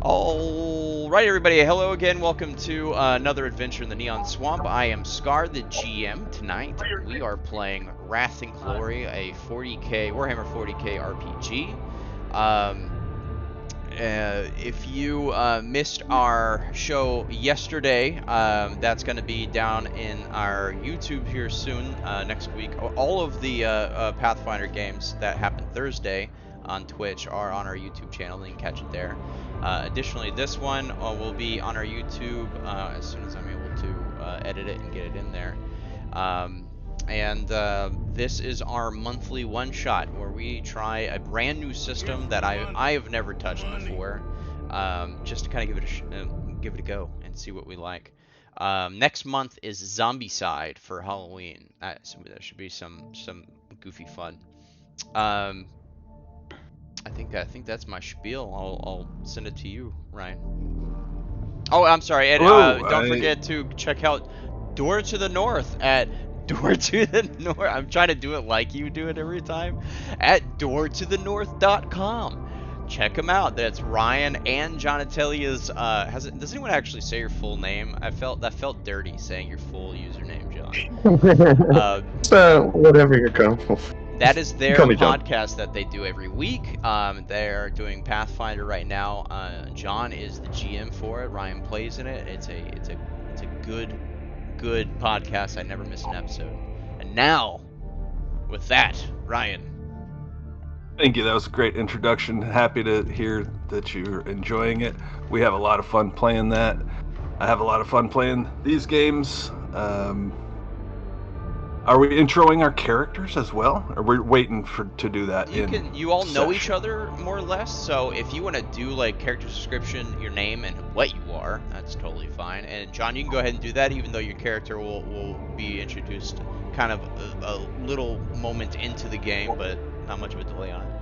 Alright everybody, hello again, welcome to another adventure in the Neon Swamp. I am Scar, the GM. Tonight we are playing Wrath and Glory, a Warhammer 40k RPG. If you missed our show yesterday, that's going to be down in our YouTube here soon, next week. All of the Pathfinder games that happened Thursday on Twitch are on our YouTube channel, and you can catch it there. Additionally, this one will be on our YouTube as soon as I'm able to edit it and get it in there. This is our monthly one-shot where we try a brand new system that I have never touched before, just to kind of give it a go and see what we like. Next month is Zombicide for Halloween. So that should be some goofy fun. I think that's my spiel. I'll send it to you, Ryan. Oh, I'm sorry, Ed. Don't forget to check out Door to the North at Door to the North. I'm trying to do it like you do it every time. At doortothenorth.com. Check them out. That's Ryan and John Atelia's. Does anyone actually say your full name? That felt dirty saying your full username, John. Whatever you're comfortable. That is their podcast that they do every week. They're doing Pathfinder right now. John is the GM for it. Ryan plays in it. It's a good podcast. I never miss an episode. And now, with that, Ryan. Thank you. That was a great introduction. Happy to hear that you're enjoying it. We have a lot of fun playing that. I have a lot of fun playing these games. Are we introing our characters as well? Or we're waiting to do that? You all know each other more or less, so if you want to do like character description, your name and what you are, that's totally fine. And John, you can go ahead and do that, even though your character will be introduced kind of a little moment into the game, but not much of a delay on it.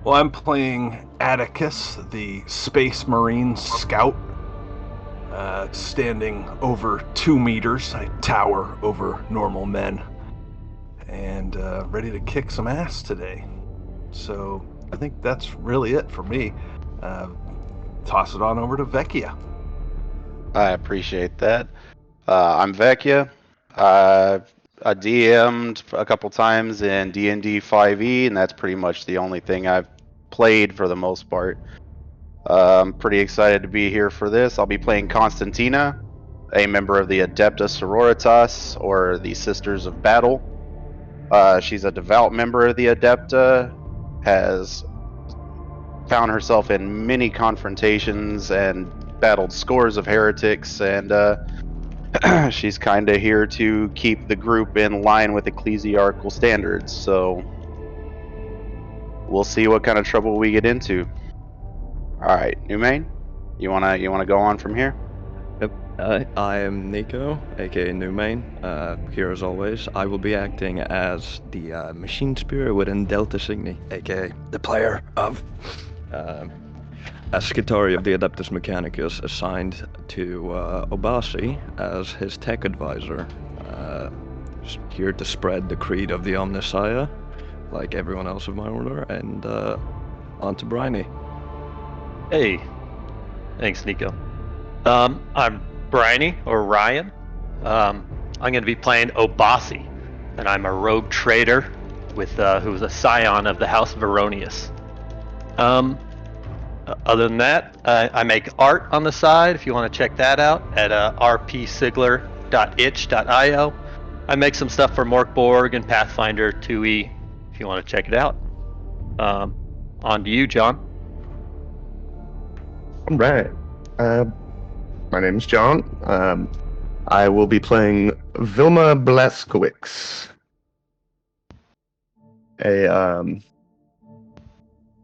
Well, I'm playing Atticus, the Space Marine Scout. Standing over 2 meters, I tower over normal men, and ready to kick some ass today. So I think that's really it for me. Toss it on over to Vecchia. I appreciate that. I'm Vecchia. I DM'd a couple times in D&D 5e, and that's pretty much the only thing I've played for the most part. I'm pretty excited to be here for this. I'll be playing Constantina, a member of the Adepta Sororitas, or the Sisters of Battle. She's a devout member of the Adepta, has found herself in many confrontations and battled scores of heretics, and she's kind of here to keep the group in line with ecclesiarchal standards. So we'll see what kind of trouble we get into. All right, new main, you wanna go on from here? Yep. I am Nico, aka New Main. Here as always, I will be acting as the machine spirit within Delta Cygni, aka the player of Ascitori of the Adeptus Mechanicus, assigned to Obasi as his tech advisor. Just here to spread the creed of the Omnissiah, like everyone else of my order, and on to Bryony. Hey, thanks, Nico. I'm Bryony, or Ryan. I'm going to be playing Obasi, and I'm a rogue trader with who's a scion of the House of Erroneous. Other than that, I make art on the side. If you want to check that out at rpsigler.itch.io. I make some stuff for Morkborg and Pathfinder 2e. If you want to check it out. On to you, John. All right. My name is John. I will be playing Vilma Blaskowicz.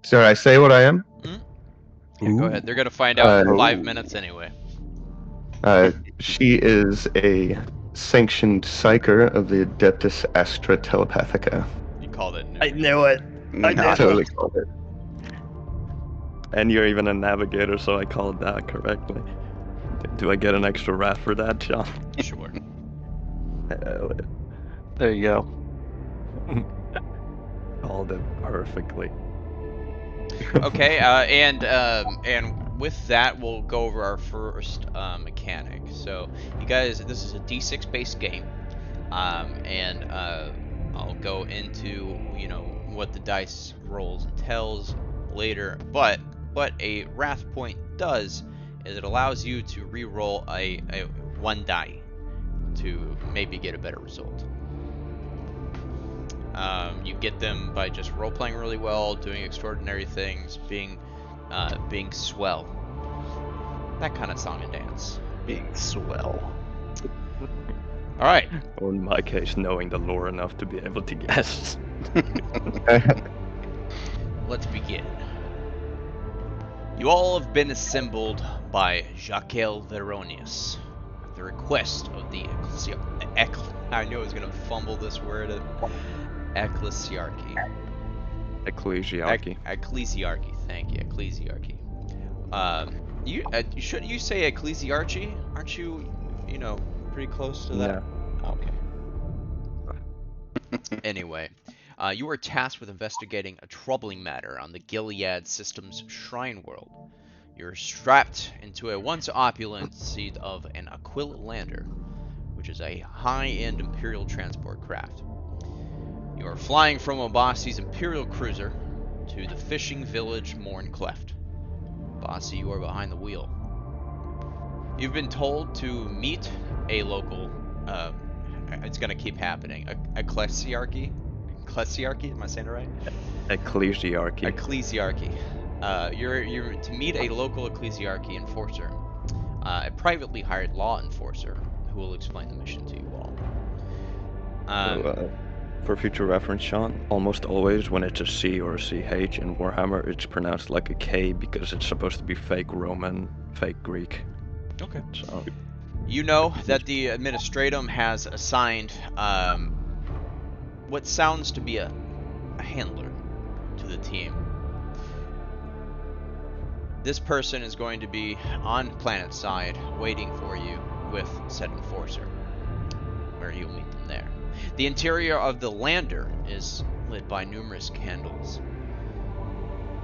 Should I say what I am? Yeah, go ahead. They're gonna find out in 5 minutes anyway. She is a sanctioned psyker of the Adeptus Astra Telepathica. You called it. I knew it. I totally called it. And you're even a navigator, so I called that correctly. Do I get an extra rat for that, John? Sure. There you go. Called it perfectly. Okay, and with that, we'll go over our first mechanic. So, you guys, this is a D6 based game, and I'll go into what the dice rolls entails later. But what a wrath point does is it allows you to re-roll a one die to maybe get a better result. You get them by just role-playing really well, doing extraordinary things, being swell. That kind of song and dance. Being swell. All right. Or in my case, knowing the lore enough to be able to guess. Let's begin. You all have been assembled by Jaquel Veronius at the request of the I knew I was going to fumble this word. Ecclesiarchy. Ecclesiarchy. Ecclesiarchy. Thank you. Ecclesiarchy. Shouldn't you say ecclesiarchy? Aren't you, pretty close to that? Yeah. Okay. Anyway, you are tasked with investigating a troubling matter on the Gilead System's Shrine World. You're strapped into a once opulent seat of an Aquila Lander, which is a high-end Imperial transport craft. You are flying from Obasi's Imperial cruiser to the fishing village Morn Cleft. Obasi, you are behind the wheel. You've been told to meet a local, it's gonna keep happening, ecclesiarchy? Ecclesiarchy, am I saying it right? Ecclesiarchy. Ecclesiarchy. You're to meet a local ecclesiarchy enforcer, a privately hired law enforcer who will explain the mission to you all. For future reference, Sean, almost always when it's a C or a CH in Warhammer, it's pronounced like a K because it's supposed to be fake Roman, fake Greek. Okay. So, you know that the Administratum has assigned what sounds to be a handler to the team. This person is going to be on planet side waiting for you with said enforcer, where you'll meet them there. The interior of the lander is lit by numerous candles.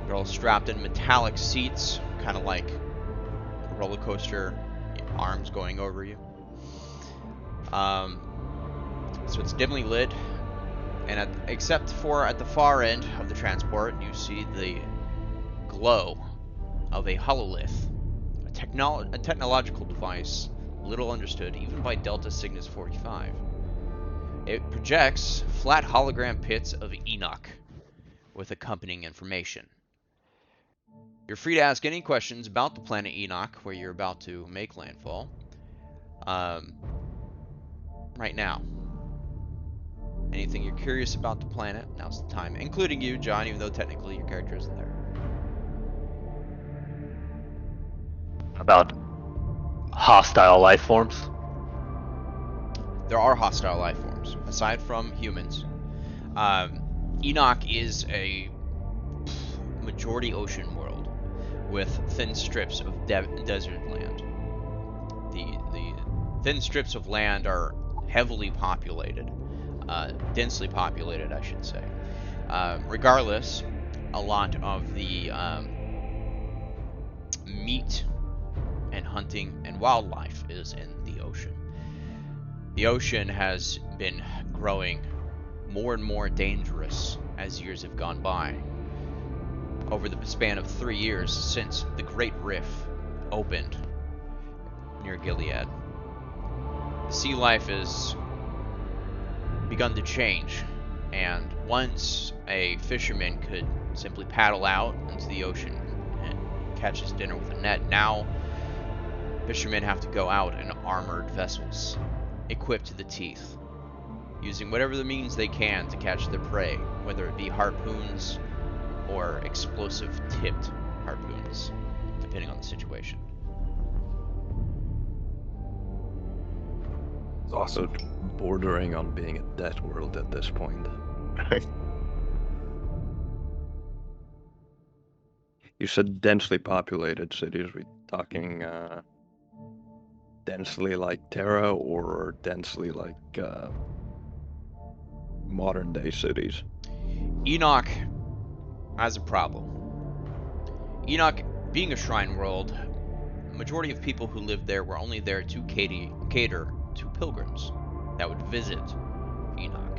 They're all strapped in metallic seats, kind of like a roller coaster, arms going over you. So it's dimly lit, and except for at the far end of the transport, you see the glow of a hololith, a technological device little understood even by Delta Cygnus 45. It projects flat hologram pits of Enoch with accompanying information. You're free to ask any questions about the planet Enoch, where you're about to make landfall, right now. Anything you're curious about the planet, now's the time, including you, John, even though technically your character isn't there. About hostile life forms. There are hostile life forms, aside from humans. Enoch is a majority ocean world with thin strips of desert land. The thin strips of land are heavily populated, densely populated, I should say. Regardless, a lot of the meat and hunting and wildlife is in the ocean. The ocean has been growing more and more dangerous as years have gone by. Over the span of 3 years since the Great Rift opened near Gilead, the sea life has begun to change, and once a fisherman could simply paddle out into the ocean and catch his dinner with a net, now fishermen have to go out in armored vessels, equipped to the teeth, using whatever the means they can to catch their prey, whether it be harpoons or explosive tipped harpoons, depending on the situation. It's awesome. so bordering on being a dead world at this point. You said densely populated cities. Are we talking densely like Terra or densely like modern day cities? Enoch has a problem. Enoch, being a shrine world, majority of people who lived there were only there to cater to pilgrims that would visit Enoch.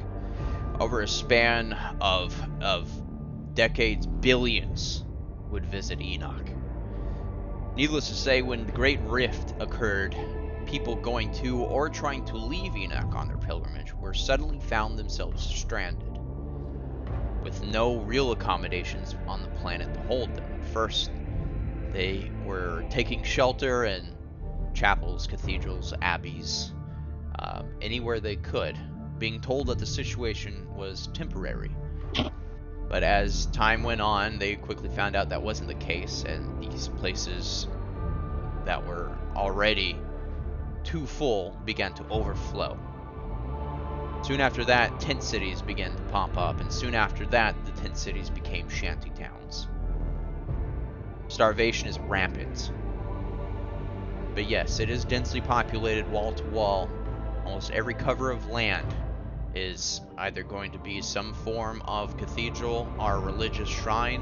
Over a span of decades, billions would visit Enoch. Needless to say, when the Great Rift occurred, people going to or trying to leave Enoch on their pilgrimage were suddenly found themselves stranded, with no real accommodations on the planet to hold them. At first, they were taking shelter in chapels, cathedrals, abbeys, anywhere they could, being told that the situation was temporary. But as time went on, they quickly found out that wasn't the case, and these places that were already too full began to overflow. Soon after that, tent cities began to pop up, and soon after that, the tent cities became shanty towns. Starvation is rampant. But yes, it is densely populated wall to wall. Almost every cover of land is either going to be some form of cathedral or religious shrine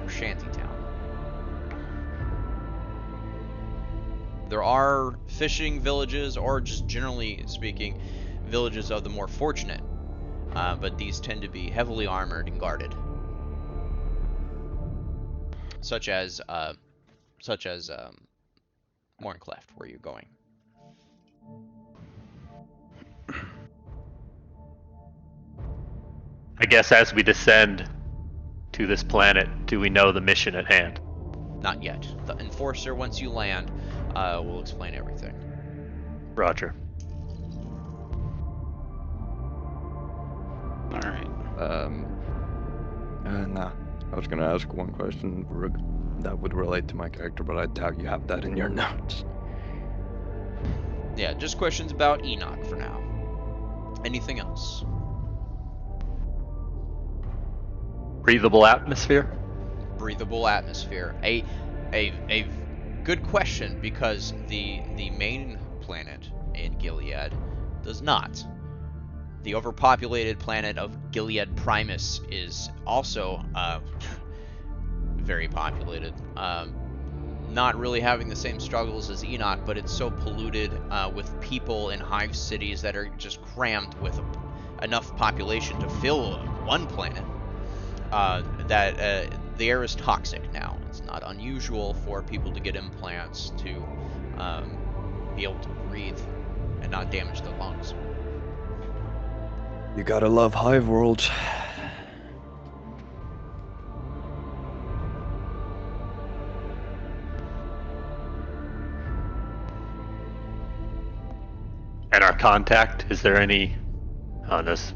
or shantytown. There are fishing villages, or just generally speaking, villages of the more fortunate, but these tend to be heavily armored and guarded, such as Morncleft, where you're going. I guess as we descend to this planet, do we know the mission at hand? Not yet. The Enforcer, once you land, will explain everything. Roger. Alright. Nah. I was gonna ask one question that would relate to my character, but I doubt you have that in your notes. Yeah, just questions about Enoch for now. Anything else? Breathable atmosphere? Breathable atmosphere. A good question, because the main planet in Gilead does not. The overpopulated planet of Gilead Primus is also very populated. Not really having the same struggles as Enoch, but it's so polluted with people in hive cities that are just crammed with enough population to fill one planet. That the air is toxic now. It's not unusual for people to get implants to be able to breathe and not damage their lungs. You gotta love hive worlds. And our contact, is there any on this?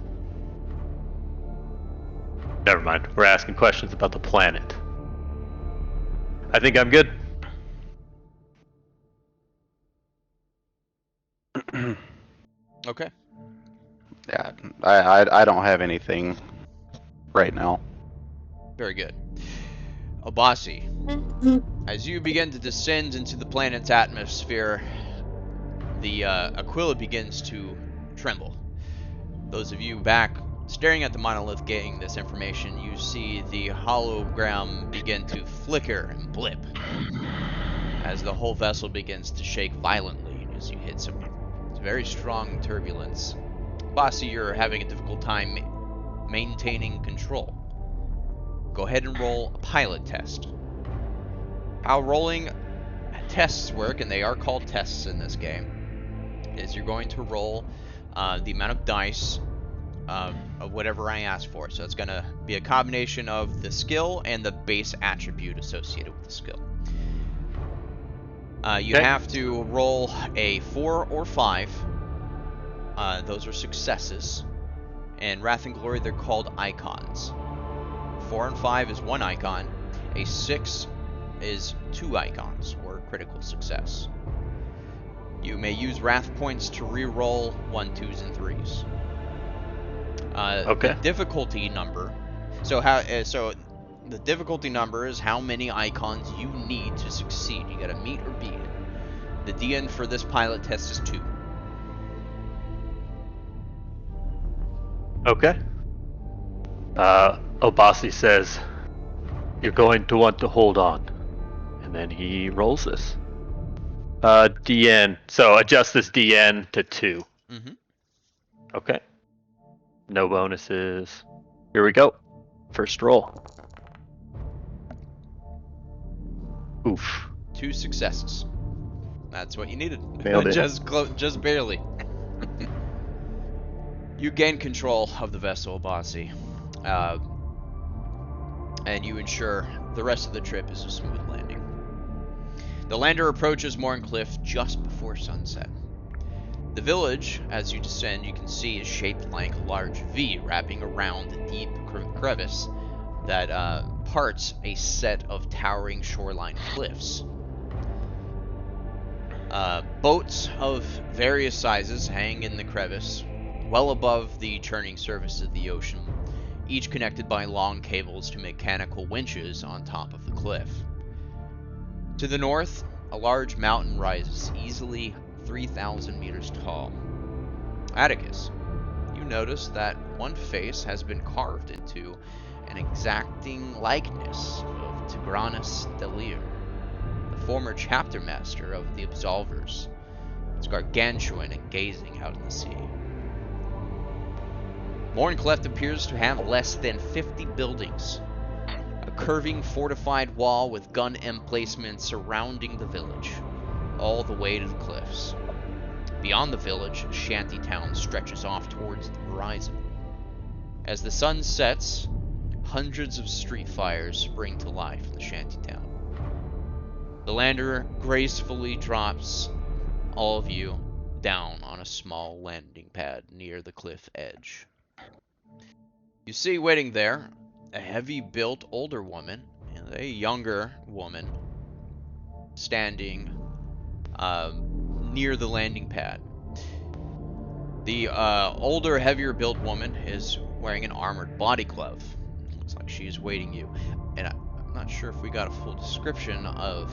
Never mind. We're asking questions about the planet. I think I'm good. Okay. Yeah, I don't have anything right now. Very good. Obasi, as you begin to descend into the planet's atmosphere, the Aquila begins to tremble. Those of you back staring at the monolith getting this information, you see the hologram begin to flicker and blip as the whole vessel begins to shake violently as you hit some very strong turbulence. Bossy, you're having a difficult time maintaining control. Go ahead and roll a pilot test. How rolling tests work, and they are called tests in this game, is you're going to roll the amount of dice of whatever I ask for. So it's going to be a combination of the skill and the base attribute associated with the skill. You have to roll a 4 or 5. Those are successes. In Wrath and Glory, they're called icons. 4 and 5 is 1 icon. A 6 is 2 icons, or critical success. You may use Wrath points to re-roll 1, 2s, and 3s. The difficulty number. So the difficulty number is how many icons you need to succeed. You gotta meet or beat it. The DN for this pilot test is 2. Okay. Obasi says, You're going to want to hold on. And then he rolls this. DN. So adjust this DN to 2. Mm-hmm. Okay. No bonuses. Here we go. First roll. Oof. 2 successes. That's what you needed. Nailed it. just barely. You gain control of the vessel, Bossy, and you ensure the rest of the trip is a smooth landing. The lander approaches Morncliff just before sunset. The village, as you descend, you can see is shaped like a large V wrapping around the deep crevice that parts a set of towering shoreline cliffs. Boats of various sizes hang in the crevice, well above the churning surface of the ocean, each connected by long cables to mechanical winches on top of the cliff. To the north, a large mountain rises easily 3,000 meters tall. Atticus, you notice that one face has been carved into an exacting likeness of Tigranus Delir, the former chapter master of the Absolvers. It's gargantuan and gazing out in the sea. Morncleft appears to have less than 50 buildings, a curving fortified wall with gun emplacements surrounding the village, all the way to the cliffs. Beyond the village, a shanty town stretches off towards the horizon. As the sun sets, hundreds of street fires spring to life in the shanty town. The lander gracefully drops all of you down on a small landing pad near the cliff edge. You see waiting there a heavy-built older woman and a younger woman standing near the landing pad. The older, heavier-built woman is wearing an armored body glove. Looks like she's waiting you. And I'm not sure if we got a full description of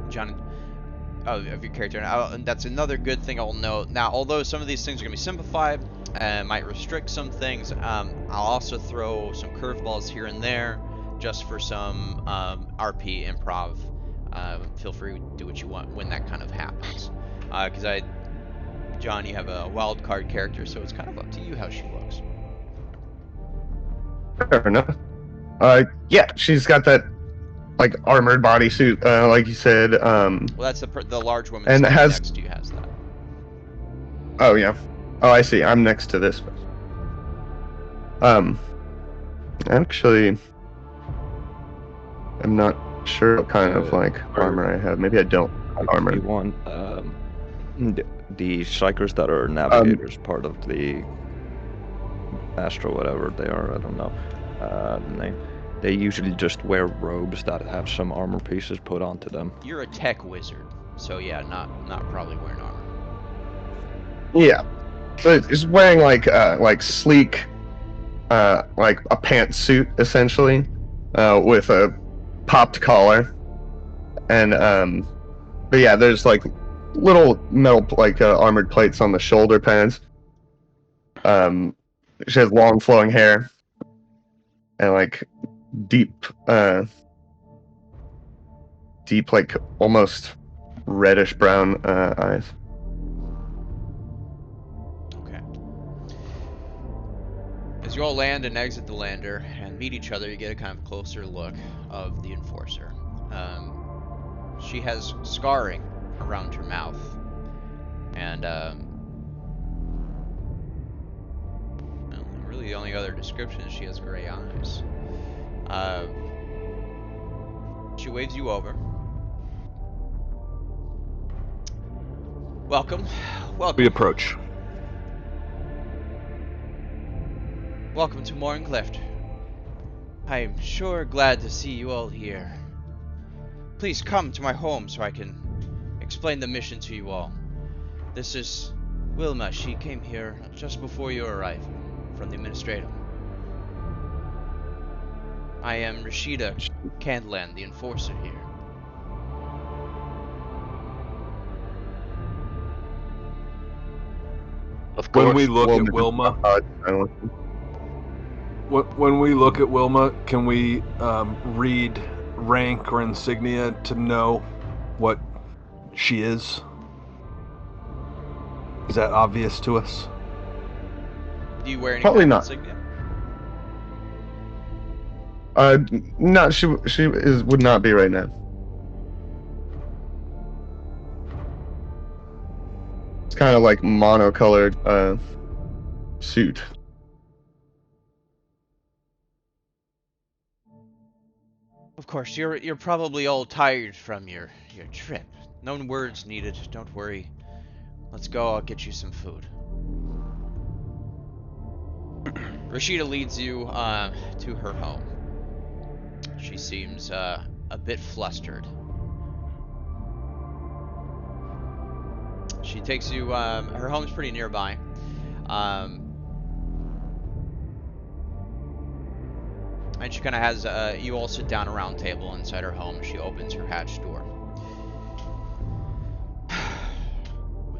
John, of your character. And that's another good thing I'll note. Now, although some of these things are going to be simplified, might restrict some things, I'll also throw some curveballs here and there just for some RP improv. Feel free to do what you want when that kind of happens. Because John, you have a wild card character, so it's kind of up to you how she looks. Fair enough. Yeah, she's got that like armored bodysuit, like you said. Well, that's the large woman and standing has... next to you has that. Oh yeah. Oh, I see. I'm next to this. Actually, I'm not sure what kind of like armor I have. Maybe I don't have armor. If you want, the Psychers that are navigators, part of the Astro, whatever they are, I don't know the name. They usually just wear robes that have some armor pieces put onto them. You're a tech wizard, so yeah, not probably wearing armor. Yeah. So it's wearing like sleek, like a pantsuit essentially, with a popped collar, and but yeah, there's like little metal like armored plates on the shoulder pads. She has long flowing hair, and like deep like almost reddish brown eyes. As you all land and exit the lander and meet each other, you get a kind of closer look of the Enforcer. She has scarring around her mouth, and really the only other description is she has gray eyes. She waves you over. Welcome. We approach. Welcome to Morncleft. I'm sure glad to see you all here. Please come to my home so I can explain the mission to you all. This is Wilma. She came here just before your arrival from the Administratum. I am Rashida Candland, the Enforcer here. Of course. When we look at Wilma, When we look at Wilma, can we read rank or insignia to know what she is? Is that obvious to us? Do you wear any Probably kind of not. insignia? No, she would not be right now. It's kind of like monocolored suit. Of course, you're probably all tired from your trip. No words needed. Don't worry. Let's go. I'll get you some food. Rashida leads you to her home. She seems a bit flustered. She takes you. Her home's pretty nearby. And she kind of has you all sit down around a table inside her home. She opens her hatch door.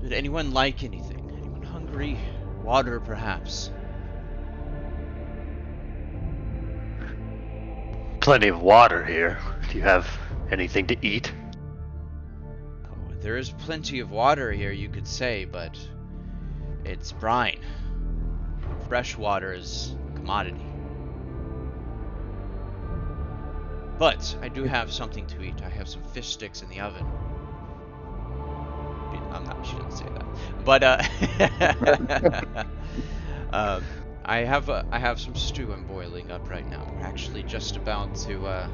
Would anyone like anything? Anyone hungry? Water, perhaps? Plenty of water here. Do you have anything to eat? Oh, there is plenty of water here, you could say, but it's brine. Fresh water is a commodity. But I do have something to eat. I have some fish sticks in the oven. She didn't say that. But I have some stew I'm boiling up right now. We're actually just about to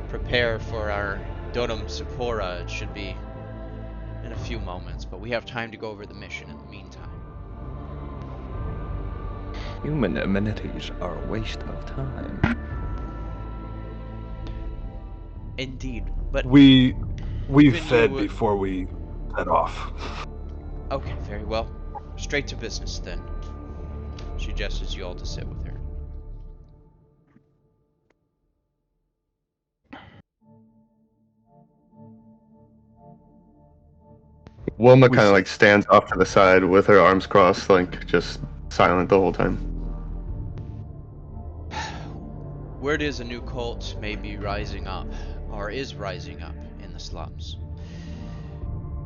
prepare for our Dotum Sephora. It should be in a few moments, but we have time to go over the mission in the meantime. Human amenities are a waste of time. Indeed, but We Even fed you- before we set off. okay, very well. Straight to business then. She gestures you all to sit with her. Wilma We kind s- of like stands off to the side with her arms crossed, like just silent the whole time. Word is a new cult may be rising up, or is rising up, in the slums.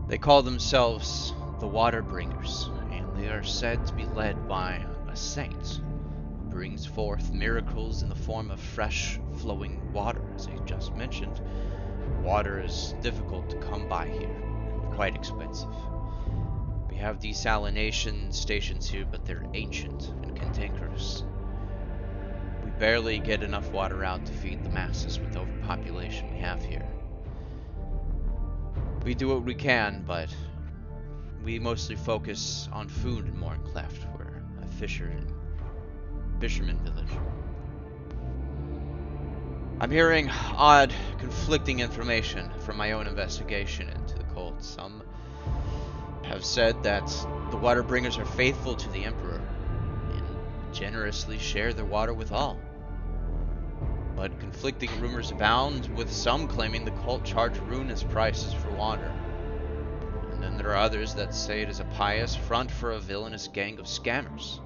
They call themselves the Water Bringers, and they are said to be led by a saint who brings forth miracles in the form of fresh, flowing water. As I just mentioned, water is difficult to come by here, and quite expensive. We have desalination stations here, but they're ancient and cantankerous. We barely get enough water out to feed the masses with the overpopulation we have here. We do what we can, but we mostly focus on food in Morncleft. We're a fisherman village. I'm hearing odd, conflicting information from my own investigation into the cult. Some have said that the Waterbringers are faithful to the Emperor and generously share their water with all. But conflicting rumors abound, with some claiming the cult charge ruinous prices for water. And then there are others that say it is a pious front for a villainous gang of scammers.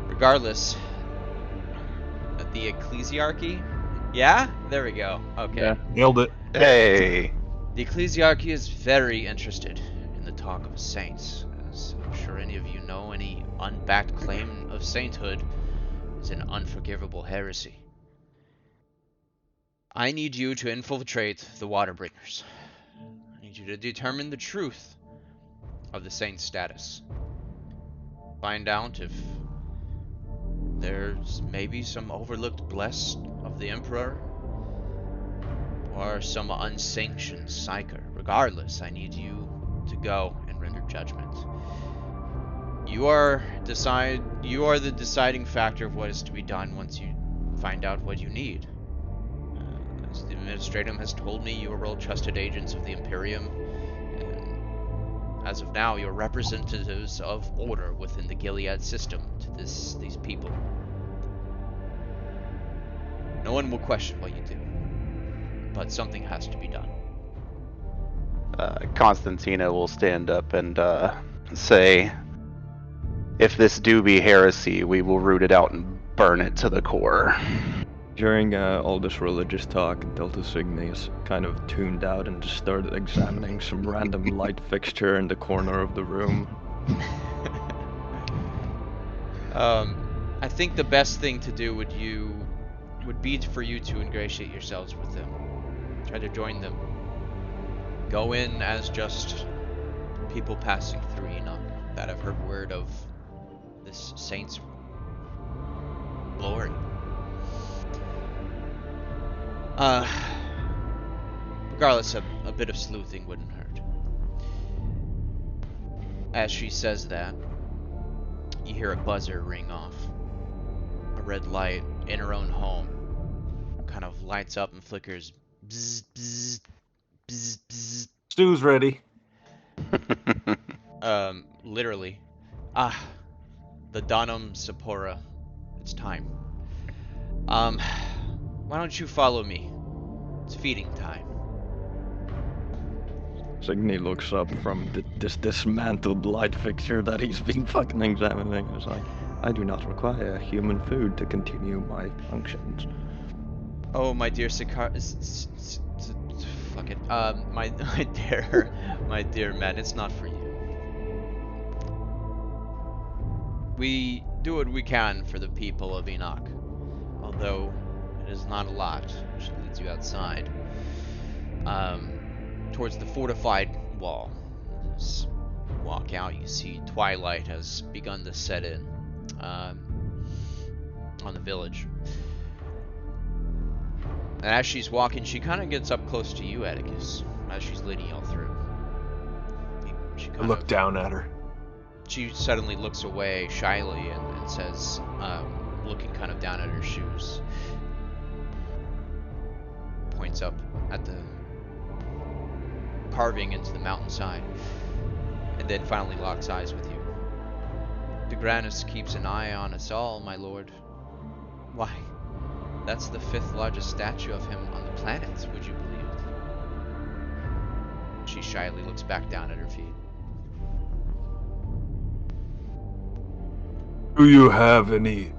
Regardless, the ecclesiarchy? Yeah? There we go. Okay. Yeah. Nailed it. Hey. The ecclesiarchy is very interested in the talk of saints. As I'm sure any of you know, any unbacked claim of sainthood is an unforgivable heresy. I need you to infiltrate the Waterbringers. I need you to determine the truth of the saint's status. Find out if there's maybe some overlooked blessed of the Emperor, or some unsanctioned psyker. Regardless, I need you to go and render judgment. You are the deciding factor of what is to be done once you find out what you need. As the Administratum has told me, you are well-trusted agents of the Imperium, and as of now, you're representatives of order within the Gilead system to these people. No one will question what you do, but something has to be done. Constantina will stand up and say, if this do be heresy, we will root it out and burn it to the core. During all this religious talk, Delta Cygni is kind of tuned out and just started examining some random light fixture in the corner of the room. I think the best thing to do would be for you to ingratiate yourselves with them. Try to join them. Go in as just people passing through Enoch that have heard word of this saint's glory. Regardless, a bit of sleuthing wouldn't hurt. As she says that, you hear a buzzer ring off. A red light in her own home kind of lights up and flickers. Bzz, bzz, bzz, bzz. Stew's ready. Literally. The Donum Sapora. It's time. Why don't you follow me? It's feeding time. Cygni looks up from this dismantled light fixture that he's been fucking examining. It's like, I do not require human food to continue my functions. Oh, my dear fuck it. My dear man, it's not for you. We do what we can for the people of Enoch, although it is not a lot, which leads you outside, towards the fortified wall. As you walk out, you see twilight has begun to set in on the village. And as she's walking, she kind of gets up close to you, Atticus, as she's leading you all through. I look down at her. She suddenly looks away shyly and says, looking kind of down at her shoes, points up at the carving into the mountainside, and then finally locks eyes with you. Degranus keeps an eye on us all, my lord. Why, that's the 5th largest statue of him on the planet, would you believe it? She shyly looks back down at her feet. Do you have any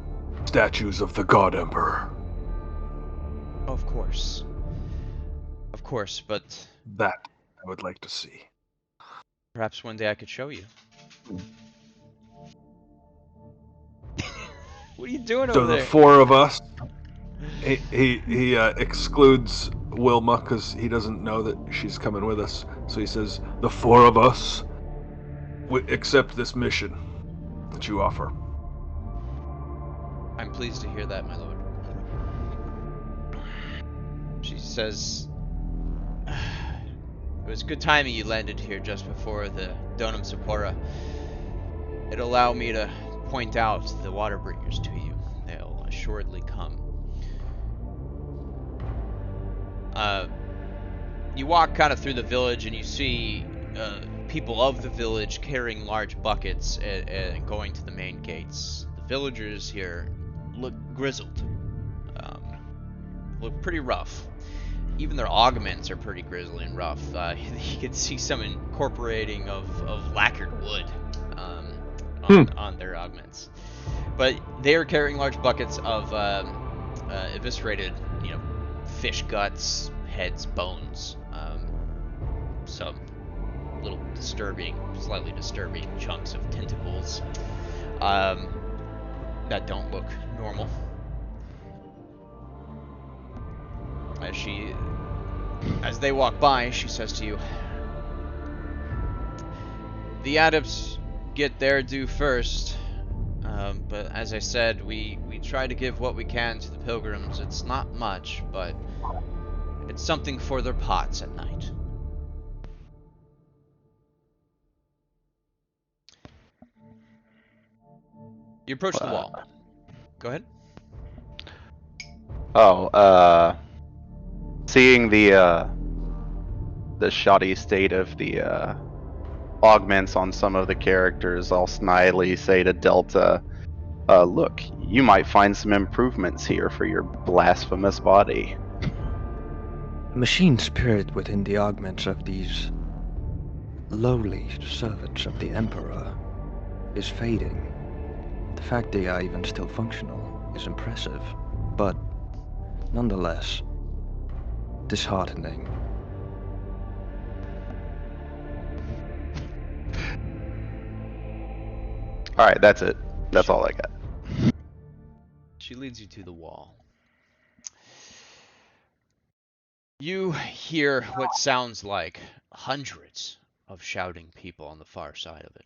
statues of the God Emperor? Of course. Of course, but That I would like to see. perhaps one day I could show you. What are you doing So over the there? 4 of us. He excludes Wilma because he doesn't know that she's coming with us. So he says, the 4 of us accept this mission that you offer. I'm pleased to hear that, my lord. She says, it was good timing you landed here just before the Donum Sapora. It'll allow me to point out the water bringers to you. They'll assuredly come. You walk kind of through the village and you see people of the village carrying large buckets and going to the main gates. The villagers here look grizzled, look pretty rough. Even their augments are pretty grizzly and rough. You can see some incorporating of lacquered wood on their augments. But they are carrying large buckets of eviscerated, fish guts, heads, bones, some little slightly disturbing chunks of tentacles that don't look normal. As they walk by, she says to you, the adepts get their due first, but as I said, we try to give what we can to the pilgrims. It's not much, but it's something for their pots at night. You approach the wall. Go ahead. Seeing the shoddy state of the augments on some of the characters, I'll snidely say to Delta, look, you might find some improvements here for your blasphemous body. The machine spirit within the augments of these lowly servants of the Emperor is fading. The fact they are even still functional is impressive, but nonetheless disheartening. All right, that's it. That's all I got. She leads you to the wall. You hear what sounds like hundreds of shouting people on the far side of it.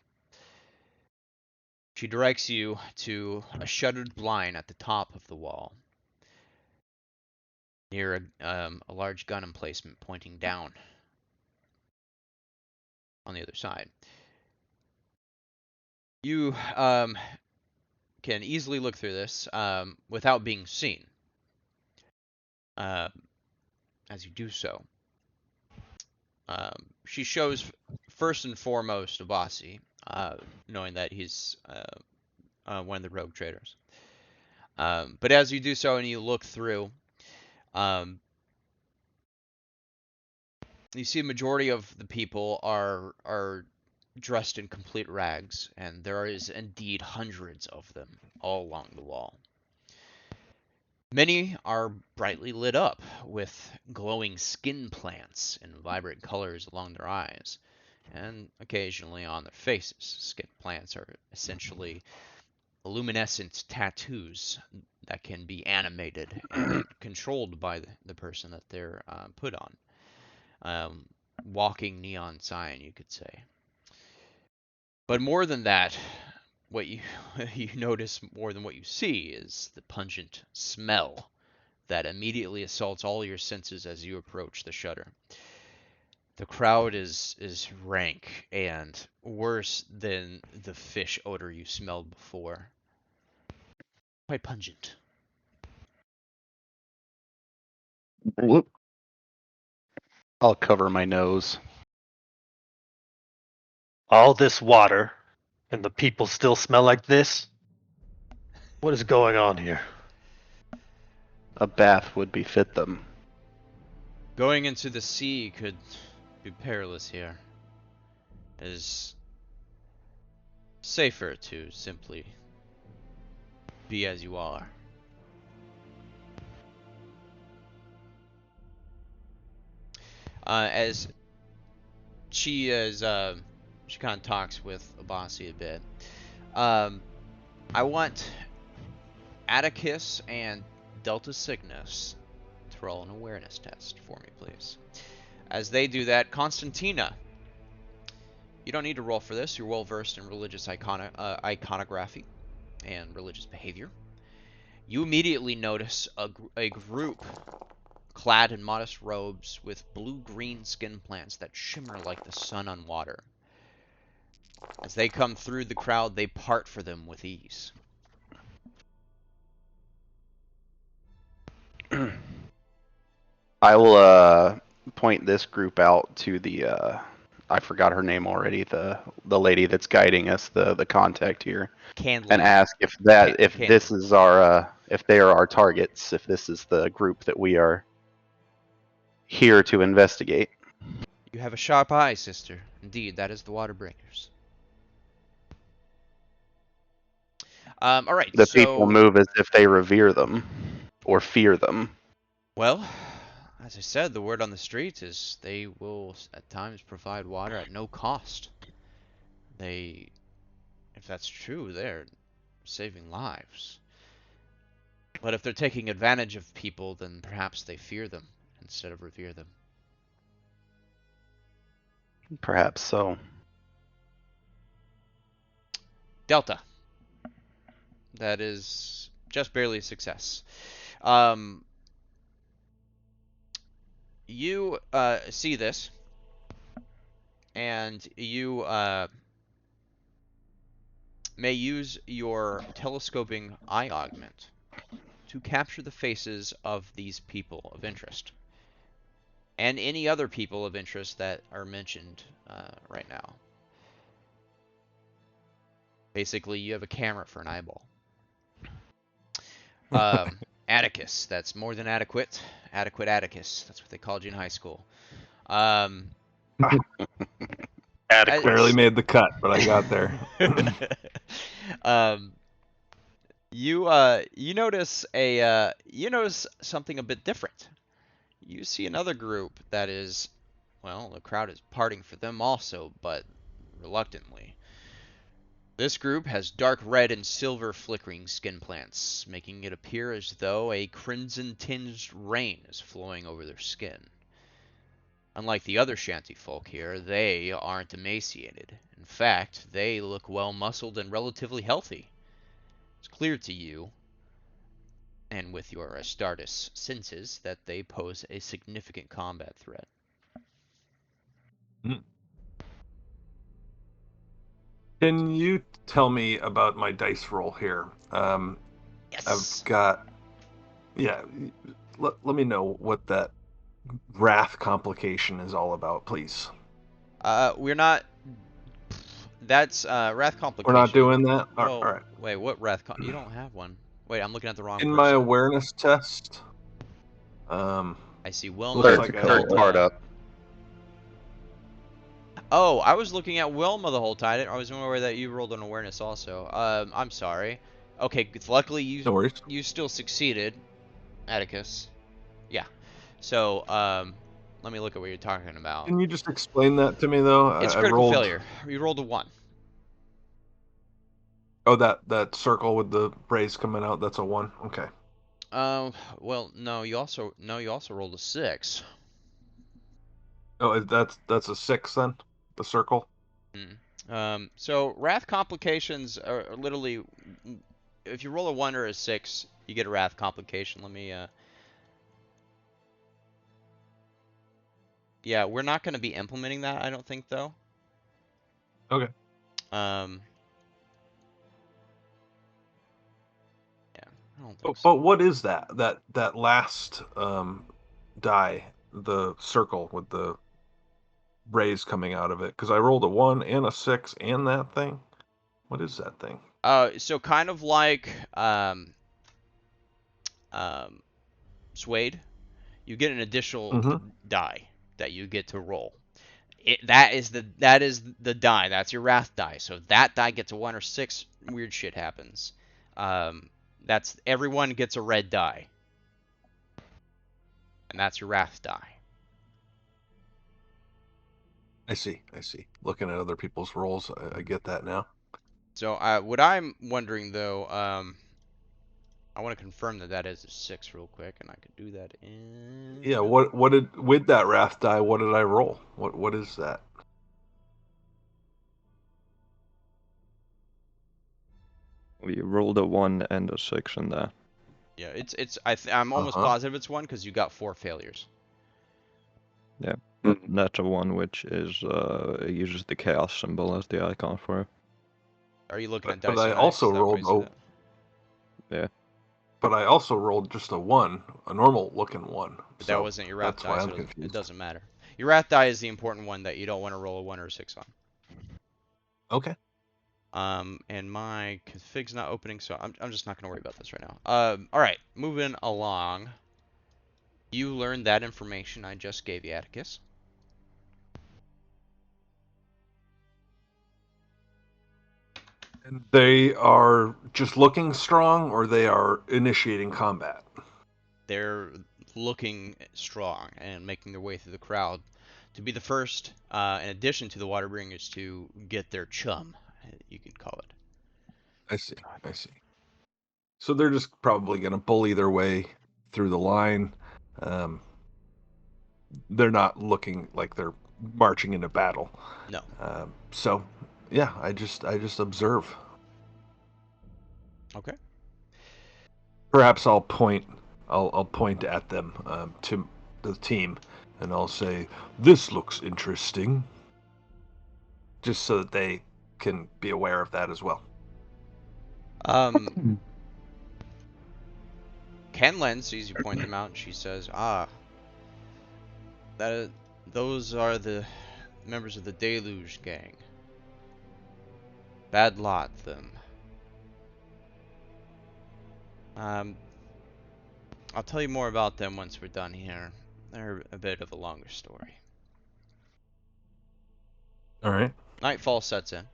She directs you to a shuttered blind at the top of the wall, near a large gun emplacement pointing down on the other side. You can easily look through this without being seen. As you do so, she shows first and foremost Abasi, knowing that he's one of the rogue traders. But as you do so and you look through, you see a majority of the people are dressed in complete rags, and there is indeed hundreds of them all along the wall. Many are brightly lit up with glowing skin plants in vibrant colors along their eyes, and occasionally on their faces. Skin plants are essentially luminescent tattoos that can be animated and controlled by the person that they're put on. Walking neon sign, you could say. But more than that, what you notice more than what you see is the pungent smell that immediately assaults all your senses as you approach the shutter. The crowd is rank and worse than the fish odor you smelled before. Quite pungent. Whoop. I'll cover my nose. All this water, and the people still smell like this? What is going on here? A bath would befit them. Going into the sea could be perilous here. It is safer to simply be as you are. As she she kind of talks with Abasi a bit. I want Atticus and Delta Cygnus to roll an awareness test for me, please. As they do that, Constantina, you don't need to roll for this. You're well versed in religious iconography and religious behavior. You immediately notice a group clad in modest robes with blue-green skin plants that shimmer like the sun on water. As they come through the crowd, they part for them with ease. I will point this group out to the I forgot her name already, the lady that's guiding us, the contact here, Candle. and ask if this is our if they are our targets, if this is the group that we are here to investigate. You have a sharp eye, sister. Indeed, that is the water breakers. All right. The people move as if they revere them or fear them. Well, as I said, the word on the street is they will at times provide water at no cost. If that's true, they're saving lives. But if they're taking advantage of people, then perhaps they fear them instead of revere them. Perhaps so. Delta. That is just barely a success. You see this, and you may use your telescoping eye augment to capture the faces of these people of interest, and any other people of interest that are mentioned right now. Basically, you have a camera for an eyeball. Atticus, that's more than adequate. Adequate Atticus, that's what they called you in high school. Barely made the cut, but I got there. You notice you notice something a bit different. You see another group that is, well, the crowd is parting for them also, but reluctantly. This group has dark red and silver flickering skin plants, making it appear as though a crimson-tinged rain is flowing over their skin. Unlike the other shanty folk here, they aren't emaciated. In fact, they look well-muscled and relatively healthy. It's clear to you, and with your Astartes senses, that they pose a significant combat threat. Can you tell me about my dice roll here? Yes. I've got. Yeah, let me know what that wrath complication is all about, please. We're not. That's wrath complication. We're not doing that. Well, all right. wait, what wrath? You don't have one. Wait, I'm looking at the wrong In person. my awareness test, I see Wilma. looks Third- like third I, part up. Oh, I was looking at Wilma the whole time. I was aware that you rolled an awareness also. I'm sorry. Okay, luckily no worries. you still succeeded, Atticus. Yeah. So, let me look at what you're talking about. Can you just explain that to me, though? It's I critical rolled... failure. You rolled a 1. Oh, that circle with the rays coming out, that's a 1. Okay. Well, no, you also rolled a 6. Oh, that's a 6 then? The circle? So wrath complications are literally, if you roll a 1 or a 6, you get a wrath complication. Let me, yeah, we're not going to be implementing that, I don't think, though. Okay. Yeah, I don't think so. But what is that? That last die, the circle with the rays coming out of it? Because I rolled a 1 and a 6 and that thing. What is that thing? So kind of like, Suede, you get an additional die that you get to roll. That is the die. That's your wrath die. So if that die gets a 1 or 6, weird shit happens. That's everyone gets a red die, and that's your wrath die. I see. Looking at other people's rolls, I get that now. So what I'm wondering though, I want to confirm that is a 6 real quick, and I could do that in. Yeah. What did with that wrath die? What did I roll? What is that? We rolled a 1 and a 6 in there. Yeah, I'm almost positive it's 1 because you got 4 failures. Yeah, that's a 1, which is uses the chaos symbol as the icon for it. Are you looking at dice? But I also rolled. Yeah. But I also rolled just a 1, a normal looking 1. But that wasn't your wrath that's die, why so I'm confused. it doesn't matter. Your wrath die is the important one that you don't want to roll a 1 or a 6 on. Okay. And my config's not opening, so I'm just not gonna worry about this right now. All right, moving along. You learned that information I just gave you, Atticus. And they are just looking strong, or they are initiating combat? They're looking strong and making their way through the crowd to be the first, in addition to the Waterbringers, to get their chum, you could call it. I see. So they're just probably going to bully their way through the line. They're not looking like they're marching into battle. No. So, yeah, I just observe. Okay. Perhaps I'll point at them to the team, and I'll say, "This looks interesting," just so that they can be aware of that as well. Kenlen sees you point them out, and she says, those are the members of the Deluge gang. Bad lot, them. I'll tell you more about them once we're done here. They're a bit of a longer story. All right. Nightfall sets in.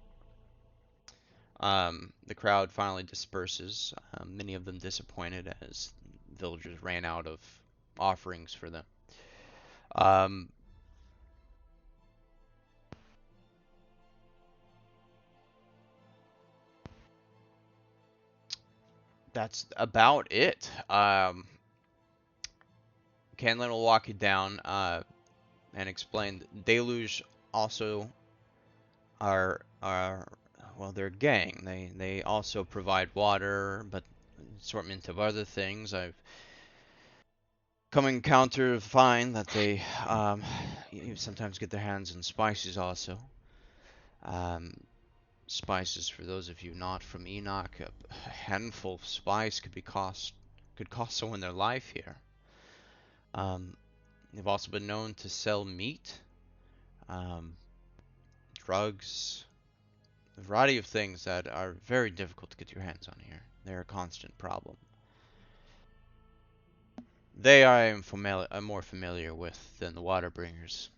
the crowd finally disperses, many of them disappointed as villagers ran out of offerings for them. That's about it. Canlin will walk you down and explain that Deluge also are well, they're a gang. They also provide water, but assortment of other things. I've come encounter to find that they sometimes get their hands on spices also. Spices, for those of you not from Enoch, a handful of spice could cost someone their life here. They've also been known to sell meat, drugs, a variety of things that are very difficult to get your hands on here. They're a constant problem. They I am more familiar with than the Waterbringers.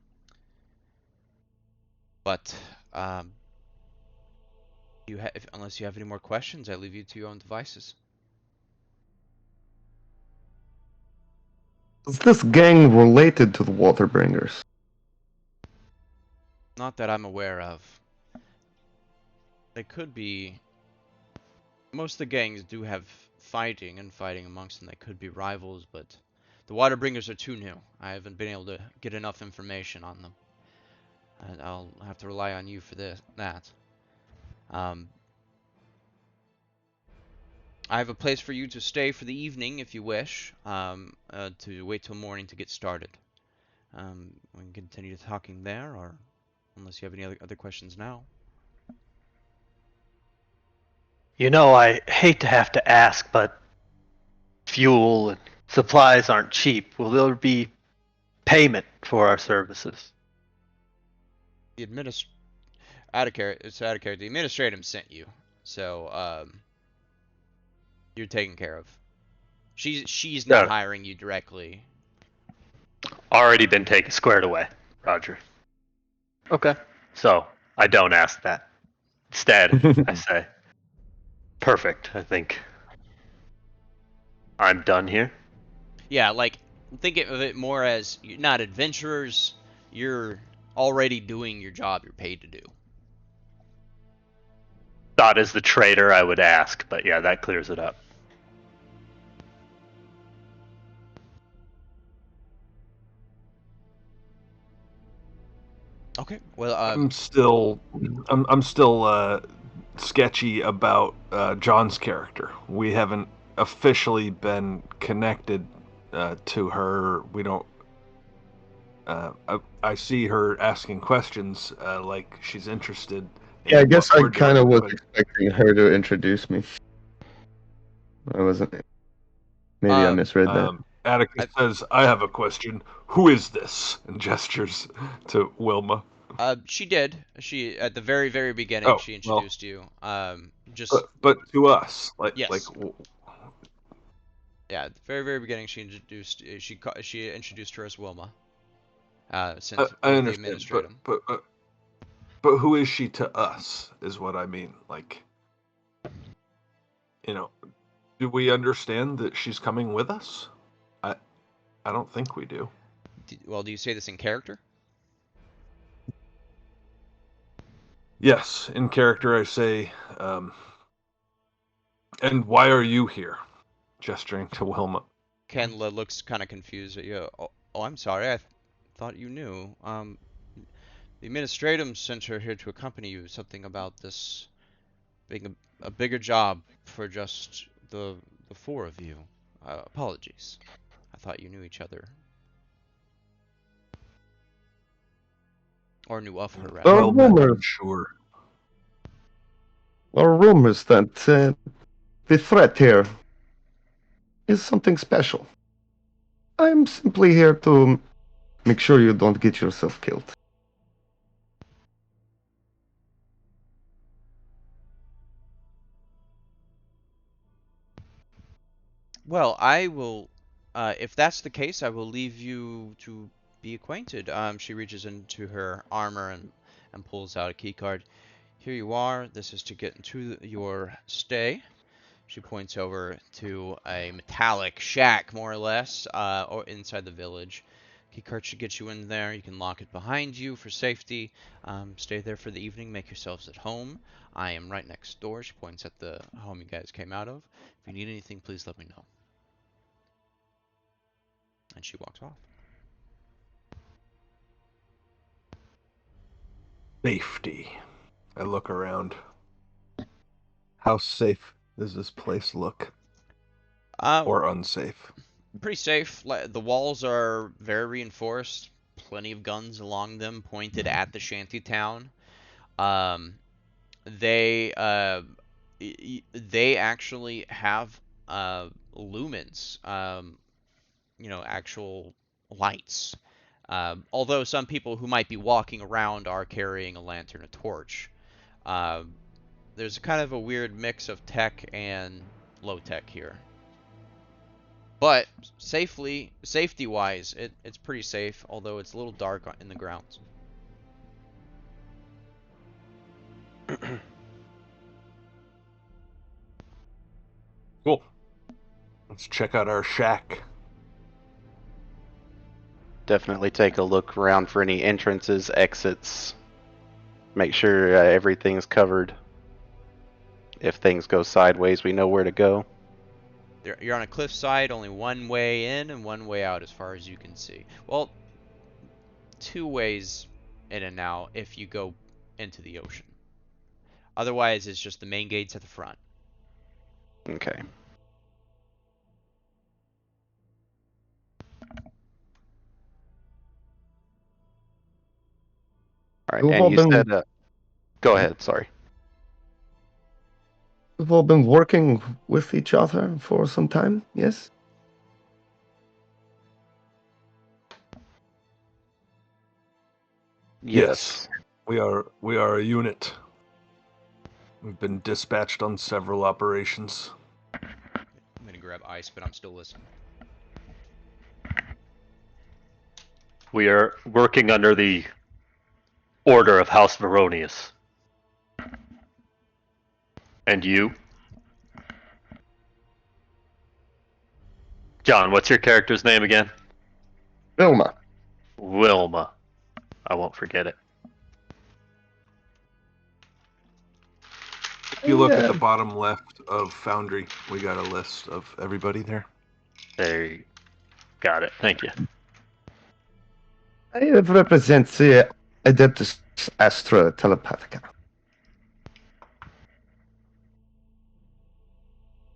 But unless you have any more questions, I leave you to your own devices. Is this gang related to the Waterbringers? Not that I'm aware of. They could be. Most of the gangs do have fighting amongst them. They could be rivals, but the Waterbringers are too new. I haven't been able to get enough information on them. And I'll have to rely on you for that. I have a place for you to stay for the evening if you wish, to wait till morning to get started. We can continue talking there, or unless you have any other questions now. You know, I hate to have to ask, but fuel and supplies aren't cheap. Will there be payment for our services? The It's out of character. The administratum sent you, so you're taken care of. She's not hiring you directly. Already been taken squared away, Roger. Okay. So I don't ask that. Instead, I say, perfect. I think I'm done here. Yeah, like think of it more as you're not adventurers. You're already doing your job you're paid to do. Thought as the trader I would ask, but yeah, that clears it up. Okay. Well, I'm still sketchy about John's character. We haven't officially been connected to her. We don't. I see her asking questions like she's interested. Yeah, I guess I we're kind of doing, was expecting her to introduce me. I wasn't. Maybe I misread that. Atticus says, "I have a question. Who is this?" And gestures to Wilma. She did. She at the very, very beginning she introduced you. But to us, yes. Yeah, at the very, very beginning she introduced she introduced her as Wilma. Since I the understand, but who is she to us? Is what I mean. Like, do we understand that she's coming with us? I don't think we do. Well, do you say this in character? Yes, in character I say, and why are you here? Gesturing to Wilma. Kenla looks kind of confused at you. Oh, I'm sorry. I thought you knew. The administratum sent her here to accompany you. Something about this being a bigger job for just the four of you. Apologies. I thought you knew each other. Or knew of her, rather. There are rumors. Sure. There are rumors that the threat here is something special. I'm simply here to make sure you don't get yourself killed. Well, I will, if that's the case, I will leave you to be acquainted. She reaches into her armor and pulls out a key card. Here you are. This is to get into your stay. She points over to a metallic shack, more or less, or inside the village. Keycard should get you in there. You can lock it behind you for safety. Stay there for the evening. Make yourselves at home. I am right next door. She points at the home you guys came out of. If you need anything, please let me know. And she walks off. Safety. I look around. How safe does this place look? Or unsafe? Pretty safe. The walls are very reinforced. Plenty of guns along them pointed at the shantytown. They actually have lumens, actual lights. Although some people who might be walking around are carrying a lantern, a torch. There's kind of a weird mix of tech and low tech here. But safety-wise, it's pretty safe, although it's a little dark in the grounds. Cool. Let's check out our shack. Definitely take a look around for any entrances, exits. Make sure everything's covered. If things go sideways, we know where to go. You're on a cliffside, only one way in and one way out as far as you can see. Well, two ways in and out if you go into the ocean. Otherwise, it's just the main gates at the front. Okay. All right, We've and all you been- said... go ahead, sorry. We've all been working with each other for some time, yes? Yes. We are a unit. We've been dispatched on several operations. I'm gonna grab ice, but I'm still listening. We are working under the order of House Veronius. And you? John, what's your character's name again? Vilma. Wilma. I won't forget it. If you look at the bottom left of Foundry, we got a list of everybody there. There you got it. Thank you. I represent the Adeptus Astra Telepathica.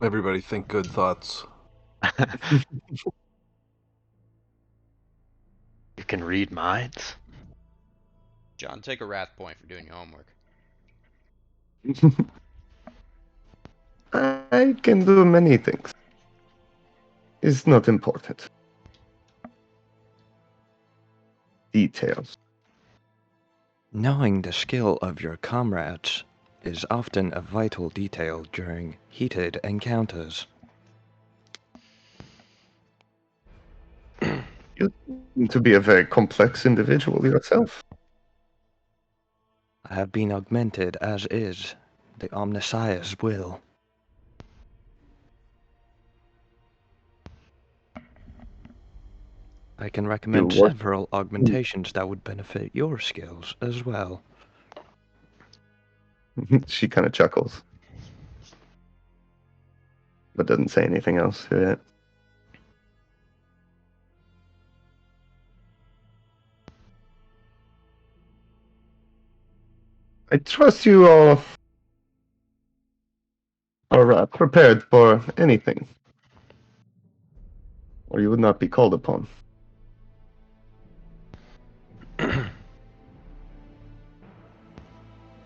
Everybody think good thoughts. You can read minds? John, take a wrath point for doing your homework. I can do many things. It's not important. Details. Knowing the skill of your comrades is often a vital detail during heated encounters. You seem to be a very complex individual yourself. I have been augmented as is the Omnissiah's will. I can recommend You what? several augmentations that would benefit your skills as well. She kind of chuckles, but doesn't say anything else to it. I trust you all are prepared for anything, or you would not be called upon.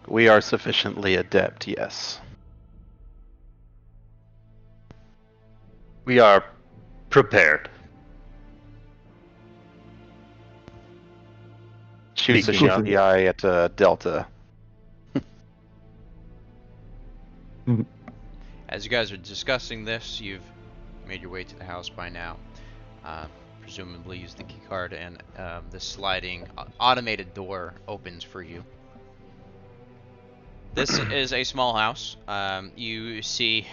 We are sufficiently adept, yes. We are prepared. Shoots a Speaking of- shifty eye at Delta. As you guys are discussing this, you've made your way to the house by now. Presumably use the key card, and the sliding automated door opens for you. This is a small house. You see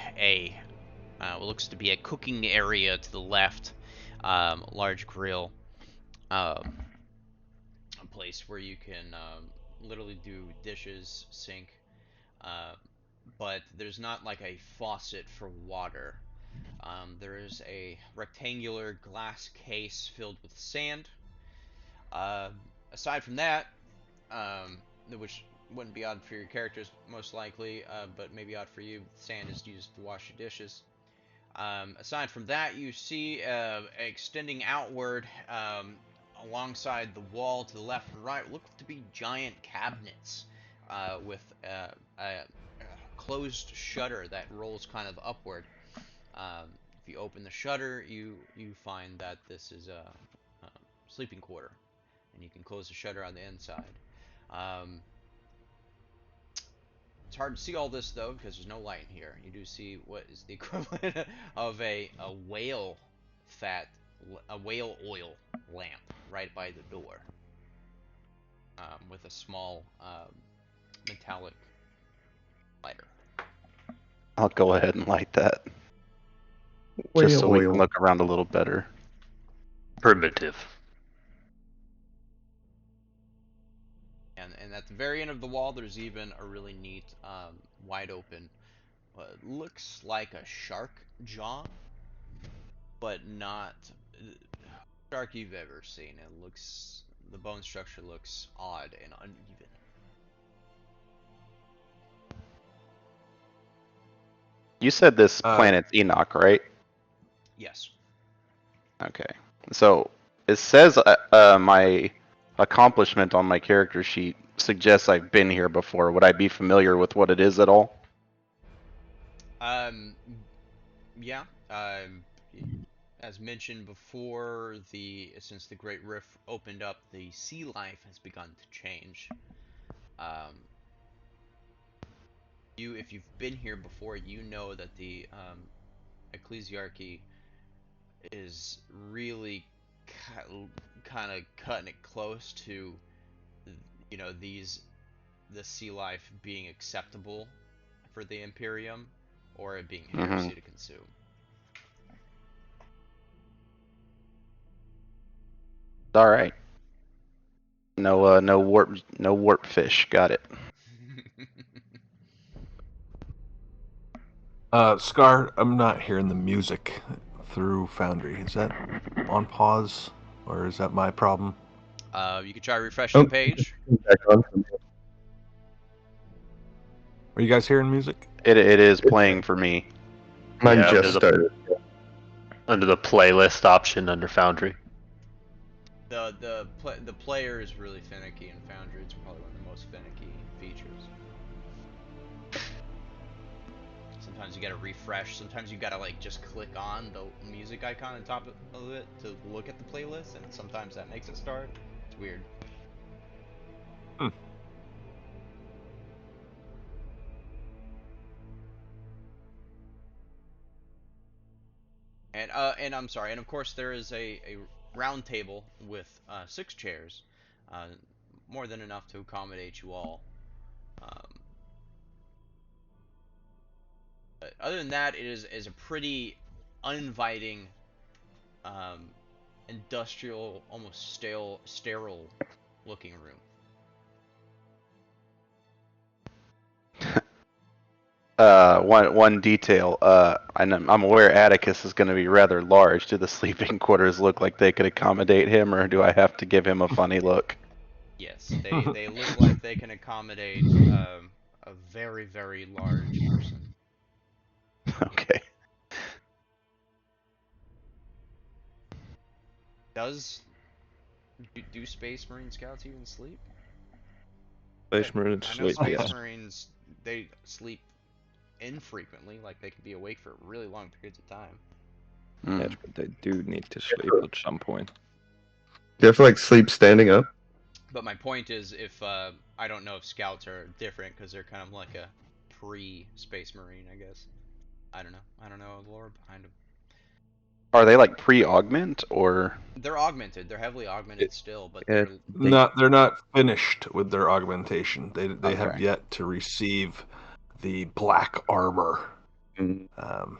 what looks to be a cooking area to the left, large grill, a place where you can literally do dishes, sink, uh, but there's not like a faucet for water. There is a rectangular glass case filled with sand. Uh, Aside from that, which wouldn't be odd for your characters most likely, but maybe odd for you, sand is used to wash your dishes. Aside from that, you see extending outward alongside the wall to the left and right look to be giant cabinets with a closed shutter that rolls kind of upward. If you open the shutter, you find that this is a sleeping quarter, and you can close the shutter on the inside. Um, it's hard to see all this though because there's no light in here. You do see what is the equivalent of a whale fat, a whale oil lamp right by the door, with a small metallic lighter. I'll go ahead and light that, Whale just so we oil. can look around a little better. Primitive. And at the very end of the wall, there's even a really neat, wide open, looks like a shark jaw, but not shark you've ever seen. The bone structure looks odd and uneven. You said this planet's Enoch, right? Yes. Okay. So it says my accomplishment on my character sheet suggests I've been here before. Would I be familiar with what it is at all? Yeah. As mentioned before, since the Great Rift opened up, the sea life has begun to change. If you've been here before, you know that the ecclesiarchy is really kind of cutting it close to, the sea life being acceptable for the Imperium, or it being heresy to consume. All right. No warp fish. Got it. Scar, I'm not hearing the music through Foundry. Is that on pause, or is that my problem? You can try refreshing the page. Back on for me. Are you guys hearing music? It is playing for me. Mine Yeah, just started. Under the playlist option under Foundry. The player is really finicky in Foundry. It's probably one of the most finicky features. Sometimes you gotta refresh. Sometimes you gotta just click on the music icon on top of it to look at the playlist, and sometimes that makes it start. It's weird. And I'm sorry. And of course there is a round table with 6 chairs, more than enough to accommodate you all. But other than that, it is a pretty uninviting, industrial, almost sterile looking room. One detail. I'm aware Atticus is going to be rather large. Do the sleeping quarters look like they could accommodate him, or do I have to give him a funny look? Yes, they look like they can accommodate a very, very large person. Okay. Do Space Marine Scouts even sleep? Space Marines I know sleep, Space yes. Marines, they sleep infrequently, like they can be awake for really long periods of time. Yes, but they do need to sleep at some point. Do you have to sleep standing up? But my point is, if I don't know if Scouts are different because they're kind of like a pre-Space Marine, I guess. I don't know the lore behind them. Are they like pre-augment or? They're augmented. They're heavily augmented still, but Yeah, They're not finished with their augmentation. They have Okay. yet to receive the black armor. Mm, Um,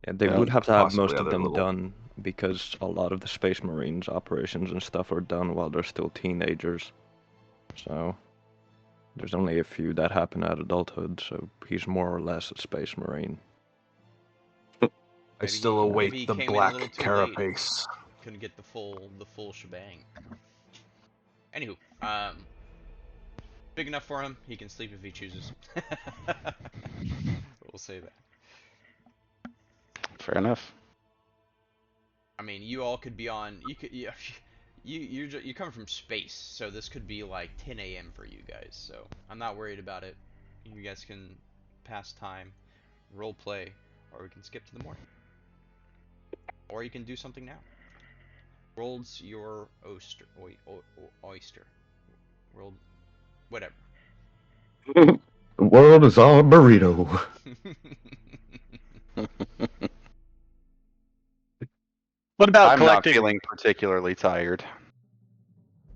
yeah, they and would have to have possibly most of other them little- done because a lot of the Space Marines operations and stuff are done while they're still teenagers. So there's only a few that happen at adulthood, so he's more or less a Space Marine. I Maybe still he await the came in a little black too late. carapace. Couldn't get the full shebang. Anywho, big enough for him. He can sleep if he chooses. We'll say that. Fair enough. I mean, you all could be on. You could. You come from space, so this could be like 10 a.m. for you guys. So I'm not worried about it. You guys can pass time, role play, or we can skip to the morning, or you can do something now. World's your oyster. World, whatever. The world is our burrito. What about I'm not collecting? feeling particularly tired.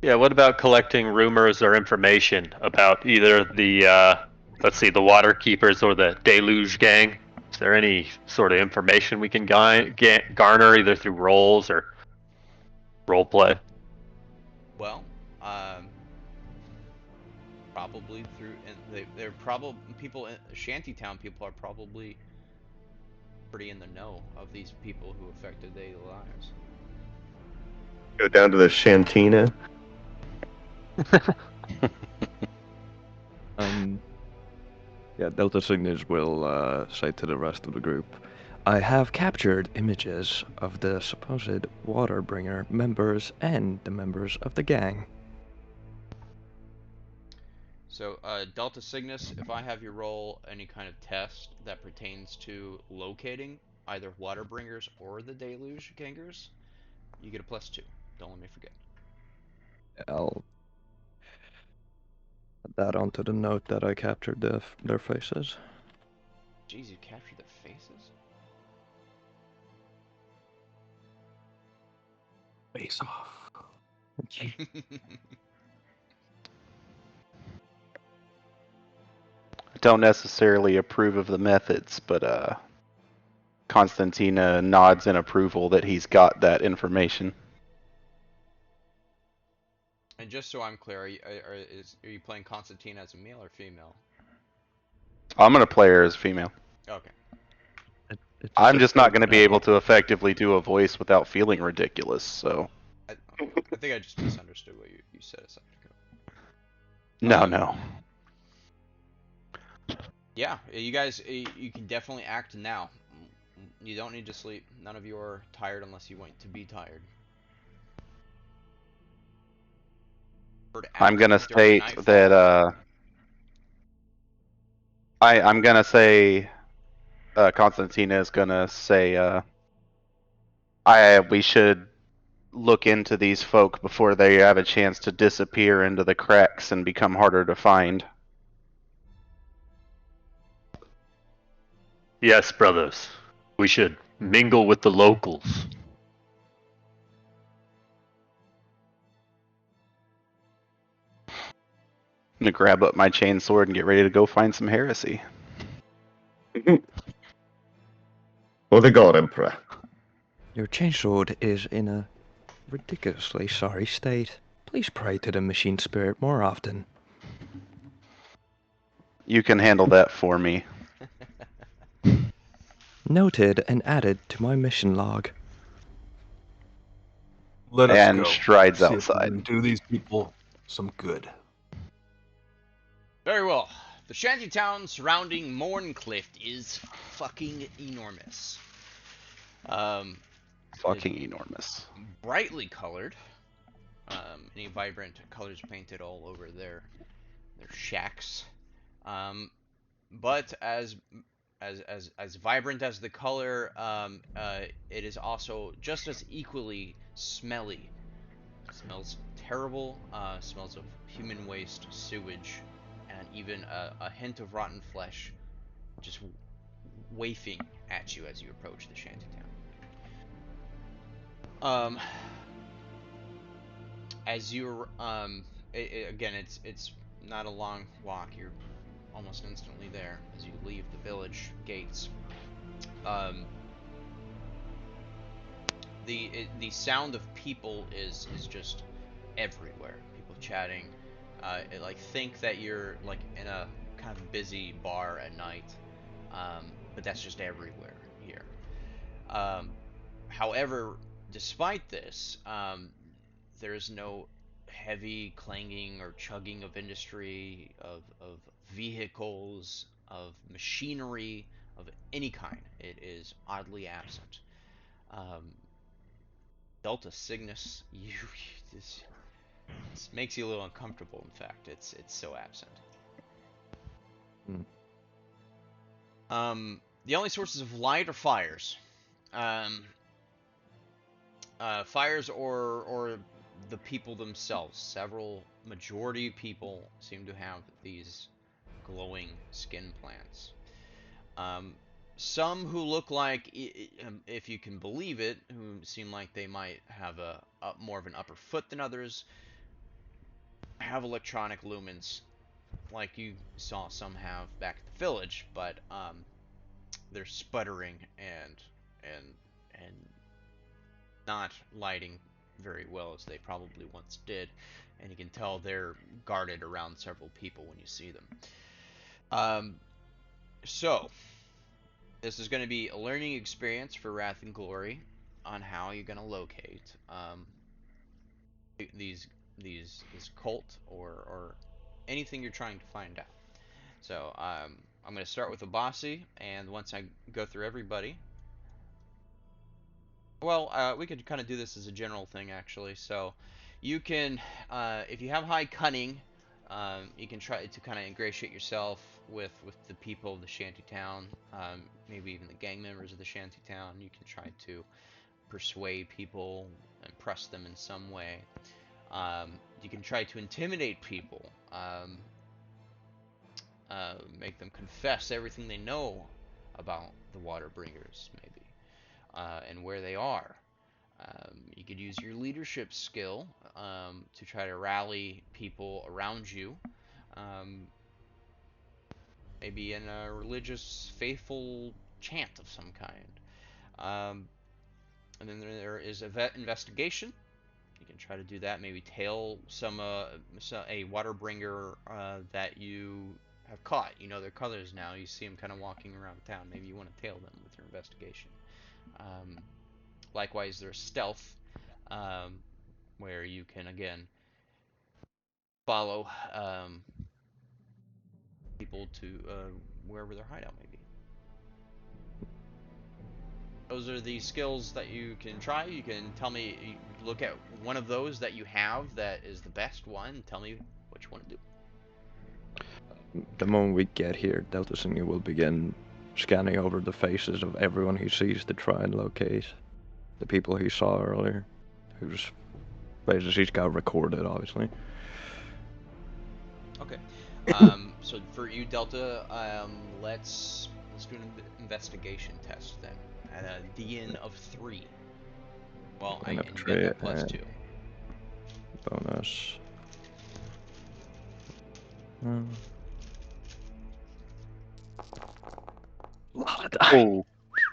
Yeah, what about collecting rumors or information about either the, let's see, the Water Keepers or the Deluge Gang? Is there any sort of information we can garner either through rolls or role play? Well, probably through, and they're probably people in Shantytown. People are probably pretty in the know of these people who affected daily lives. Go down to the Shantina. Yeah, Delta Cygnus will say to the rest of the group, I have captured images of the supposed Waterbringer members and the members of the gang. So, Delta Cygnus, if I have you roll any kind of test that pertains to locating either Waterbringers or the Deluge Gangers, you get a +2. Don't let me forget. I'll add that onto the note that I captured their faces. Jeez, you captured their faces? Face off. Don't necessarily approve of the methods, but Constantina nods in approval that he's got that information. And just so I'm clear, are you playing Constantine as a male or female? I'm gonna play her as female. Okay. I'm just not gonna be able to effectively do a voice without feeling ridiculous, so. I think I just misunderstood what you said a second ago. No. Yeah, you guys, you can definitely act now. You don't need to sleep. None of you are tired unless you want to be tired. I'm gonna state that I'm gonna say Constantina is gonna say we should look into these folk before they have a chance to disappear into the cracks and become harder to find. Yes, brothers. We should mingle with the locals. I'm gonna grab up my chainsword and get ready to go find some heresy. For the God Emperor. Your chainsword is in a ridiculously sorry state. Please pray to the machine spirit more often. You can handle that for me. Noted and added to my mission log. Let us And go. strides See if we outside. can do these people some good. Very well. The shantytown surrounding Morncliff is fucking enormous. Fucking enormous. Brightly colored. Any vibrant colors painted all over their shacks. But as vibrant as the color, it is also just as equally smelly. It smells terrible. Smells of human waste, sewage, and even a hint of rotten flesh just wafting at you as you approach the shantytown. As you're again, it's not a long walk. You're almost instantly there as you leave the village gates. The sound of people is just everywhere. People chatting. Like think that you're like in a kind of busy bar at night, but that's just everywhere here. However, despite this, there's no heavy clanging or chugging of industry, of vehicles, of machinery of any kind. It is oddly absent. Um, Delta Cygnus, this makes you a little uncomfortable. In fact, it's so absent. The only sources of light are fires. Fires or the people themselves. Several majority people seem to have these glowing skin plants. Some who look like, if you can believe it, who seem like they might have a more of an upper foot than others, have electronic lumens, like you saw some have back at the village, but they're sputtering and not lighting very well as they probably once did, and you can tell they're guarded around several people when you see them. So this is going to be a learning experience for Wrath and Glory on how you're going to locate this cult or anything you're trying to find out. So I'm going to start with Abasi, and once I go through everybody, well, we could kind of do this as a general thing actually. So you can, if you have high cunning, you can try to kind of ingratiate yourself with the people of the shantytown, maybe even the gang members of the shantytown. You can try to persuade people, impress them in some way. You can try to intimidate people, make them confess everything they know about the Waterbringers, maybe, and where they are. You could use your leadership skill to try to rally people around you, maybe in a religious, faithful chant of some kind. And then there is a vet investigation. You can try to do that. Maybe tail a Waterbringer that you have caught. You know their colors now. You see them kind of walking around town. Maybe you want to tail them with your investigation. Likewise, there's stealth, where you can again follow people to wherever their hideout may be. Those are the skills that you can try. You can tell me, you look at one of those that you have that is the best one, and tell me what you want to do. The moment we get here, Delta Singer will begin scanning over the faces of everyone he sees to try and locate the people he saw earlier, whose faces he's got recorded, obviously. Okay. So for you, Delta, let's do an investigation test then at a DN of 3. Well, and you get that plus 2. Bonus. Lot of dice. Oh,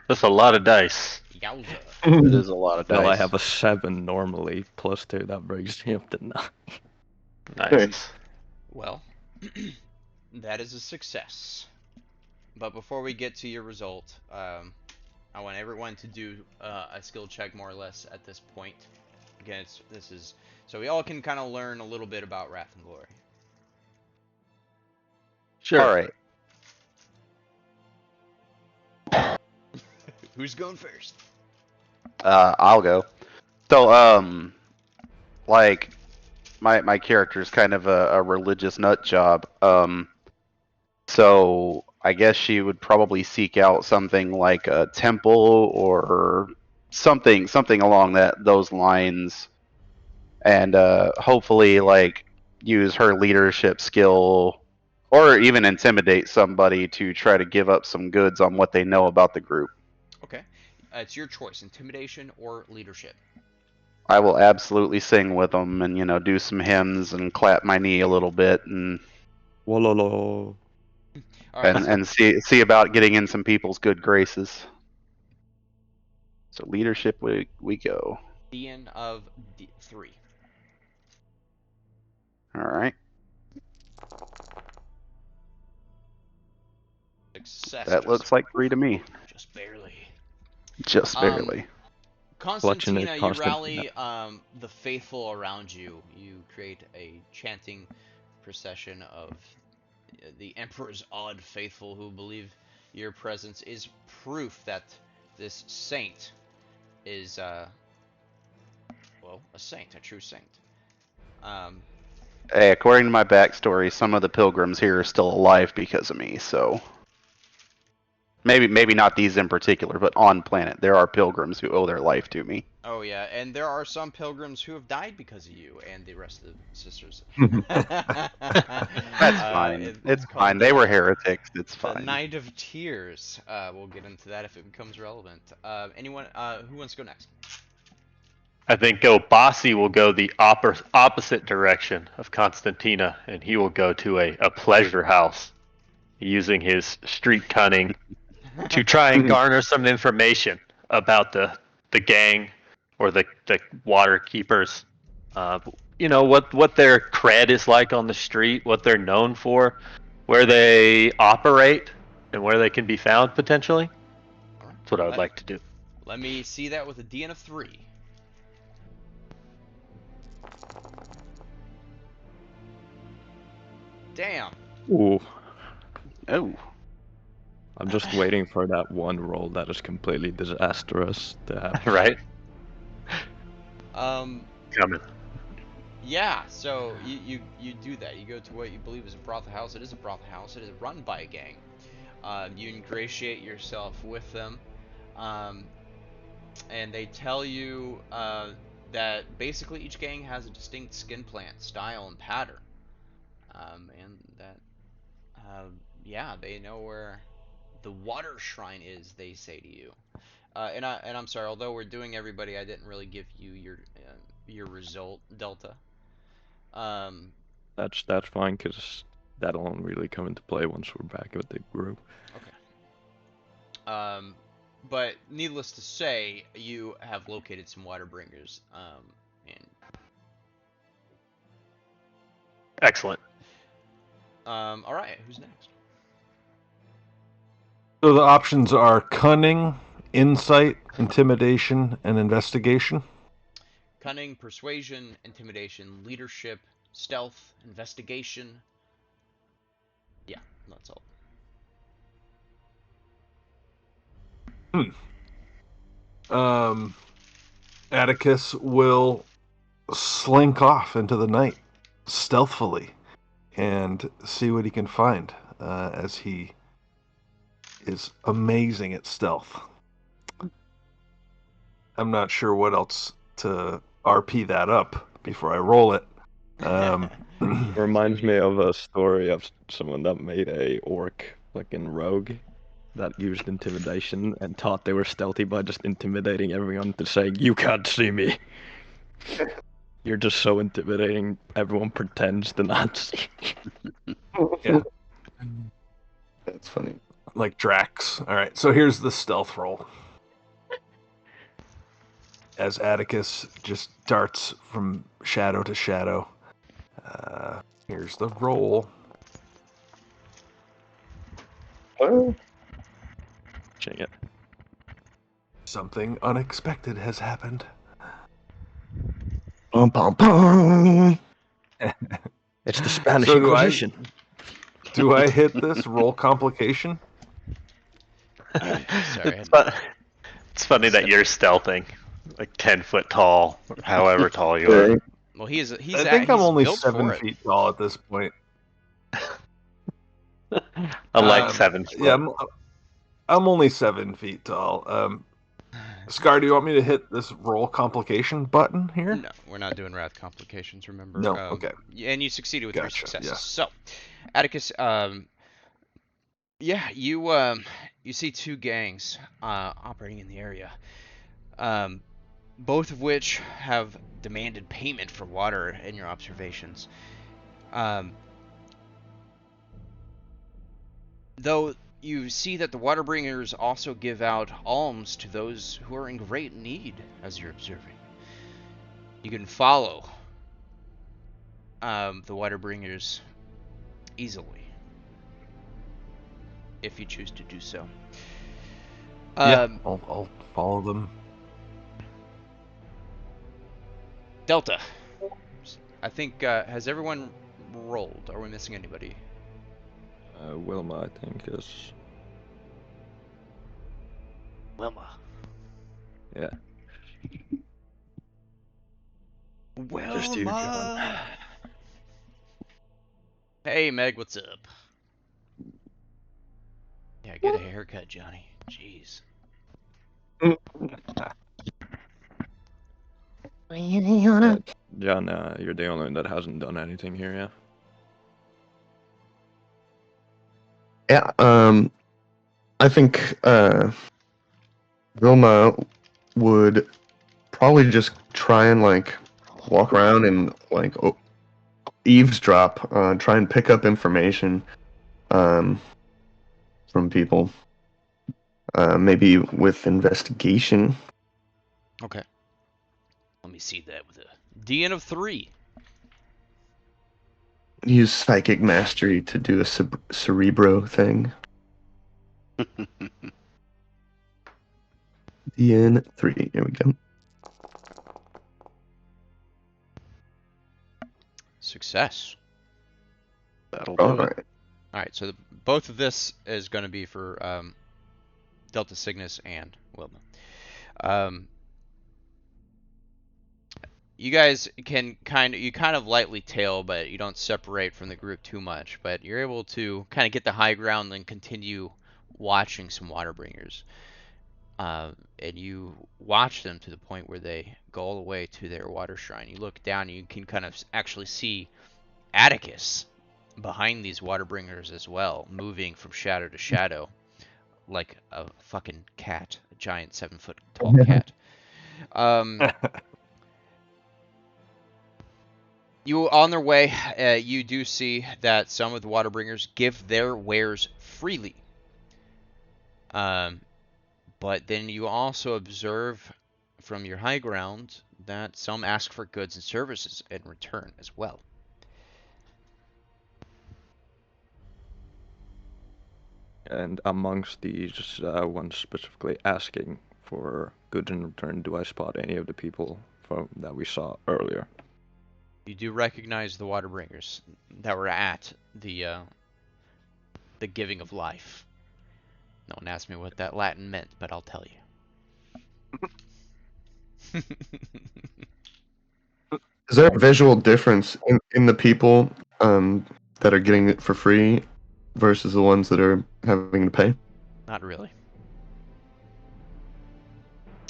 that's a lot of dice. Yowza. It is a lot of dice. Well, I have a 7 normally, plus 2, that brings me up to 9. Nice. Well, that is a success. But before we get to your result, I want everyone to do a skill check more or less at this point. Again, this is so we all can kind of learn a little bit about Wrath and Glory. Sure. All right. Who's going first? I'll go. So, like, my character is kind of a religious nut job. So I guess she would probably seek out something like a temple or something along those lines, and hopefully like use her leadership skill or even intimidate somebody to try to give up some goods on what they know about the group. Okay, it's your choice: intimidation or leadership. I will absolutely sing with them and do some hymns and clap my knee a little bit and Wololo. All right. and see about getting in some people's good graces. So leadership we go. DN of 3. All right. Success. That looks like 3 to me. Just barely. Just barely. Constantina, you Constantina. rally the faithful around you. You create a chanting procession of the Emperor's odd faithful who believe your presence is proof that this saint is, well, a saint, a true saint. Hey, according to my backstory, some of the pilgrims here are still alive because of me, so maybe not these in particular, but on planet there are pilgrims who owe their life to me. Oh yeah, and there are some pilgrims who have died because of you and the rest of the sisters. That's fine. It's fine. They were heretics. It's The fine. Night of Tears. We'll get into that if it becomes relevant. Anyone who wants to go next? I think Obasi will go the opposite direction of Constantina, and he will go to a pleasure house, using his street cunning to try and garner some information about the gang or the water keepers. What their cred is like on the street, what they're known for, where they operate, and where they can be found potentially. That's what I would like to do. Let me see that with a DN of 3. Damn. Ooh. Oh. I'm just waiting for that one roll that is completely disastrous to happen. Right? Coming. Yeah, so you do that. You go to what you believe is a brothel house. It is a brothel house. It is run by a gang. You ingratiate yourself with them, and they tell you that basically each gang has a distinct skin plant, style, and pattern, and that yeah, they know where the water shrine is. They say to you, and I'm sorry. Although we're doing everybody, I didn't really give you your result delta. That's fine, because that'll only really come into play once we're back with the group. Okay. But needless to say, you have located some water bringers. And excellent. All right, who's next? So the options are cunning, insight, intimidation, and investigation. Cunning, persuasion, intimidation, leadership, stealth, investigation. Yeah, that's all. Atticus will slink off into the night stealthily and see what he can find, as he is amazing at stealth. I'm not sure what else to RP that up before I roll it. Reminds me of a story of someone that made a orc fucking rogue that used intimidation and thought they were stealthy by just intimidating everyone to saying, "You can't see me." You're just so intimidating, everyone pretends to not see. Yeah. That's funny. Like Drax. Alright, so here's the stealth roll. As Atticus just darts from shadow to shadow. Here's the roll. Oh. Ching it. Something unexpected has happened. Bum, bum, bum. It's the Spanish So Inquisition. Do I hit this roll complication? Sorry. It's funny that you're stealthing, like 10 foot tall, or however tall you are. Well, he's I think I'm only built 7 for it. feet tall at this point. I'm like 7 foot. Yeah, I'm only 7 feet tall. Scar, do you want me to hit this roll complication button here? No, we're not doing wrath complications, remember? No, okay. And you succeeded with 3 Gotcha, successes. yeah. So, Atticus, yeah, you see 2 gangs operating in the area. both of which have demanded payment for water in your observations. Though you see that the Waterbringers also give out alms to those who are in great need, as you're observing. You can follow the Waterbringers easily, if you choose to do so. I'll follow them. Delta, I think, has everyone rolled? Are we missing anybody? Wilma, I think, is... Wilma. Yeah. Wilma! Just you, John. Hey, Meg, what's up? Yeah, get a haircut, Johnny. Jeez. John, you're the only one that hasn't done anything here yet. Yeah, I think Vilma would probably just try and like walk around and like eavesdrop, try and pick up information from people. Maybe with investigation. Okay. Let me see that with a DN of 3. Use psychic mastery to do a cerebro thing. DN 3. Here we go. Success. That'll do All it. right. Alright, so both of this is going to be for Delta Cygnus and Wilma. You guys can kind of lightly tail, but you don't separate from the group too much. But you're able to kind of get the high ground and continue watching some Waterbringers. And you watch them to the point where they go all the way to their water shrine. You look down and you can kind of actually see Atticus behind these Waterbringers as well, moving from shadow to shadow like a fucking cat, a giant 7-foot tall cat. You on their way, you do see that some of the Waterbringers give their wares freely. But then you also observe from your high ground that some ask for goods and services in return as well. And amongst these ones specifically asking for goods in return, do I spot any of the people that we saw earlier? You do recognize the Waterbringers that were at the giving of life. No one asked me what that Latin meant, but I'll tell you. Is there a visual difference in the people that are getting it for free versus the ones that are having to pay? Not really.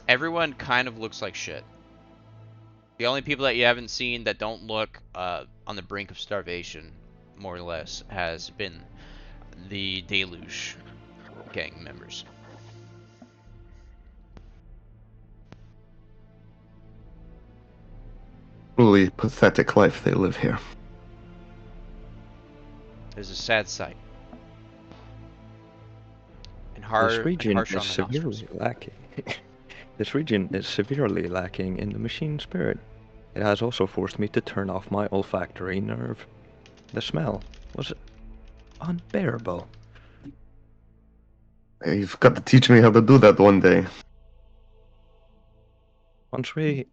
Everyone kind of looks like shit. The only people that you haven't seen that don't look on the brink of starvation, more or less, has been the Deluge gang members. Really pathetic life they live here. It's a sad sight. And This region harsh is on the nostrils. severely lacking. This region is severely lacking in the machine spirit. It has also forced me to turn off my olfactory nerve. The smell was unbearable. You've got to teach me how to do that one day. Once we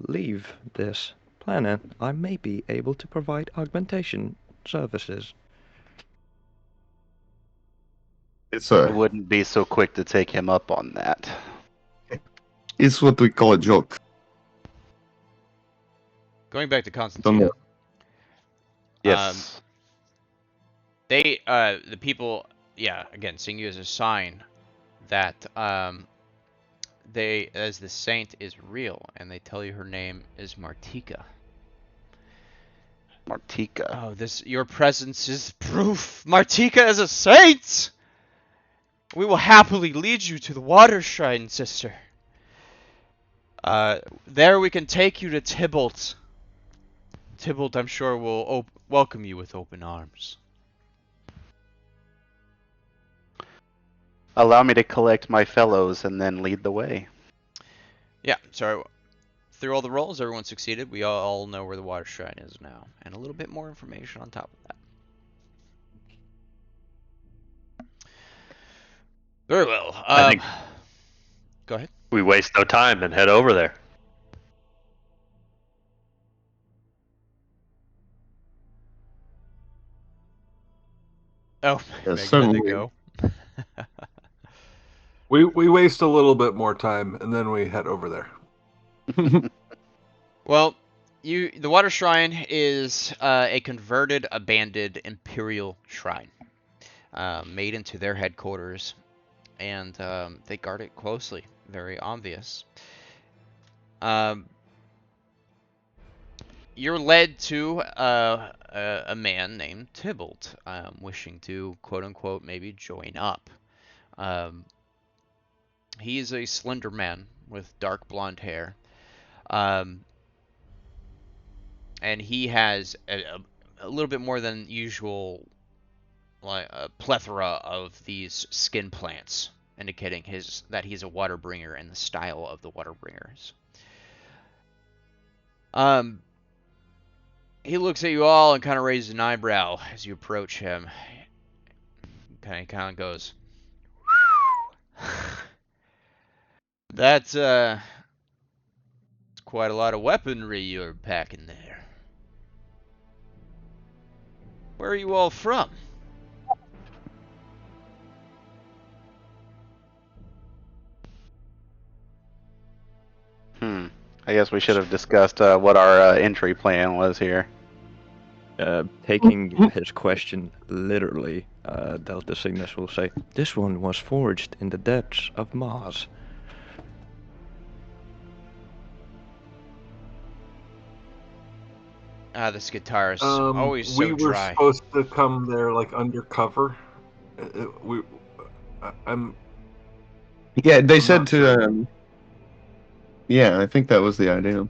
leave this planet, I may be able to provide augmentation services. It's I wouldn't be so quick to take him up on that. it's what we call a joke. Going back to Constantine. Yes. They, the people, yeah, again, seeing you as a sign that, as the saint is real, and they tell you her name is Martika. Martika. Oh, your presence is proof. Martika is a saint! We will happily lead you to the water shrine, sister. There we can take you to Tybalt. Tybalt, I'm sure, will welcome you with open arms. Allow me to collect my fellows and then lead the way. Yeah, so through all the rolls, everyone succeeded. We all know where the water shrine is now. And a little bit more information on top of that. Very well. I think Go ahead. we waste no time and head over there. Oh, Yes, Meg, certainly. go. We waste a little bit more time and then we head over there. Well, the water shrine is a converted, abandoned Imperial shrine, made into their headquarters, and they guard it closely. Very obvious. You're led to a man named Tybalt, wishing to, quote-unquote, maybe join up. He is a slender man with dark blonde hair. And he has a little bit more than usual, like a plethora of these skin plants, indicating that he's a water bringer and the style of the water bringers. He looks at you all and kind of raises an eyebrow as you approach him. Kind of goes, "That's quite a lot of weaponry you're packing there. Where are you all from?" I guess we should have discussed what our entry plan was here. Taking his question literally, Delta Cygnus will say, "This one was forged in the depths of Mars." This guitarist always so we were dry. supposed to come there like undercover. I'm Yeah, they I'm said not to. sure. Yeah, I think that was the idea.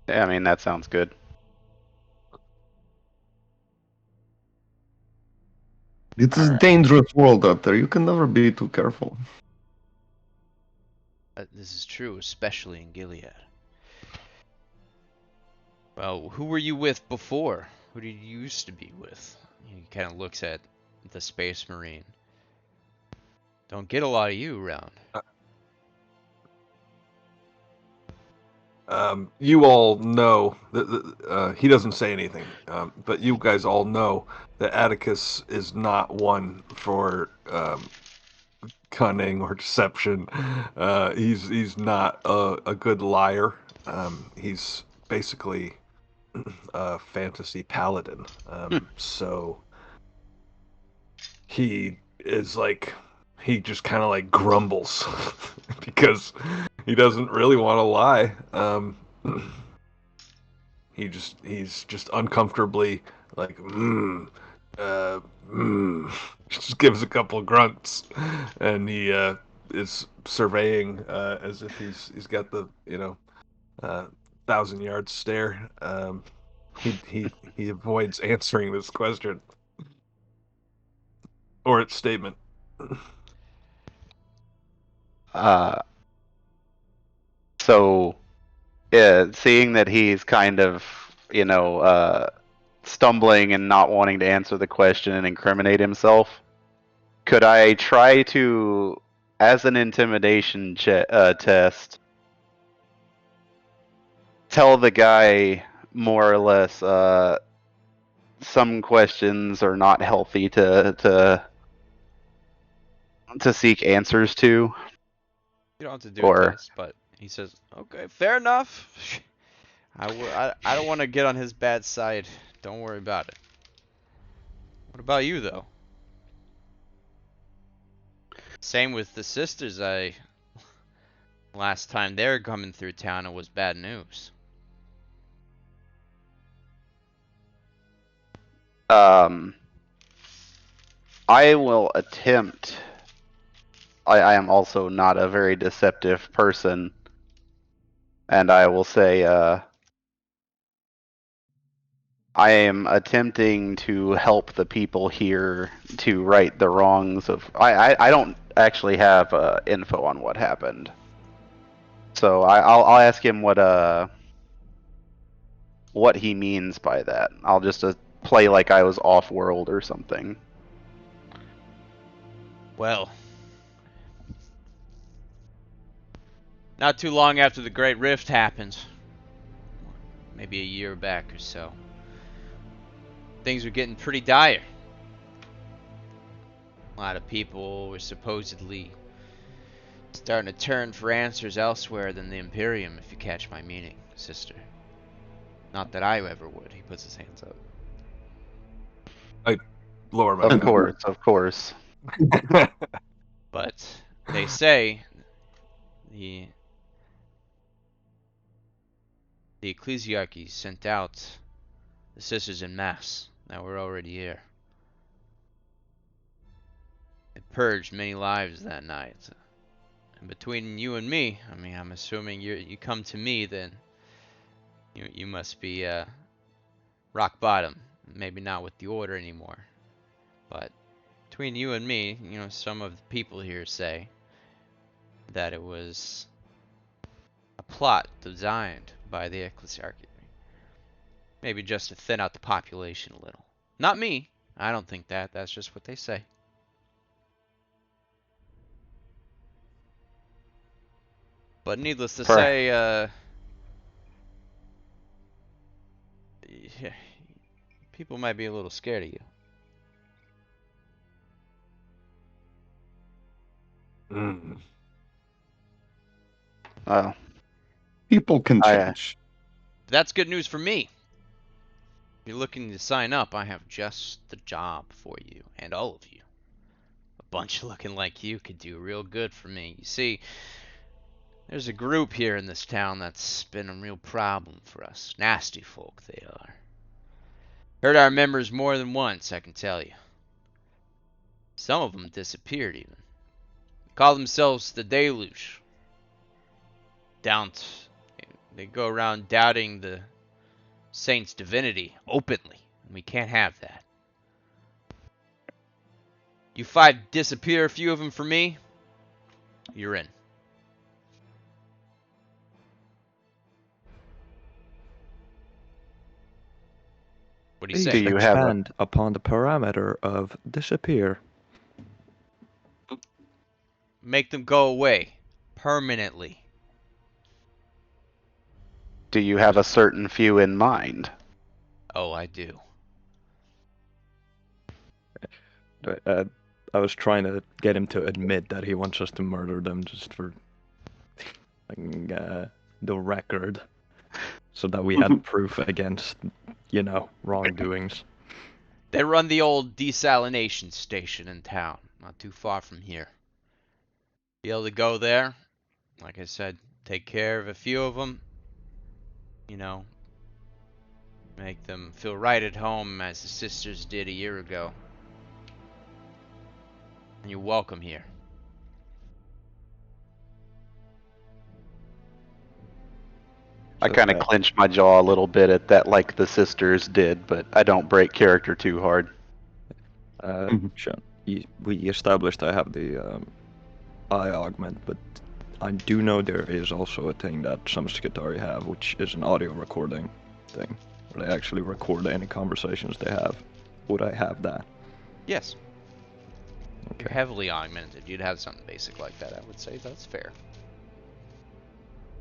Yeah, I mean, that sounds good. It's a Alright. dangerous world out there. You can never be too careful. This is true, especially in Gilead. Well, who were you with before? Who did you used to be with? He kind of looks at the Space Marine. Don't get a lot of you around. You all know that he doesn't say anything, but you guys all know that Atticus is not one for cunning or deception. He's not a good liar. He's basically a fantasy paladin. So he is like, he just kind of like grumbles because he doesn't really want to lie. He's just uncomfortably like, just gives a couple of grunts, and he is surveying as if he's got the 1,000-yard stare. He avoids answering this question or its statement. So, seeing that he's kind of, stumbling and not wanting to answer the question and incriminate himself, could I try to, as an intimidation test, tell the guy more or less some questions are not healthy to seek answers to? You don't have to do Or- this, but he says, "Okay, fair enough. I don't want to get on his bad side. Don't worry about it." What about you, though? Same with the sisters. Last time they were coming through town, it was bad news. I will attempt. I am also not a very deceptive person, and I will say I am attempting to help the people here to right the wrongs of. I don't actually have info on what happened, so I'll ask him what he means by that. I'll just play like I was off world or something. Well, not too long after the Great Rift happened, maybe a year back or so, things were getting pretty dire. A lot of people were supposedly starting to turn for answers elsewhere than the Imperium, if you catch my meaning, sister. Not that I ever would. He puts his hands up. I lower my Of gun. course, of course. But they say the ecclesiarchy sent out the sisters in mass that were already here. It purged many lives that night. And between you and me, I mean, I'm assuming you come to me, then you must be rock bottom. Maybe not with the order anymore, but between you and me, some of the people here say that it was a plot designed by the ecclesiarchy. Maybe just to thin out the population a little. Not me. I don't think that. That's just what they say. But needless to say, yeah, people might be a little scared of you. Mm. Well, People can I, change. That's good news for me. If you're looking to sign up, I have just the job for you, and all of you. A bunch looking like you could do real good for me. You see, there's a group here in this town that's been a real problem for us. Nasty folk they are. Hurt our members more than once, I can tell you. Some of them disappeared even. They call themselves the Deluge. They go around doubting the saint's divinity openly. We can't have that. You five disappear a few of them for me, you're in. What do you Please say? Do you have a- expand upon the parameter of disappear. Make them go away. Permanently. Do you have a certain few in mind? Oh, I do. I was trying to get him to admit that he wants us to murder them just for the record, so that we had proof against, wrongdoings. They run the old desalination station in town, not too far from here. Be able to go there, like I said, take care of a few of them, make them feel right at home as the sisters did a year ago. And you're welcome here. I kind of clench my jaw a little bit at that, like the sisters did, but I don't break character too hard. Sean, we established I have the eye augment, but I do know there is also a thing that some Skitari have, which is an audio recording thing, where they actually record any conversations they have. Would I have that? Yes. Okay. You're heavily augmented. You'd have something basic like that, I would say. That's fair.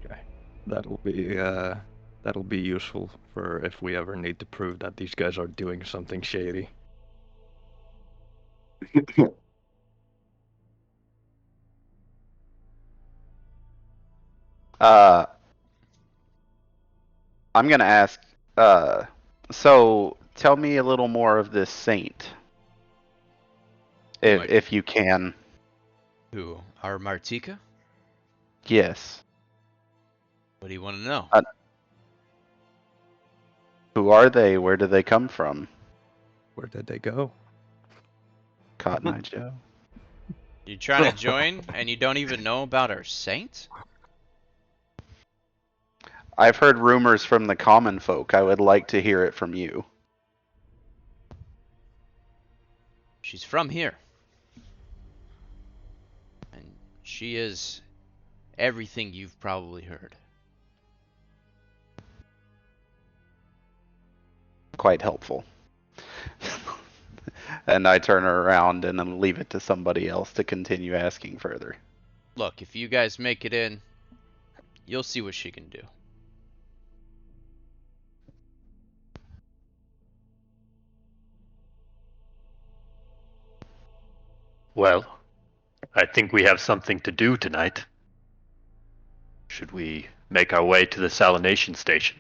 Okay. That'll be useful for if we ever need to prove that these guys are doing something shady. I'm gonna ask. So tell me a little more of this saint, if you can. Who? Our Martika? Yes. What do you want to know? Who are they? Where do they come from? Where did they go? Cotton Eye Joe. You trying to join and you don't even know about our saint? I've heard rumors from the common folk. I would like to hear it from you. She's from here. And she is everything you've probably heard. Quite helpful. And I turn her around and then leave it to somebody else to continue asking further. Look, if you guys make it in, you'll see what she can do. Well, I think we have something to do tonight. Should we make our way to the salination station?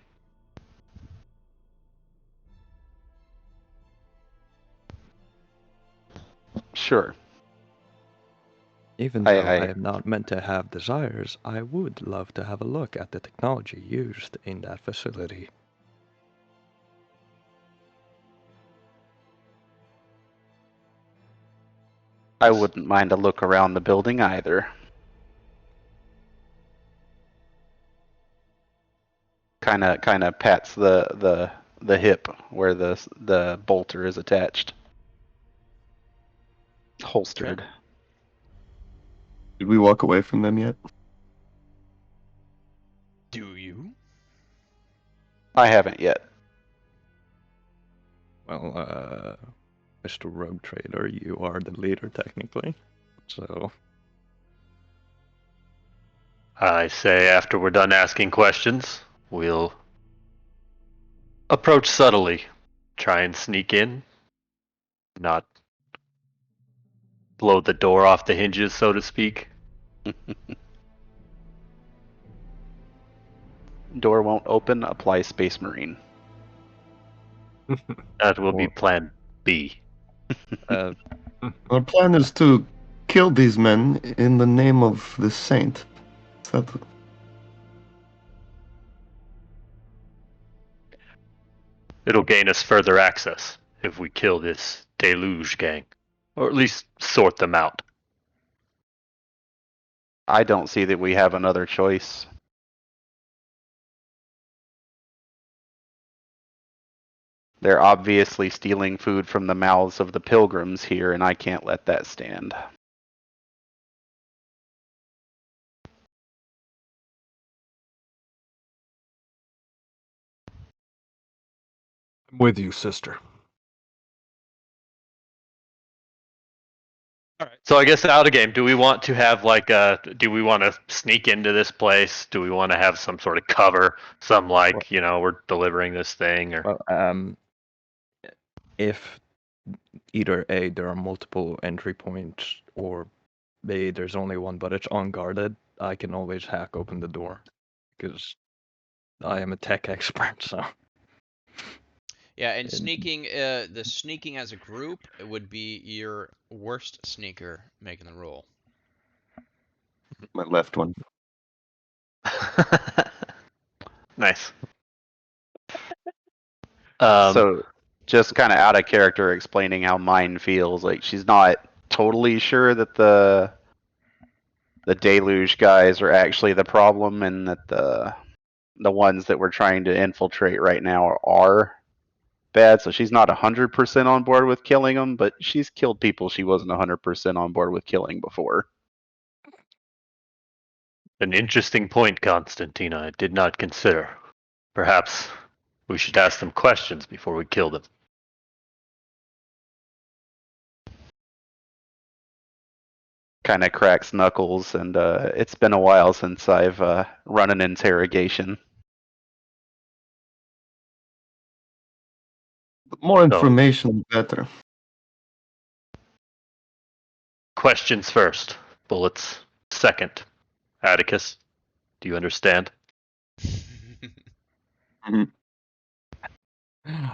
Sure. Even though I am not meant to have desires, I would love to have a look at the technology used in that facility. I wouldn't mind a look around the building either. Kind of pats the hip where the bolter is attached. Holstered. Okay. Did we walk away from them yet? Do you? I haven't yet. Well, Mr. Rogue Trader, you are the leader technically, so... I say after we're done asking questions, we'll approach subtly. Try and sneak in. Not blow the door off the hinges, so to speak. Door won't open. Apply Space Marine. That will be plan B. Our plan is to kill these men in the name of the saint. Is that... It'll gain us further access if we kill this deluge gang. Or at least sort them out. I don't see that we have another choice. They're obviously stealing food from the mouths of the pilgrims here, and I can't let that stand. I'm with you, sister. All right. So I guess out of game, do we want to have do we want to sneak into this place? Do we want to have some sort of cover? Some we're delivering this thing or... Well, if either A, there are multiple entry points, or B, there's only one but it's unguarded, I can always hack open the door. Because I am a tech expert, so... Yeah, and sneaking, the sneaking as a group would be your worst sneaker making the roll. My left one. Nice. So, just kind of out of character explaining how mine feels. Like, she's not totally sure that the deluge guys are actually the problem, and that the ones that we're trying to infiltrate right now are bad. So she's not 100% on board with killing them, but she's killed people she wasn't 100% on board with killing before. An interesting point, Constantina. I did not consider. Perhaps we should ask them questions before we kill them. Kind of cracks knuckles, and it's been a while since I've run an interrogation. The more information, the better. Questions first, bullets second. Atticus, do you understand?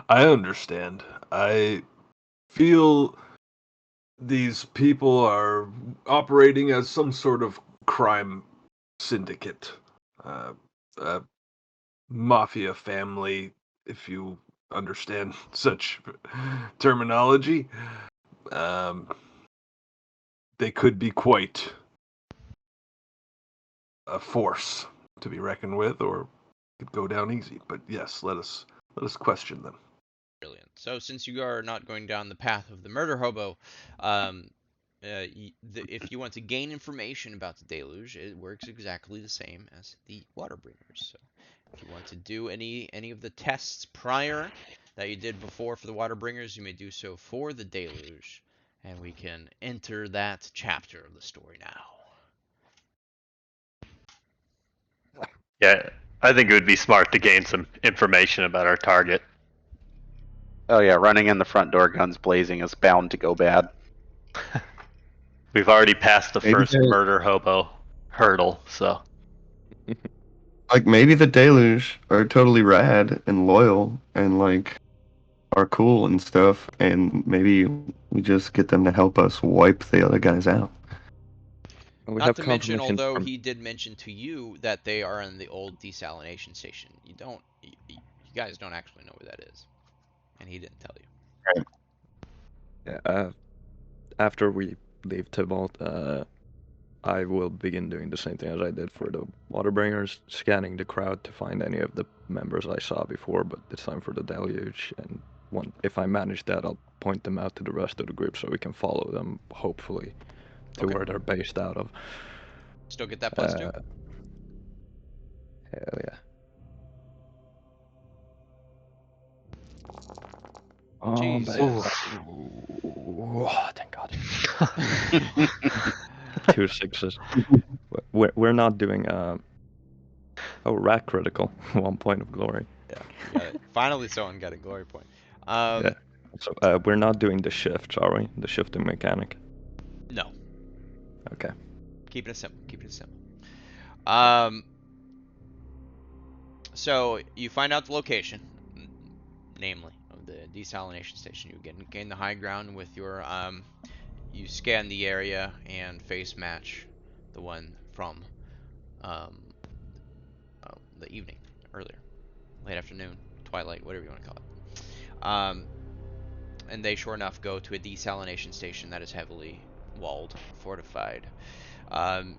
I understand. I feel these people are operating as some sort of crime syndicate. A mafia family, if you understand such terminology. they could be quite a force to be reckoned with, or could go down easy. But yes, let us question them. Brilliant. So since you are not going down the path of the murder hobo, if you want to gain information about the deluge, it works exactly the same as the water bringers. So if you want to do any of the tests prior that you did before for the water bringers, you may do so for the deluge, and we can enter that chapter of the story now. Yeah, I think it would be smart to gain some information about our target. Oh yeah, running in the front door, guns blazing, is bound to go bad. We've already passed the Maybe first they're- murder hobo hurdle, so Like maybe the Deluge are totally rad and loyal and like are cool and stuff, and maybe we just get them to help us wipe the other guys out. We Not have to mention, confirmation although from he did mention to you that they are in the old desalination station, you guys don't actually know where that is, and he didn't tell you. yeah, after we leave Tybalt, I will begin doing the same thing as I did for the Waterbringers, scanning the crowd to find any of the members I saw before, but it's time for the deluge, and if I manage that, I'll point them out to the rest of the group so we can follow them, hopefully, to Okay. where they're based out of. Still get that +2? Hell yeah. Oh, Jesus. thank God. 2 6s. We're not doing rat critical. 1 point of glory. Yeah, you got it. Finally, someone got a glory point. Yeah. So we're not doing the shifts, are we? The shifting mechanic. No. Okay. Keep it simple. Keep it simple. So you find out the location, namely of the desalination station. You gain the high ground with your you scan the area and face match the one from the evening earlier, late afternoon, twilight, whatever you want to call it. And they sure enough go to a desalination station that is heavily walled, fortified.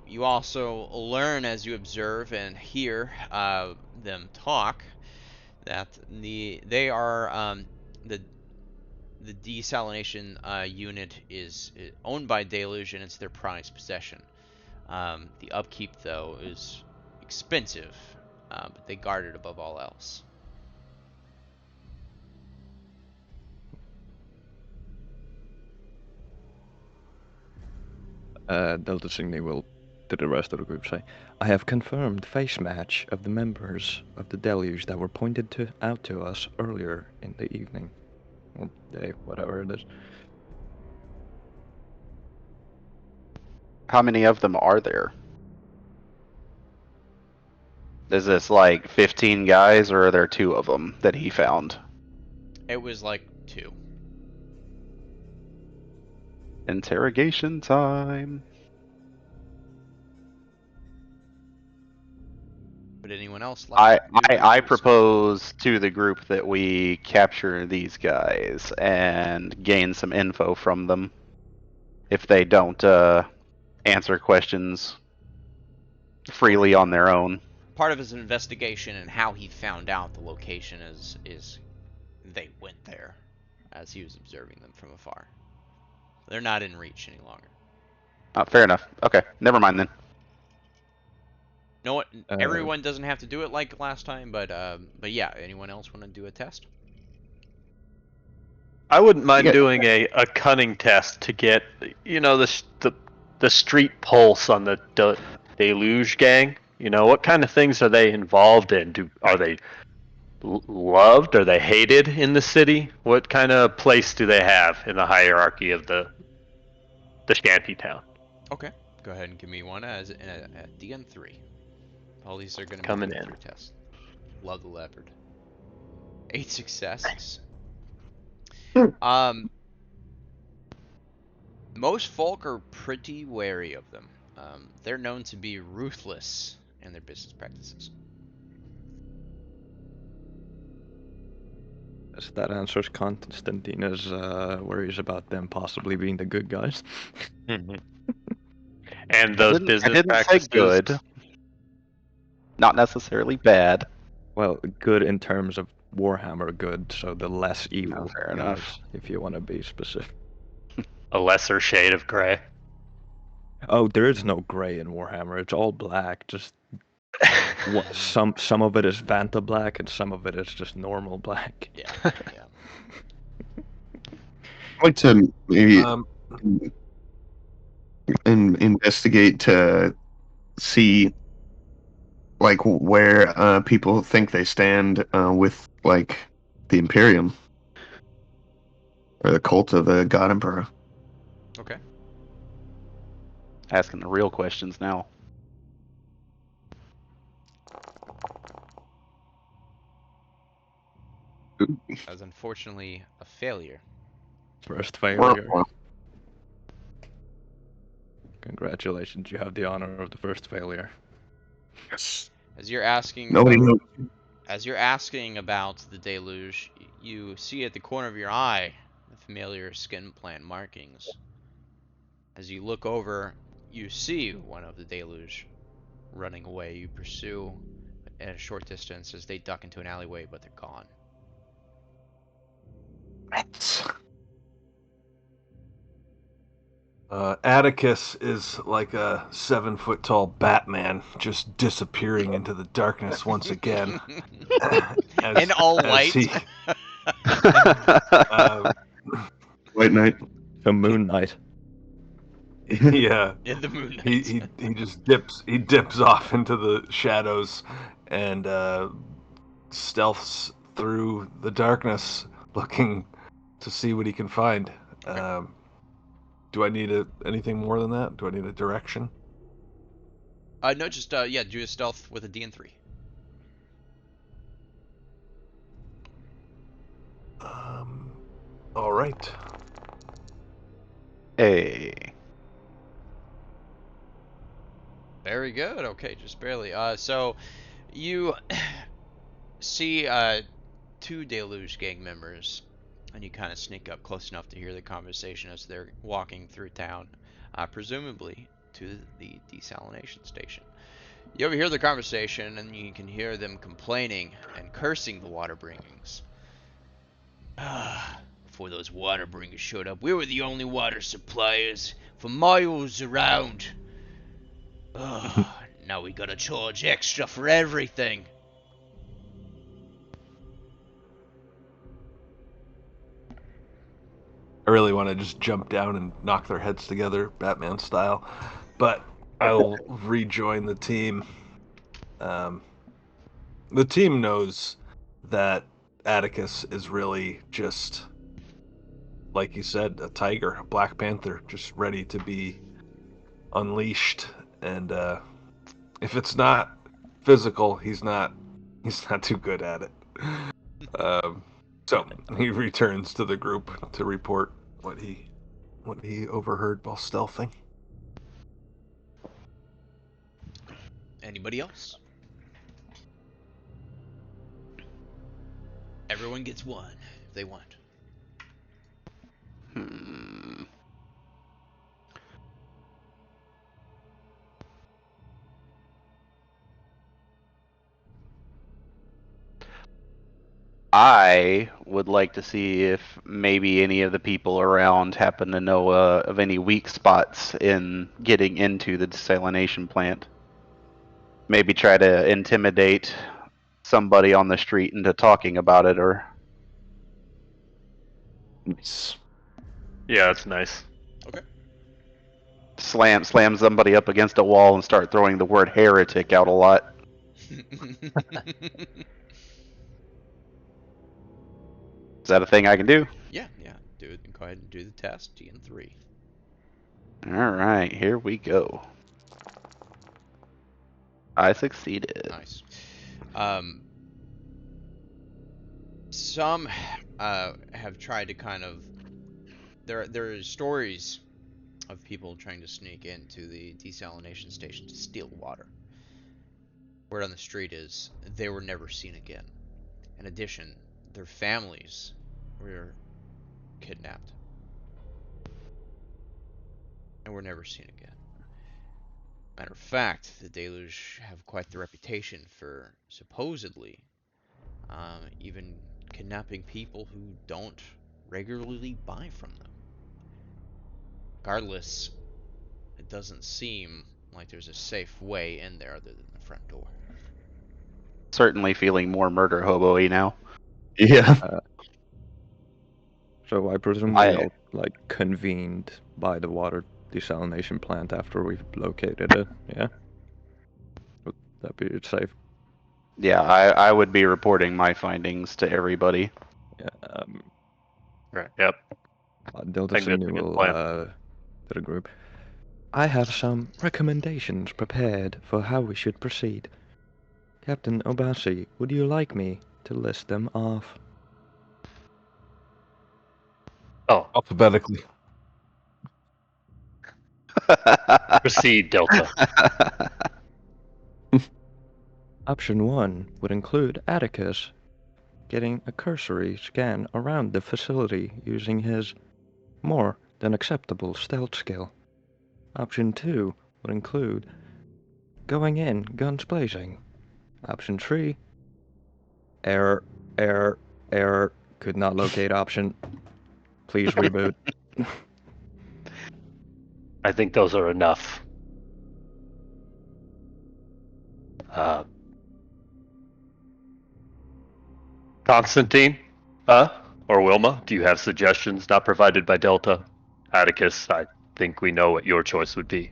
You also learn as you observe and hear them talk that they are the desalination unit is owned by Deluge and it's their prized possession. The upkeep though is expensive, but they guard it above all else. Delta Cygni will, to the rest of the group, say, I have confirmed face match of the members of the Deluge that were pointed out to us earlier in the evening. Or day, whatever it is. How many of them are there? Is this like 15 guys, or are there 2 of them that he found? It was like 2. Interrogation time. Would anyone else like I propose to the group that we capture these guys and gain some info from them if they don't answer questions freely on their own. Part of his investigation and how he found out the location is they went there as he was observing them from afar. They're not in reach any longer. Fair enough. Okay, never mind then. You know what? Everyone doesn't have to do it like last time, but yeah. Anyone else want to do a test? I wouldn't mind doing a cunning test to get, the street pulse on the Deluge gang. What kind of things are they involved in? Are they loved? Are they hated in the city? What kind of place do they have in the hierarchy of the shanty town? Okay, go ahead and give me one as a DN3. All these are going to be Coming DN3 in. tests. Love the leopard. 8 successes. Most folk are pretty wary of them. They're known to be ruthless in their business practices. Yes, that answers Constantina's worries about them possibly being the good guys. Mhm. And those I business didn't say practices. good. Not necessarily bad. Well, good in terms of Warhammer good, so the less evil fair guys, enough. if you want to be specific. A lesser shade of gray. Oh, there is no gray in Warhammer. It's all black. Just some of it is Vanta black, and some of it is just normal black. Yeah. Yeah. I'd like to maybe Um, investigate to see like where people think they stand with like the Imperium or the cult of the God Emperor. Okay. Asking the real questions now. That's unfortunately a failure. First Well, failure. Congratulations, you have the honor of the first failure. yes. As you're asking Nobody about, knows. as you're asking about the deluge, you see at the corner of your eye the familiar skin plant markings. As you look over, you see one of the deluge running away. You pursue at a short distance as they duck into an alleyway, but they're gone. Atticus is like a 7-foot tall Batman, just disappearing into the darkness once again. In all white. He, White Knight. The Moon Knight. yeah, In the Moon Knight. he just dips off into the shadows and stealths through the darkness, looking to see what he can find. Okay. Do I need anything more than that? Do I need a direction? No, just yeah, do a stealth with a D and 3. All right. Hey. Very good. Okay, just barely. So you see two Deluge gang members, and you kind of sneak up close enough to hear the conversation as they're walking through town, presumably to the desalination station. You overhear the conversation, and you can hear them complaining and cursing the water bringings. Before those water bringers showed up, we were the only water suppliers for miles around. Now we gotta charge extra for everything. I really want to just jump down and knock their heads together, Batman style, but I'll rejoin the team. The team knows that Atticus is really just, like you said, a tiger, a Black Panther, just ready to be unleashed. And if it's not physical, he's not too good at it. So he returns to the group to report what he overheard while stealthing. Anybody else? Everyone gets one if they want. I would like to see if maybe any of the people around happen to know of any weak spots in getting into the desalination plant. Maybe try to intimidate somebody on the street into talking about it, or Nice. Yeah, that's nice. Okay. slam somebody up against a wall and start throwing the word heretic out a lot. Is that a thing I can do? Yeah. Do it. Go ahead and do the test. D and 3. All right, here we go. I succeeded. Nice. Some have tried to kind of. There are stories of people trying to sneak into the desalination station to steal water. Word on the street is they were never seen again. In addition, their families were kidnapped and were never seen again. Matter of fact, the Deluge have quite the reputation for supposedly even kidnapping people who don't regularly buy from them. Regardless, it doesn't seem like there's a safe way in there other than the front door. Certainly feeling more murder hobo-y now. Yeah. So I presume we all convened by the water desalination plant after we've located it. Yeah. Would that be safe? Yeah, I would be reporting my findings to everybody. Yeah. Right. Yep. Delta I think that's a good plan. to the group. I have some recommendations prepared for how we should proceed. Captain Obasi, would you like me to list them off? Oh, Alphabetically. proceed, Delta. Option 1 would include Atticus getting a cursory scan around the facility using his more than acceptable stealth skill. Option 2 would include going in guns blazing. Option 3, error, could not locate option. Please reboot. I think those are enough. Constantine, or Wilma, do you have suggestions not provided by Delta? Atticus, I think we know what your choice would be.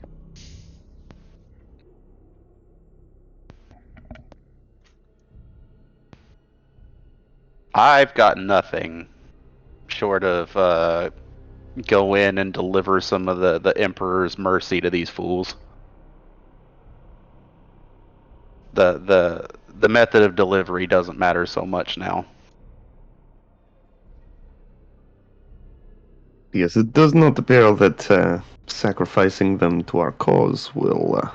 I've got nothing short of go in and deliver some of the Emperor's mercy to these fools. The method of delivery doesn't matter so much now. Yes, it does not appear that sacrificing them to our cause will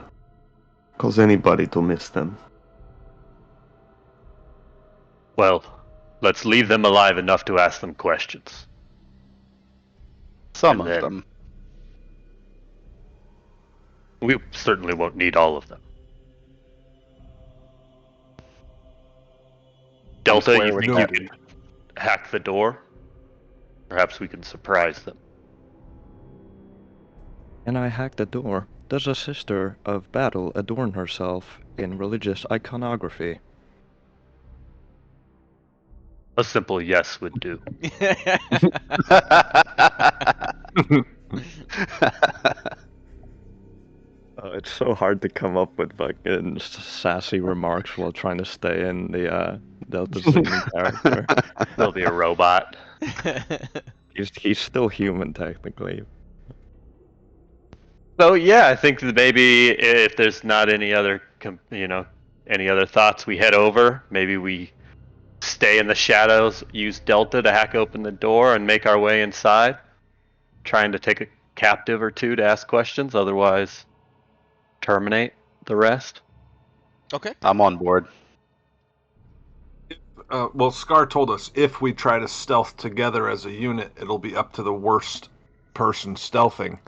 cause anybody to miss them. Well, let's leave them alive enough to ask them questions. Some And of then- them. We certainly won't need all of them. Delta, square you with think that. you can hack the door? Perhaps we can surprise them. And I hacked the door. Does a sister of battle adorn herself in religious iconography? A simple yes would do. It's so hard to come up with fucking sassy remarks while trying to stay in the Delta Sigma character. There'll be a robot. He's still human technically. So yeah, I think that maybe if there's not any other, any other thoughts, we head over. Maybe we stay in the shadows, use Delta to hack open the door, and make our way inside, trying to take a captive or two to ask questions. Otherwise, terminate the rest. Okay. I'm on board. Well, Scar told us if we try to stealth together as a unit, it'll be up to the worst person stealthing.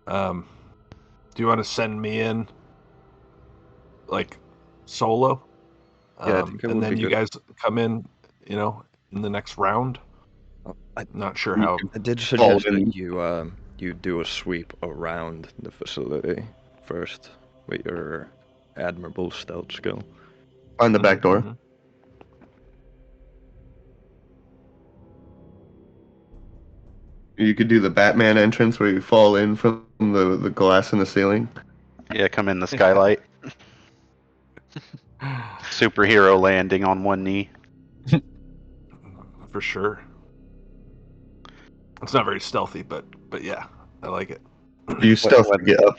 Do you want to send me in, like, solo? Yeah, I think it would and then be you good. guys come in, in the next round. I'm not sure how. I did Fall suggest in. that you do a sweep around the facility first with your admirable stealth skill. Find the back door. Mhm. You could do the Batman entrance where you fall in from the glass in the ceiling. Yeah, come in the skylight. Superhero landing on one knee. For sure. It's not very stealthy, but yeah, I like it. You stealth to get up.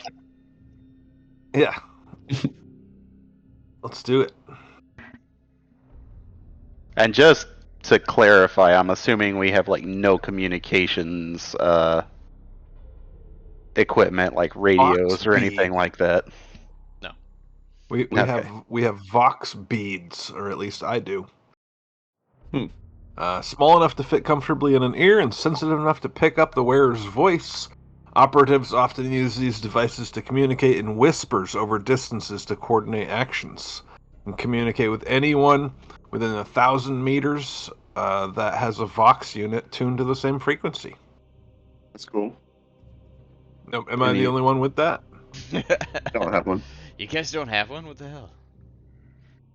Yeah. Let's do it. And just to clarify, I'm assuming we have like no communications equipment like radios or anything bead. like that. We Okay. have Vox beads, or at least I do. Small enough to fit comfortably in an ear and sensitive enough to pick up the wearer's voice. Operatives often use these devices to communicate in whispers over distances to coordinate actions and communicate with anyone within 1,000 meters that has a Vox unit tuned to the same frequency. That's cool. Am I the only one with that? Don't have one. You guys don't have one? What the hell?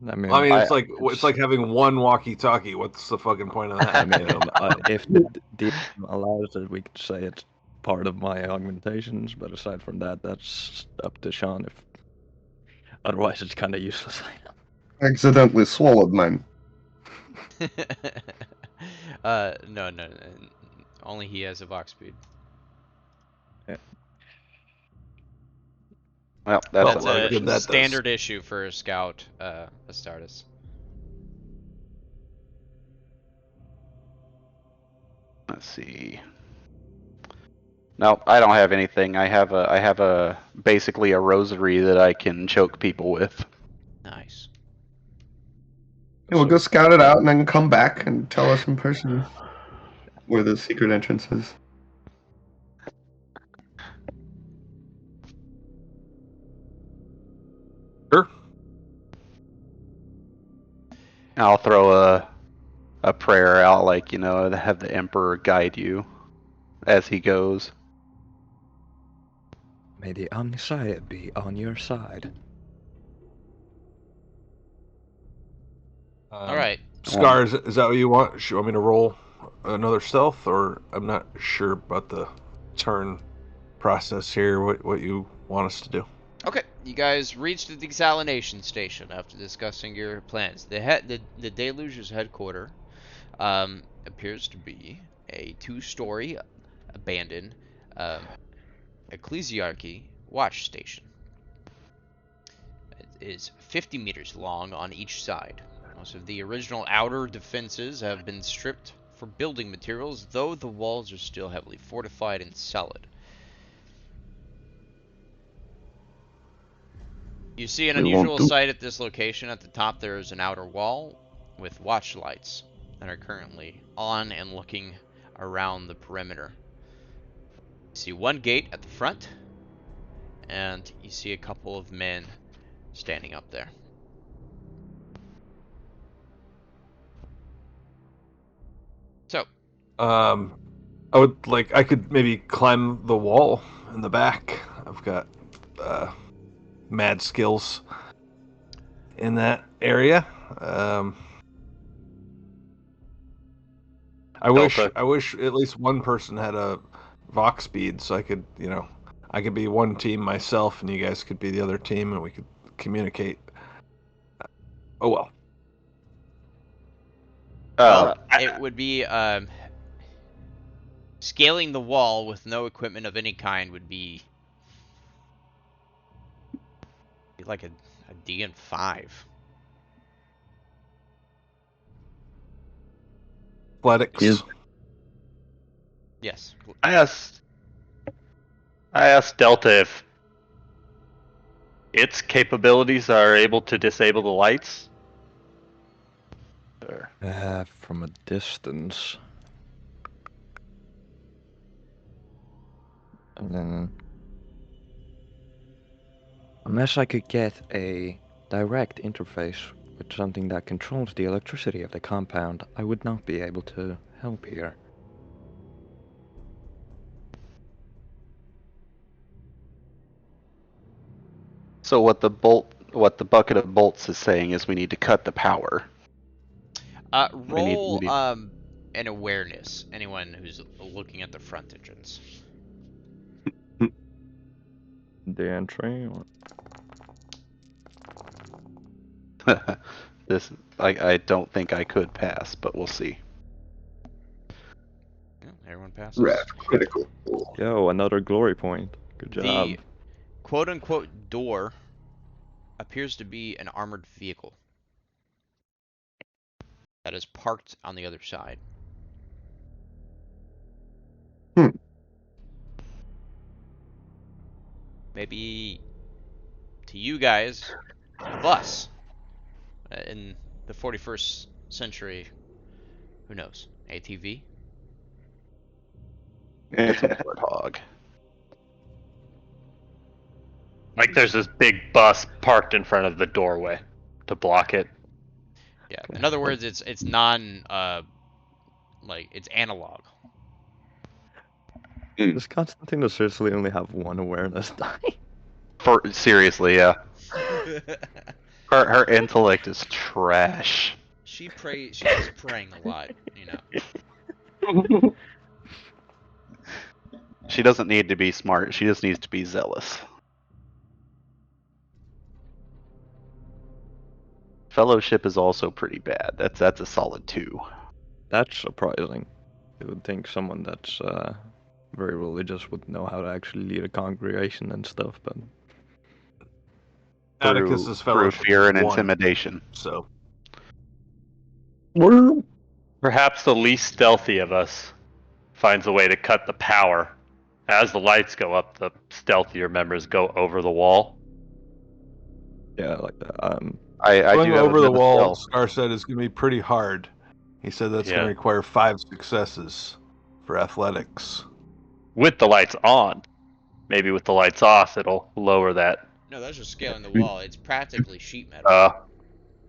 I mean, It's like having one walkie-talkie. What's the fucking point of that? I mean, if the DM allows it, we could say it's part of my augmentations. But aside from that, that's up to Sean. If otherwise, it's kind of useless. Accidentally swallowed mine. No. Only he has a Vox speed. Well, That's that's a standard issue for a scout, Astartes. Let's see. No, I don't have anything. I have a basically a rosary that I can choke people with. Nice. Yeah, we'll go scout it out and then come back and tell us in person where the secret entrance is. Sure. I'll throw a prayer out, like, have the Emperor guide you as he goes. May the Omnissiah be on your side. All right. Scar, is that what you want? You want me to roll another stealth, or I'm not sure about the turn process here. What you want us to do? Okay, you guys reached the desalination station after discussing your plans. The Deluge's headquarters appears to be a 2-story abandoned ecclesiarchy watch station. It is 50 meters long on each side. Most of the original outer defenses have been stripped for building materials, though the walls are still heavily fortified and solid. You see an unusual sight at this location. At the top there is an outer wall with watch lights that are currently on and looking around the perimeter. You see one gate at the front, and you see a couple of men standing up there. So, I could maybe climb the wall in the back. I've got mad skills in that area. I wish at least one person had a Vox speed, so I could be one team myself, and you guys could be the other team, and we could communicate. Oh well. It would be scaling the wall with no equipment of any kind would be like a DN5. Athletics. Yes. I asked Delta if its capabilities are able to disable the lights. From a distance. And then, unless I could get a direct interface with something that controls the electricity of the compound, I would not be able to help here. So what the bucket of bolts is saying is we need to cut the power. Roll an awareness. Anyone who's looking at the front entrance. The entry? Or... This I don't think I could pass, but we'll see. Yeah, everyone passes. Critical. Yo, another glory point. Good job. The quote-unquote door appears to be an armored vehicle that is parked on the other side. Maybe to you guys, a bus in the 41st century Who knows? ATV? It's a warthog. Like there's this big bus parked in front of the doorway to block it. Yeah. In other words, it's non like it's analog. Does Constantine seriously only have one awareness die? Seriously, yeah. Her intellect is trash. She's praying a lot, you know. She doesn't need to be smart. She just needs to be zealous. Fellowship is also pretty bad. That's a solid 2. That's surprising. You would think someone that's very religious would know how to actually lead a congregation and stuff, but Atticus's through fellowship fear and is 1, intimidation. So Perhaps the least stealthy of us finds a way to cut the power. As the lights go up, the stealthier members go over the wall. yeah, like I going do have over a the bit of wall, stealth. Scar said, is going to be pretty hard. He said that's going Yeah. to require 5 successes for athletics. With the lights on. Maybe with the lights off, it'll lower that. No, that's just scaling the wall. It's practically sheet metal.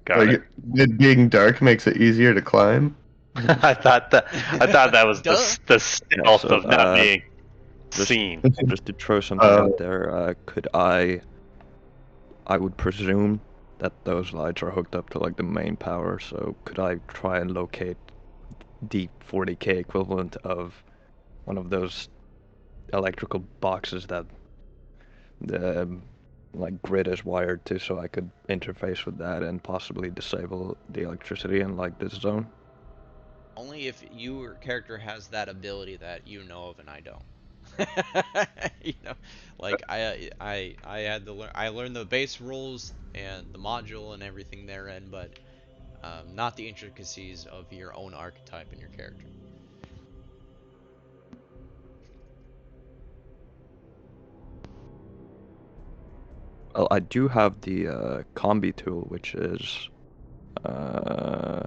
Got Like it. it being dark makes it easier to climb. I thought that was Duh. the stealth so, of not being just- seen. just to throw something out there, could I would presume that those lights are hooked up to like the main power, so could I try and locate the 40k equivalent of one of those electrical boxes that the like grid is wired to, so I could interface with that and possibly disable the electricity in like this zone? Only if your character has that ability that you know of and I don't. You know, like I had to learn. I learned the base rules and the module and everything therein, but not the intricacies of your own archetype and your character. Well, I do have the combi tool, which is I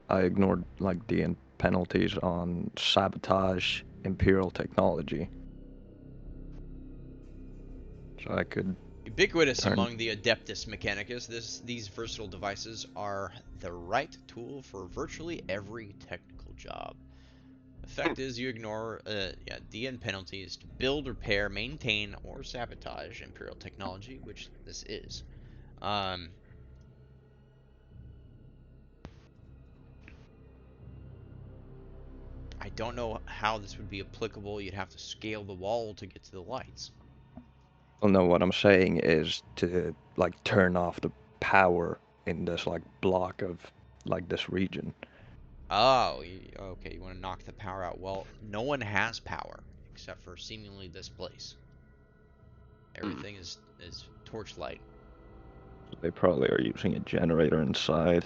ignored like the penalties on sabotage Imperial technology, so I could Ubiquitous turn. among the Adeptus Mechanicus, these versatile devices are the right tool for virtually every technical job. Effect is you ignore DN penalties to build, repair, maintain, or sabotage Imperial technology, which this is. I don't know how this would be applicable. You'd have to scale the wall to get to the lights. Well, no, what I'm saying is to like turn off the power in this like block of like this region. Oh, okay. You want to knock the power out. Well, no one has power except for seemingly this place. Everything is torchlight. They probably are using a generator inside.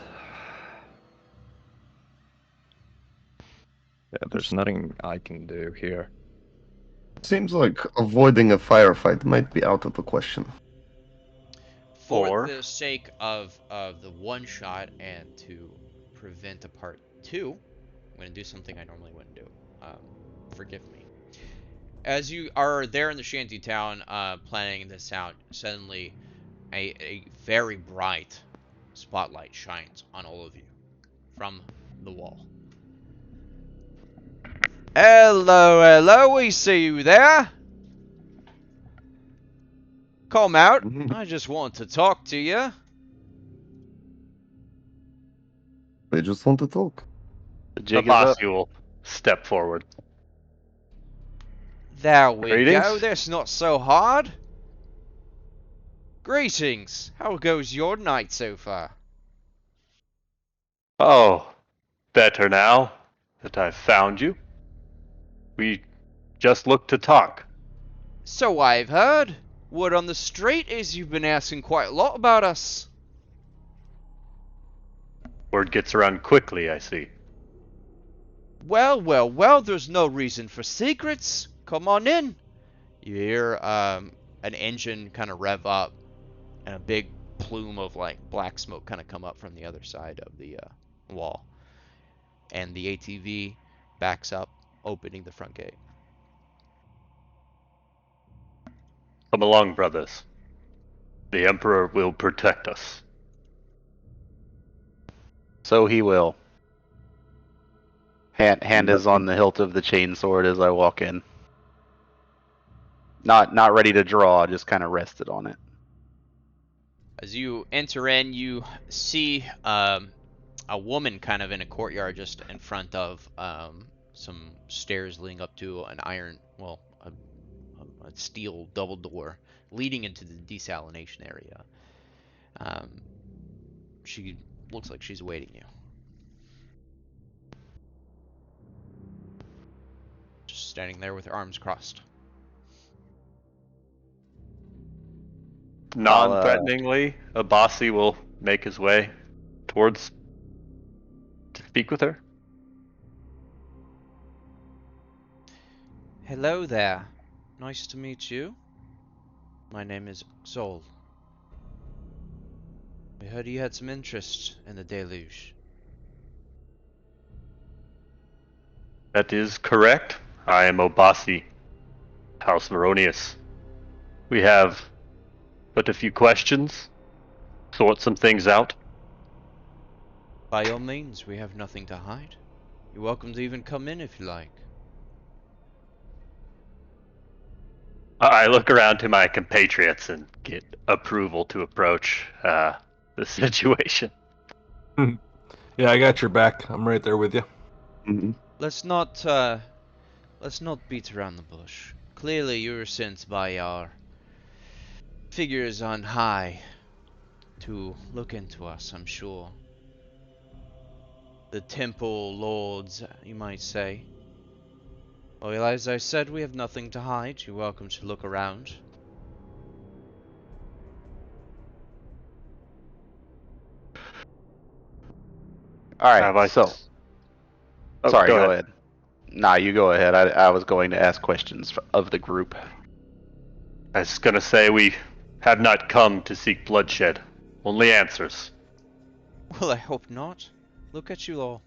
Yeah, there's nothing I can do here. Seems like avoiding a firefight might be out of the question. For Or- the sake of the one shot and to prevent a part 2, I'm going to do something I normally wouldn't do. Forgive me. As you are there in the shanty town planning this out, suddenly a very bright spotlight shines on all of you from the wall. Hello, hello, we see you there. Come out. I just want to talk to you. They just want to talk. The jig is up. Abasi will step forward. There we Greetings. go. That's not so hard. Greetings. How goes your night so far? Oh, better now that I've found you. We just looked to talk. So I've heard. Word on the street is you've been asking quite a lot about us. Word gets around quickly, I see. Well, well, well, there's no reason for secrets. Come on in. You hear an engine kind of rev up and a big plume of like black smoke kind of come up from the other side of the wall. and the ATV backs up, opening the front gate. Come along, brothers. The Emperor will protect us. So he will. Hand is on the hilt of the chainsword as I walk in. Not ready to draw, just kind of rested on it. As you enter in, you see a woman kind of in a courtyard just in front of some stairs leading up to an iron, well, a steel double door leading into the desalination area. She looks like she's awaiting you. Just standing there with her arms crossed. Non-threateningly, Abasi will make his way towards to speak with her. Hello there. Nice to meet you. My name is Zol. We heard you had some interest in the deluge. That is correct. I am Obasi, House Veronius. We have but a few questions, sort some things out. By all means, we have nothing to hide. You're welcome to even come in if you like. I look around to my compatriots and get approval to approach the situation. Yeah, I got your back. I'm right there with you. Mm-hmm. Let's not beat around the bush. Clearly, you were sent by our figures on high to look into us, I'm sure. The temple lords, you might say. Well, as I said, we have nothing to hide. You're welcome to look around. Alright, so. Oh, Sorry, go go ahead. Nah, you go ahead. I was going to ask questions of the group. I was gonna say we have not come to seek bloodshed, only answers. Well, I hope not. Look at you all.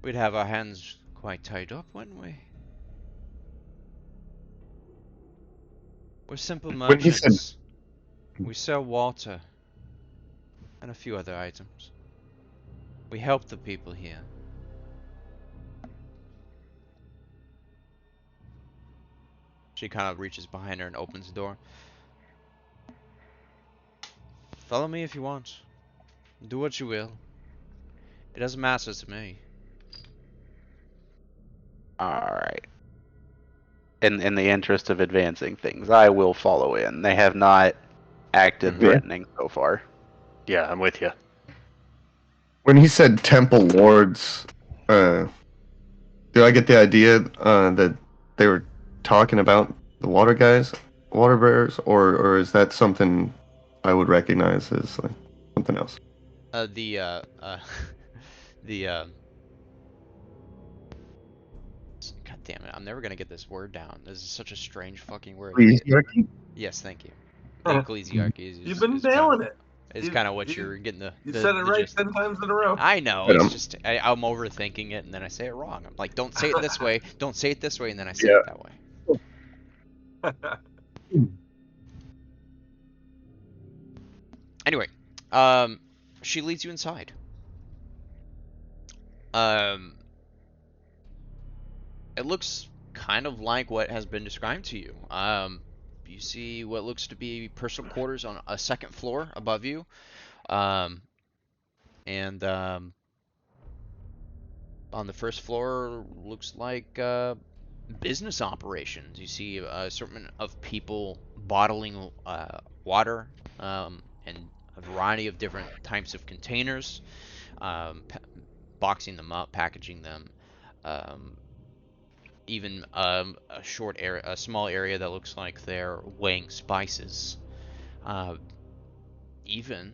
We'd have our hands quite tied up, wouldn't we? We're simple When he said- merchants. We sell water and a few other items. We help the people here. She kind of reaches behind her and opens the door. Follow me if you want. Do what you will. It doesn't matter to me. Alright. In the interest of advancing things, I will follow in. They have not acted threatening so far. Yeah, I'm with you. When he said temple lords, do I get the idea that they were talking about the water guys, water bearers, or is that something I would recognize as like something else? The God damn it, I'm never gonna get this word down. This is such a strange fucking word. Ecclesiarchy? Yes, thank you. Ecclesiarchy is You've been is nailing kinda, it. It's You- kind of what you- you're getting the. You the, said it the right gist. 10 times in a row. I know. Yeah. It's just I'm overthinking it and then I say it wrong. I'm like, don't say it this way. Don't say it this way, and then I say Yeah. it that way. Anyway, she leads you inside. It looks kind of like what has been described to you. You see what looks to be personal quarters on a second floor above you. And on the first floor looks like business operations. You see a assortment of people bottling water in a variety of different types of containers, boxing them up, packaging them. Even a small area that looks like they're weighing spices. Even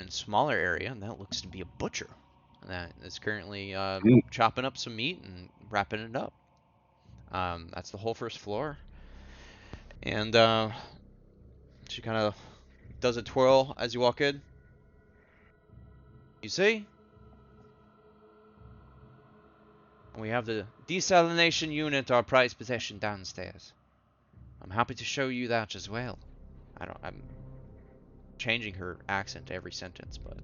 smaller area, and that looks to be a butcher that is currently chopping up some meat and wrapping it up. That's the whole first floor, and she kind of does a twirl as you walk in. You see? We have the desalination unit, our prized possession, downstairs. I'm happy to show you that as well. I'm changing her accent every sentence, but...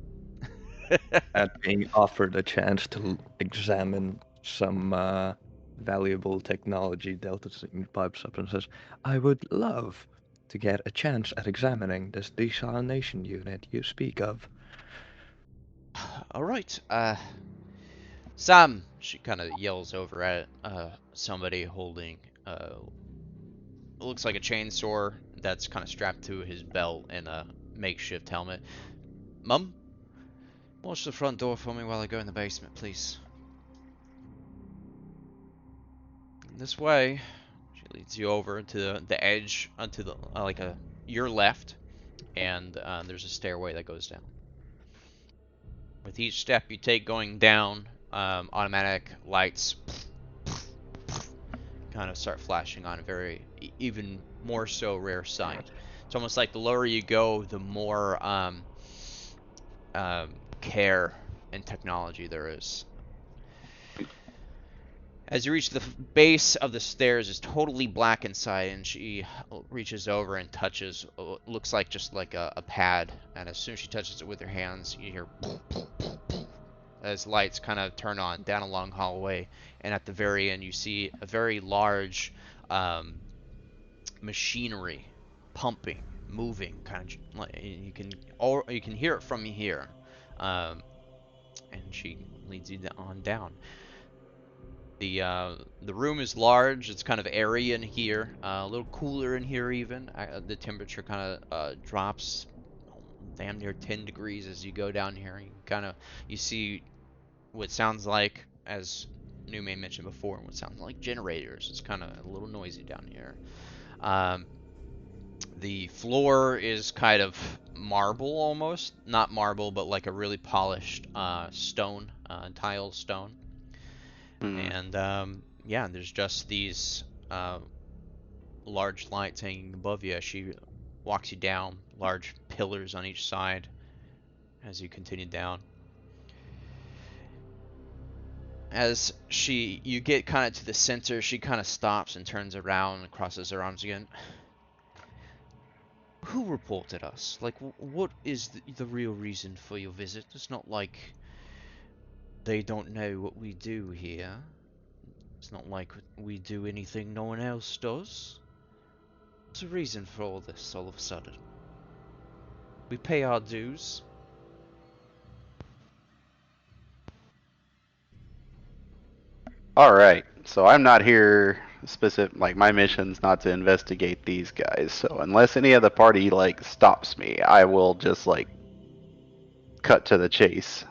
At being offered a chance to examine some valuable technology, Delta pipes up and says, I would love to get a chance at examining this desalination unit you speak of. Alright, Sam, she kind of yells over at somebody holding it looks like a chainsaw that's kind of strapped to his belt and a makeshift helmet. Mum, watch the front door for me while I go in the basement, please. This way. She leads you over to the edge, onto the your left, and there's a stairway that goes down. With each step you take going down, automatic lights kind of start flashing on a very, even more so rare sight. It's almost like the lower you go, the more care and technology there is. As you reach the base of the stairs, it's totally black inside, and she reaches over and touches what looks like just like a pad. And as soon as she touches it with her hands, you hear as lights kind of turn on down a long hallway. And at the very end, you see a very large machinery pumping, moving, kind of like you can hear it from here. And she leads you on down. The room is large. It's kind of airy in here. A little cooler in here even. The temperature kind of drops damn near 10 degrees as you go down here. You see what sounds like, as Newman mentioned before, what sounds like generators. It's kind of a little noisy down here. The floor is kind of marble almost. Not marble, but like a really polished stone, tile stone. And yeah, there's just these large lights hanging above you as she walks you down, large pillars on each side as you continue down. As you get kind of to the center, she kind of stops and turns around and crosses her arms again. Who reported us? Like, what is the real reason for your visit? It's not like they don't know what we do here. It's not like we do anything no one else does. What's the reason for all this all of a sudden? We pay our dues. Alright, so I'm not here like my mission's not to investigate these guys, so unless any of the party stops me, I will just cut to the chase.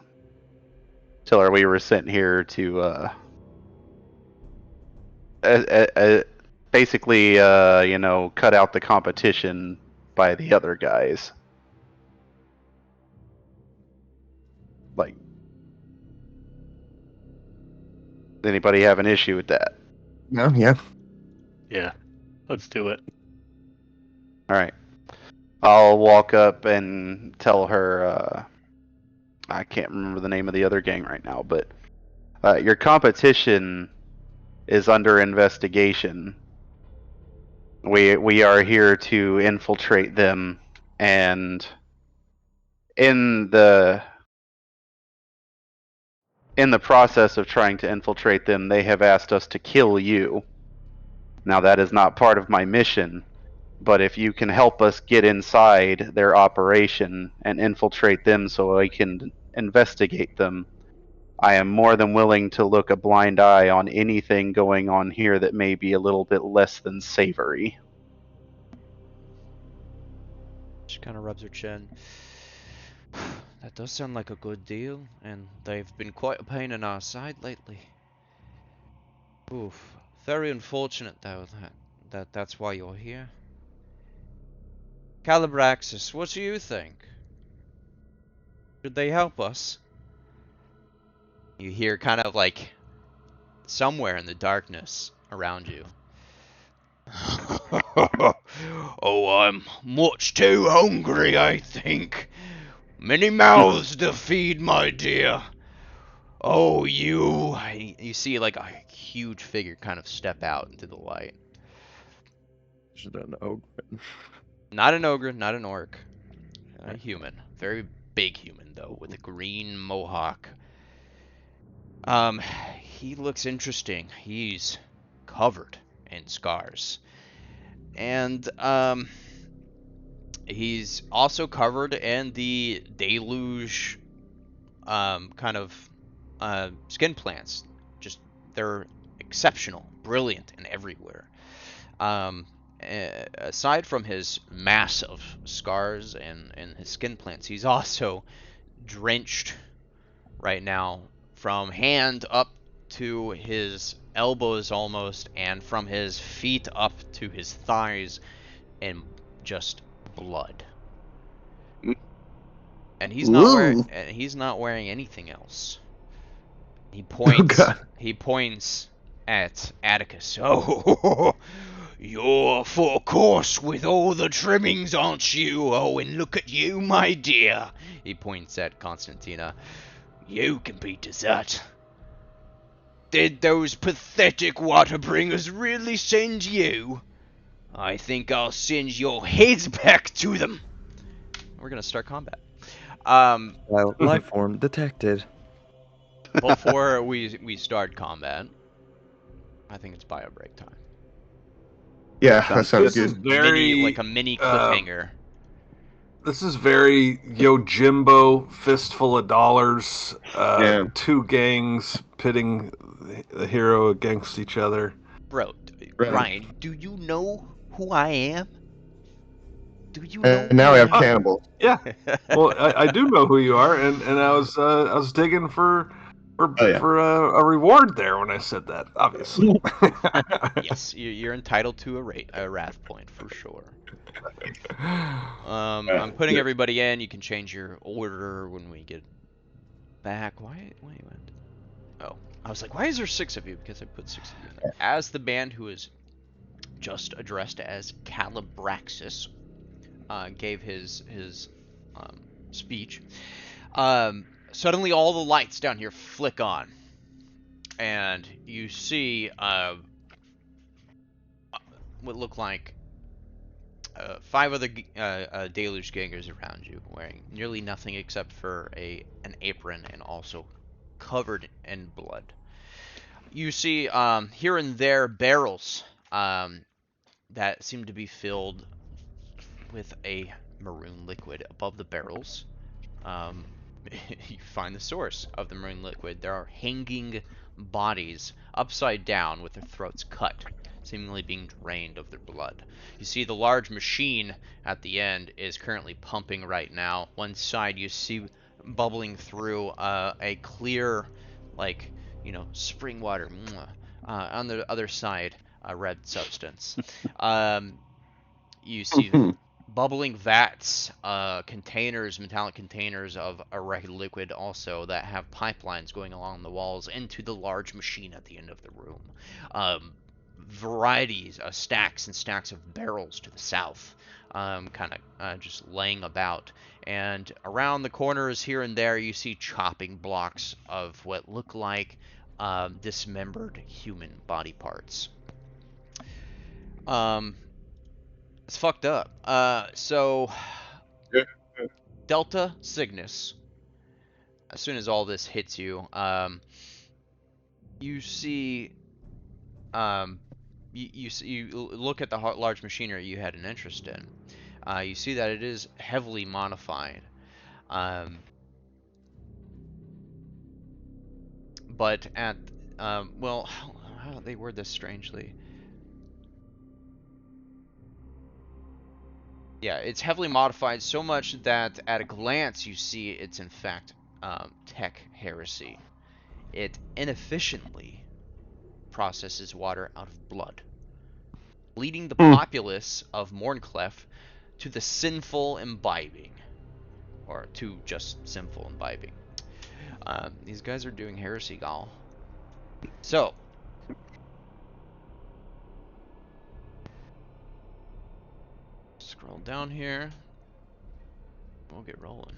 Tell her we were sent here to basically cut out the competition by the other guys. Anybody have an issue with that? No, yeah. Yeah, let's do it. Alright. I'll walk up and tell her, I can't remember the name of the other gang right now, but your competition is under investigation. We are here to infiltrate them, and in the process of trying to infiltrate them, they have asked us to kill you. Now, that is not part of my mission, but if you can help us get inside their operation and infiltrate them so I can investigate them, I am more than willing to look a blind eye on anything going on here that may be a little bit less than savory. She kind of rubs her chin. That does sound like a good deal, and they've been quite a pain in our side lately. Oof. Very unfortunate, though, that's why you're here. Calibraxis, what do you think? Should they help us? You hear kind of somewhere in the darkness around you. Oh, I'm much too hungry, I think. Many mouths to feed, my dear. Oh, you. You see like a huge figure kind of step out into the light. Is it an ogre? Not an ogre, not an orc. A human. Very big human, though, with a green mohawk. He looks interesting. He's covered in scars. And, he's also covered in the deluge, kind of, skin plants. Just, they're exceptional, brilliant, and everywhere. Aside from his mass of scars and his skin plants, he's also drenched right now from hand up to his elbows almost, and from his feet up to his thighs in just blood. And he's not wearing anything else. He points. God. He points at Atticus. Oh, you're for course with all the trimmings, aren't you? Oh, and look at you, my dear. He points at Constantina. You can beat us that. Did those pathetic water bringers really send you? I think I'll send your heads back to them. We're gonna start combat. Life form detected. Before we start combat, I think it's bio break time. Yeah, that sounds This is good. very A mini cliffhanger. This is very Yojimbo, fistful of dollars. Yeah. Two gangs pitting the hero against each other. Bro, Right. Ryan, do you know who I am? Do you know? And now we have cannibals. Yeah, well, I do know who you are, and I was digging for a reward there when I said that. Obviously. Yes, you're entitled to a wrath point for sure. I'm putting everybody in. You can change your order when we get back. Why you went? Oh, I was like, why is there 6 of you? Because I put 6 of you in there. As the band who is just addressed as Calibraxis gave his speech, suddenly all the lights down here flick on, and you see what look like 5 other deluge gangers around you, wearing nearly nothing except for an apron and also covered in blood. You see here and there barrels that seem to be filled with a maroon liquid. Above the barrels, you find the source of the maroon liquid. There are hanging bodies upside down with their throats cut, seemingly being drained of their blood. You see the large machine at the end is currently pumping right now. One side you see bubbling through a clear, like, spring water. On the other side, a red substance. You see bubbling vats, containers, metallic containers of a red liquid also that have pipelines going along the walls into the large machine at the end of the room. Varieties, stacks and stacks of barrels to the south, kind of just laying about. And around the corners here and there, you see chopping blocks of what look like dismembered human body parts. It's fucked up. So Delta Cygnus, as soon as all this hits you, you see, you look at the large machinery you had an interest in. You see that it is heavily modified. But at, well, how do they word this strangely? Yeah, it's heavily modified so much that at a glance you see it's in fact tech heresy. It inefficiently processes water out of blood, leading the populace of Mornclef to the sinful imbibing, or to just sinful imbibing. These guys are doing heresy, gal. So, scroll down here. We'll get rolling.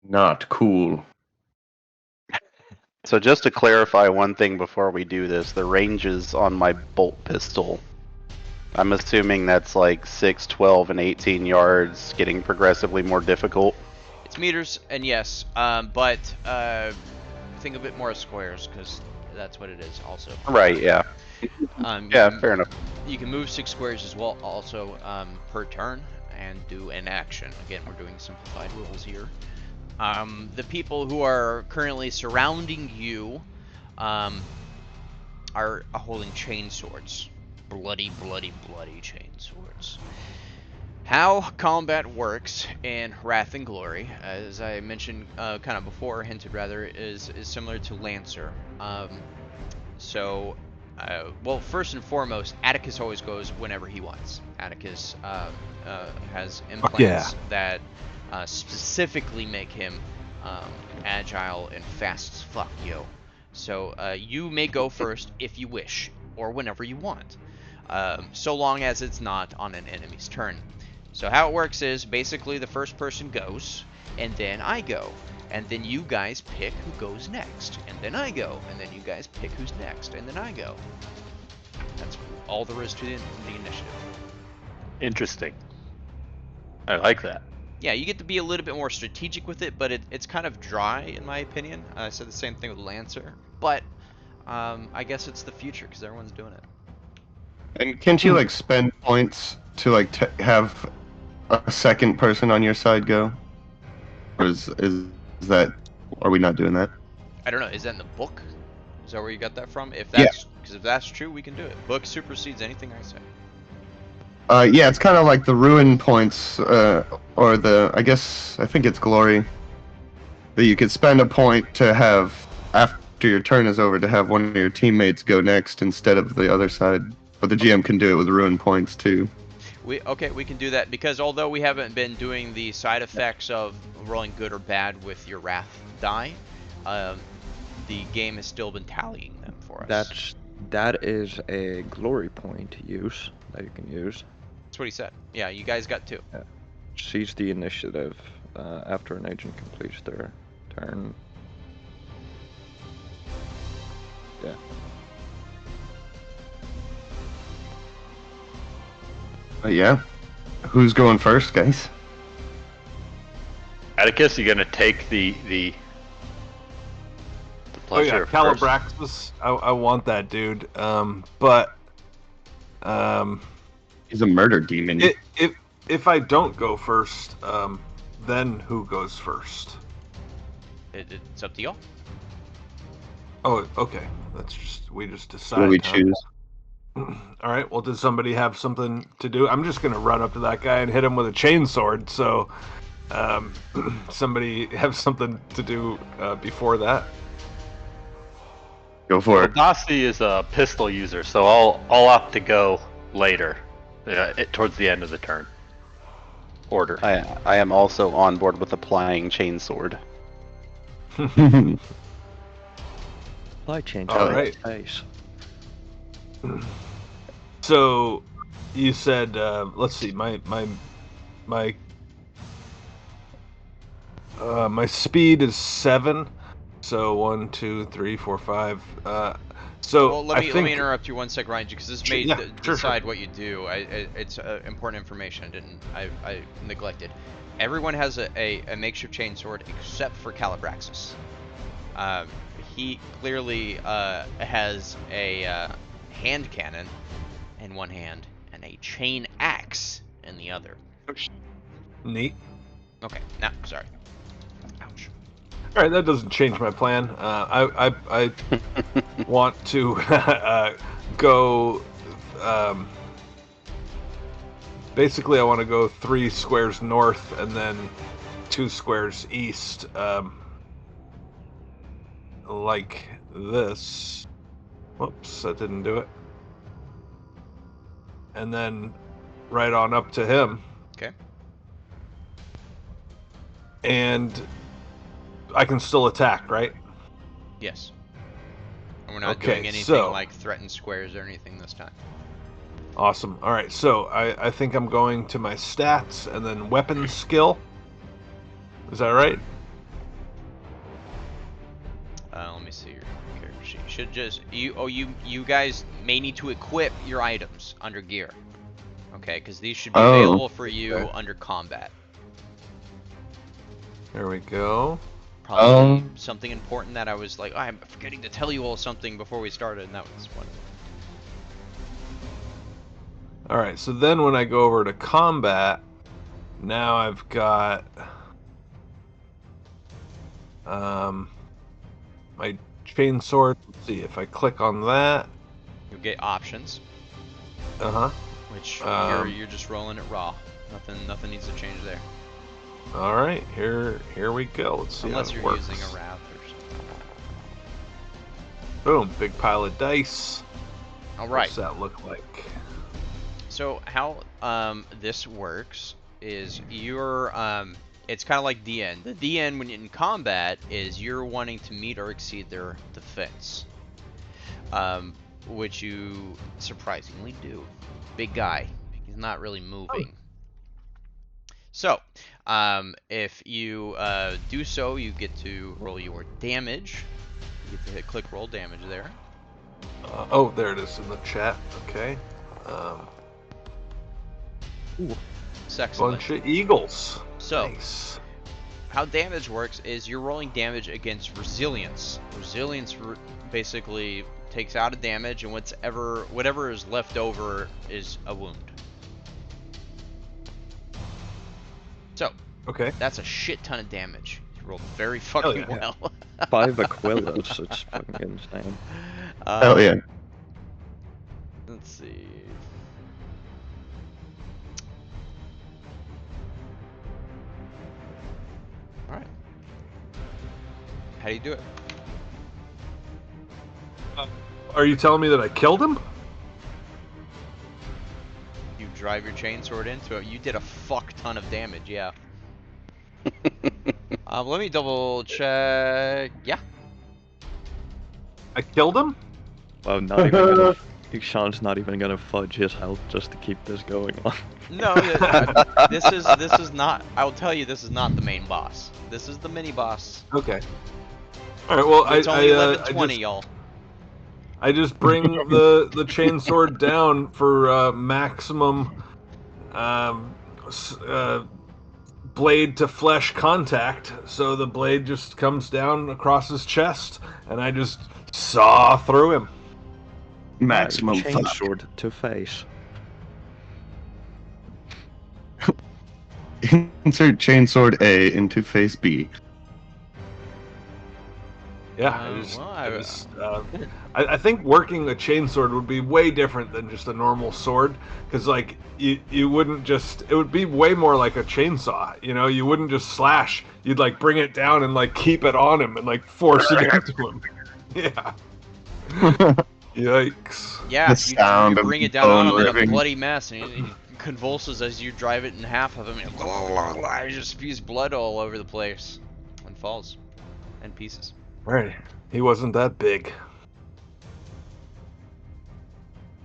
Not cool. So just to clarify one thing before we do this, the ranges on my bolt pistol, I'm assuming that's like 6, 12, and 18 yards, getting progressively more difficult. It's meters, and yes, but think of it more as squares, because that's what it is also. Right, yeah. Fair enough. You can move 6 squares as well, also per turn, and do an action. Again, we're doing simplified rules here. The people who are currently surrounding you are holding chain swords. Bloody, bloody, bloody chain swords. How combat works in Wrath and Glory, as I mentioned kind of before, hinted rather, is similar to Lancer. Well, first and foremost, Atticus always goes whenever he wants. Atticus has implants that specifically make him agile and fast as fuck, yo. So you may go first if you wish, or whenever you want, so long as it's not on an enemy's turn. So how it works is basically the first person goes, and then I go, and then you guys pick who goes next, and then I go, and then you guys pick who's next, and then I go. That's all there is to the initiative. Interesting. I like that. Yeah, you get to be a little bit more strategic with it, but it's kind of dry in my opinion. I said the same thing with Lancer, but I guess it's the future because everyone's doing it. And can't you like spend points to like have a second person on your side go? Or is that? Are we not doing that? I don't know. Is that in the book? Is that where you got that from? If that's because if that's true, we can do it. Book supersedes anything I say. Yeah, it's kind of like the ruin points, or I think it's glory. That you could spend a point to have after your turn is over to have one of your teammates go next instead of the other side. But the GM can do it with ruin points too. We can do that because although we haven't been doing the side effects of rolling good or bad with your wrath die, the game has still been tallying them for us. That is a glory point use that you can use. That's what he said. Yeah, you guys got 2. Yeah. Seize the initiative after an agent completes their turn. Yeah. Yeah. Who's going first, guys? Atticus, you gonna take the pleasure first? Calabraxus. I want that dude. But he's a murder demon. If I don't go first, then who goes first? It's up to y'all. Oh, okay. We just decide. What do we choose? All right. Well, does somebody have something to do? I'm just gonna run up to that guy and hit him with a chainsword. So, somebody have something to do before that. Go for it. Dossi is a pistol user, so I'll opt to go later, towards the end of the turn. Order. I am also on board with applying chainsword. Supply chain. All right. Face. So, you said, let's see, my speed is 7. So 1, 2, 3, 4, 5. So well, let me interrupt you 1 sec, Ryan, because this may decide what you do. It's important information. I neglected. Everyone has a makeshift chainsword except for Calabraxus. He clearly has a hand cannon in one hand and a chain axe in the other. Neat. Okay, now sorry. Ouch. All right, that doesn't change my plan. I want to go. Basically, I want to go 3 squares north and then 2 squares east, like this. Whoops, that didn't do it. And then right on up to him. Okay. And I can still attack, right? Yes. And we're not doing anything like threaten squares or anything this time. Awesome. All right, so I think I'm going to my stats and then weapon skill. Is that right? Character sheet. You should just you guys may need to equip your items under gear. Okay, because these should be available for you under combat. There we go. Probably something important that I was like, I'm forgetting to tell you all something before we started, and that was one. Alright, so then when I go over to combat, now I've got my chainsword. Let's see, if I click on that. You'll get options. Uh-huh. Which you're just rolling it raw. Nothing needs to change there. Alright, here we go. Let's see Unless how it you're works. using a wrath or something. Boom, big pile of dice. Alright. What's that look like? So how this works is you're it's kind of like DN. The DN when in combat is you're wanting to meet or exceed their defense, which you surprisingly do. Big guy, he's not really moving. So if you do so, you get to roll your damage. You get to hit click roll damage there. Oh, there it is in the chat. Okay. Ooh, Excellent. bunch of eagles. So, nice. How damage works is you're rolling damage against resilience. Resilience basically takes out a damage, and whatever is left over is a wound. So, okay, that's a shit ton of damage. You rolled very fucking well. 5 Aquilas, it's fucking insane. Hell yeah. Let's see. Alright. How do you do it? Are you telling me that I killed him? You drive your chainsword into it. You did a fuck ton of damage, yeah. Let me double check. Yeah. I killed him? Well, not even gonna, Sean's not even gonna fudge his health just to keep this going on. No, this is not. I will tell you, this is not the main boss. This is the mini boss. Okay. All right. Well, It's only 11:20, y'all. I just bring the chainsword down for maximum blade to flesh contact. So the blade just comes down across his chest, and I just saw through him. Maximum chainsword to face. Insert chainsword A into face B. Yeah, I think working a chainsword would be way different than just a normal sword, because like you wouldn't just, it would be way more like a chainsaw. You know, you wouldn't just slash. You'd like bring it down and like keep it on him and like force it into him. Yeah. Yikes. Yeah, you bring it down on him in a bloody mess, and he convulses as you drive it in half of him. And he just spews blood all over the place and falls in pieces. Right. He wasn't that big.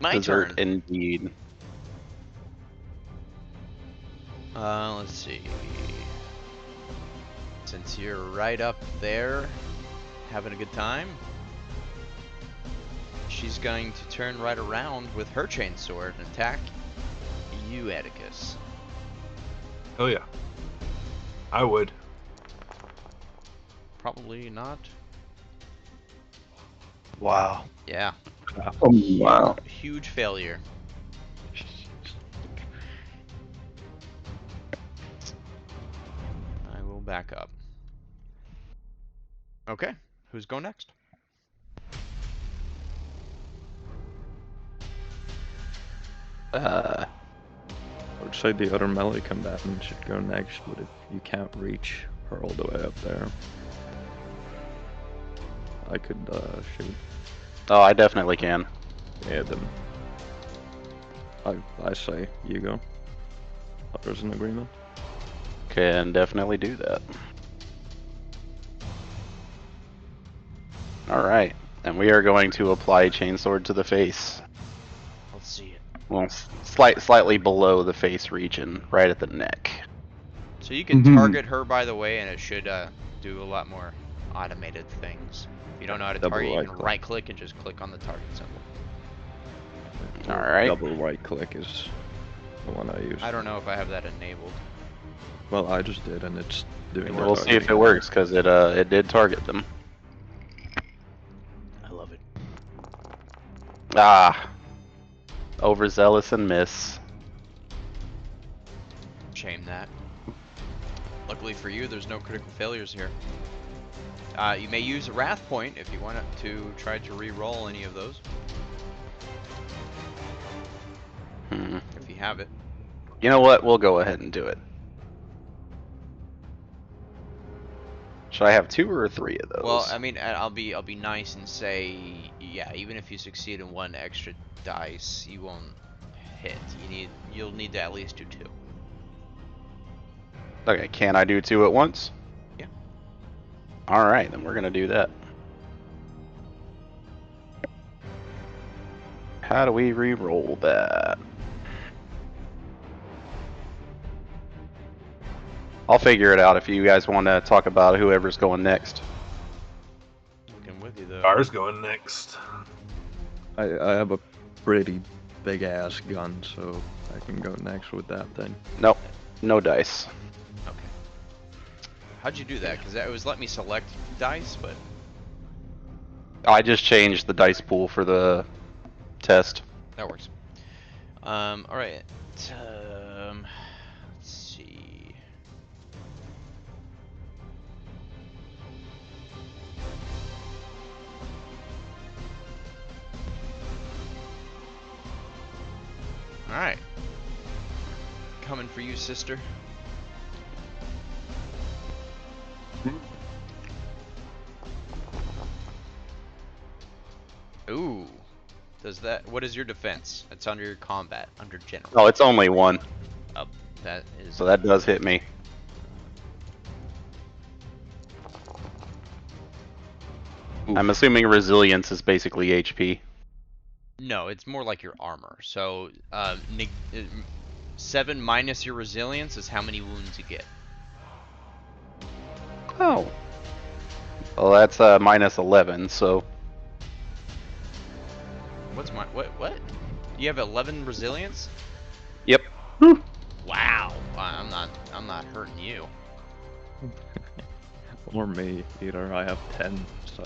My Dessert turn. indeed. Let's see. Since you're right up there, having a good time, she's going to turn right around with her chainsword and attack you, Atticus. Oh yeah. I would. Probably not. Wow. Yeah. Oh, wow. Huge failure. I will back up. Okay, who's going next? I would say the other melee combatant should go next, but if you can't reach her all the way up there, I could shoot. Oh, I definitely can. Yeah, then I say you go. There's an agreement. Can definitely do that. Alright, and we are going to apply chainsword to the face. Let's see it. Well, slightly below the face region, right at the neck. So you can target her, by the way, and it should do a lot more automated things. If you don't know how to Double target, you right can click. right click and just click on the target symbol. Alright. Double right click is the one I use. I don't know if I have that enabled. Well, I just did, and it's doing. We'll see if it works, because it did target them. I love it. Ah. Overzealous and miss. Shame that. Luckily for you, there's no critical failures here. You may use a Wrath Point if you want to try to re-roll any of those. If you have it. You know what? We'll go ahead and do it. Should I have 2 or 3 of those? Well, I mean, I'll be nice and say, yeah, even if you succeed in 1 extra dice, you won't hit. You'll need to at least do 2. Okay, can I do 2 at once? Yeah. Alright, then we're gonna do that. How do we re-roll that? I'll figure it out if you guys want to talk about whoever's going next. Looking with you though. Ours going next. I have a pretty big ass gun, so I can go next with that thing. Nope, no dice. Okay. How'd you do that? Because that was let me select dice, but I just changed the dice pool for the test. that works. All right. Let's see. All right. Coming for you, sister. Ooh. Does that? What is your defense? It's under your combat, under general. Oh, it's only 1, Oh, that is. so that does hit me. I'm assuming resilience is basically HP. No, it's more like your armor. So, 7 minus your resilience is how many wounds you get. Oh. Well, that's minus 11, so What's my what? You have 11 resilience? yep. Wow. I'm not hurting you. Or me, either. I have 10, so.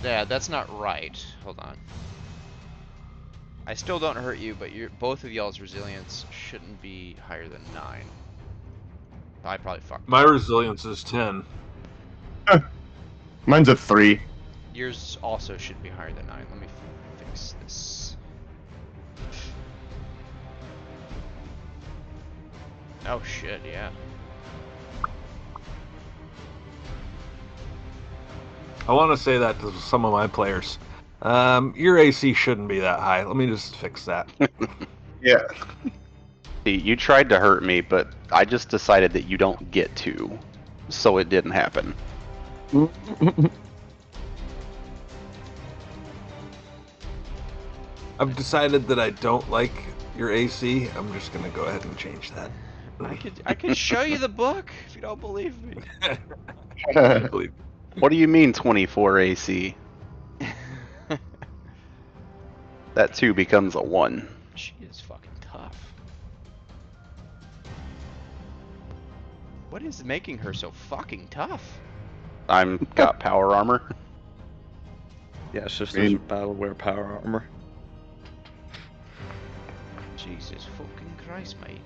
Yeah, that's not right. Hold on. I still don't hurt you, but both of y'all's resilience shouldn't be higher than 9. I probably fucked. My resilience is 10. Mine's a 3. Yours also should be higher than 9. Let me fix this. Oh shit, yeah. I want to say that to some of my players. Your AC shouldn't be that high. Let me just fix that. Yeah. See, you tried to hurt me, but I just decided that you don't get to, so it didn't happen. I've decided that I don't like your AC. I'm just gonna go ahead and change that. I could show you the book if you don't believe me. I believe. What do you mean 24 AC? That 2 becomes a 1. She is fucking tough. What is making her so fucking tough? I'm got power armor. Yeah, Sisters of Battle wear power armor. Jesus fucking Christ, mate.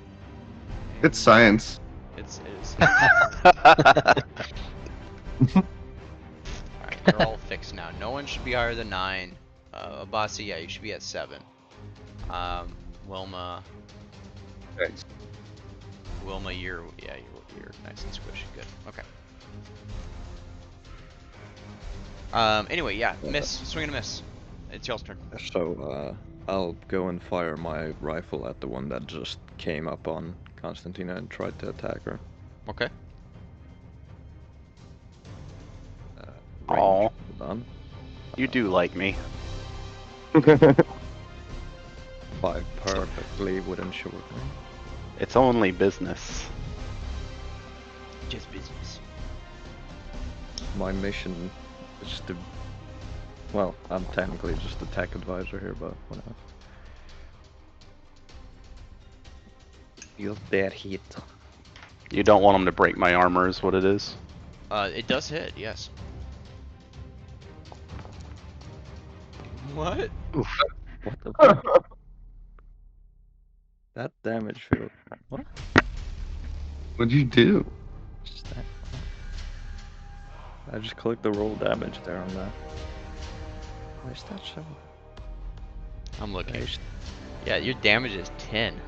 It's science. It is. Alright, they're all fixed now. No one should be higher than 9. Abasi, yeah, you should be at 7. Wilma. Thanks. Wilma, you're nice and squishy. Good. Okay. Anyway, yeah, miss. Swing and a miss. It's y'all's turn. So, I'll go and fire my rifle at the one that just came up on Constantina and tried to attack her. Okay. Aw, Done. you do like me. 5 perfectly within short range. It's only business. Just business. my mission is to... Well, I'm technically just a tech advisor here, but whatever. You're dead hit. You don't want them to break my armor, is what it is. It does hit, yes. What? Oof. What the fuck? That damage field. What? What'd you do? What's that? I just clicked the roll damage there on that. Why is that so? I'm looking. Nice. Yeah, your damage is 10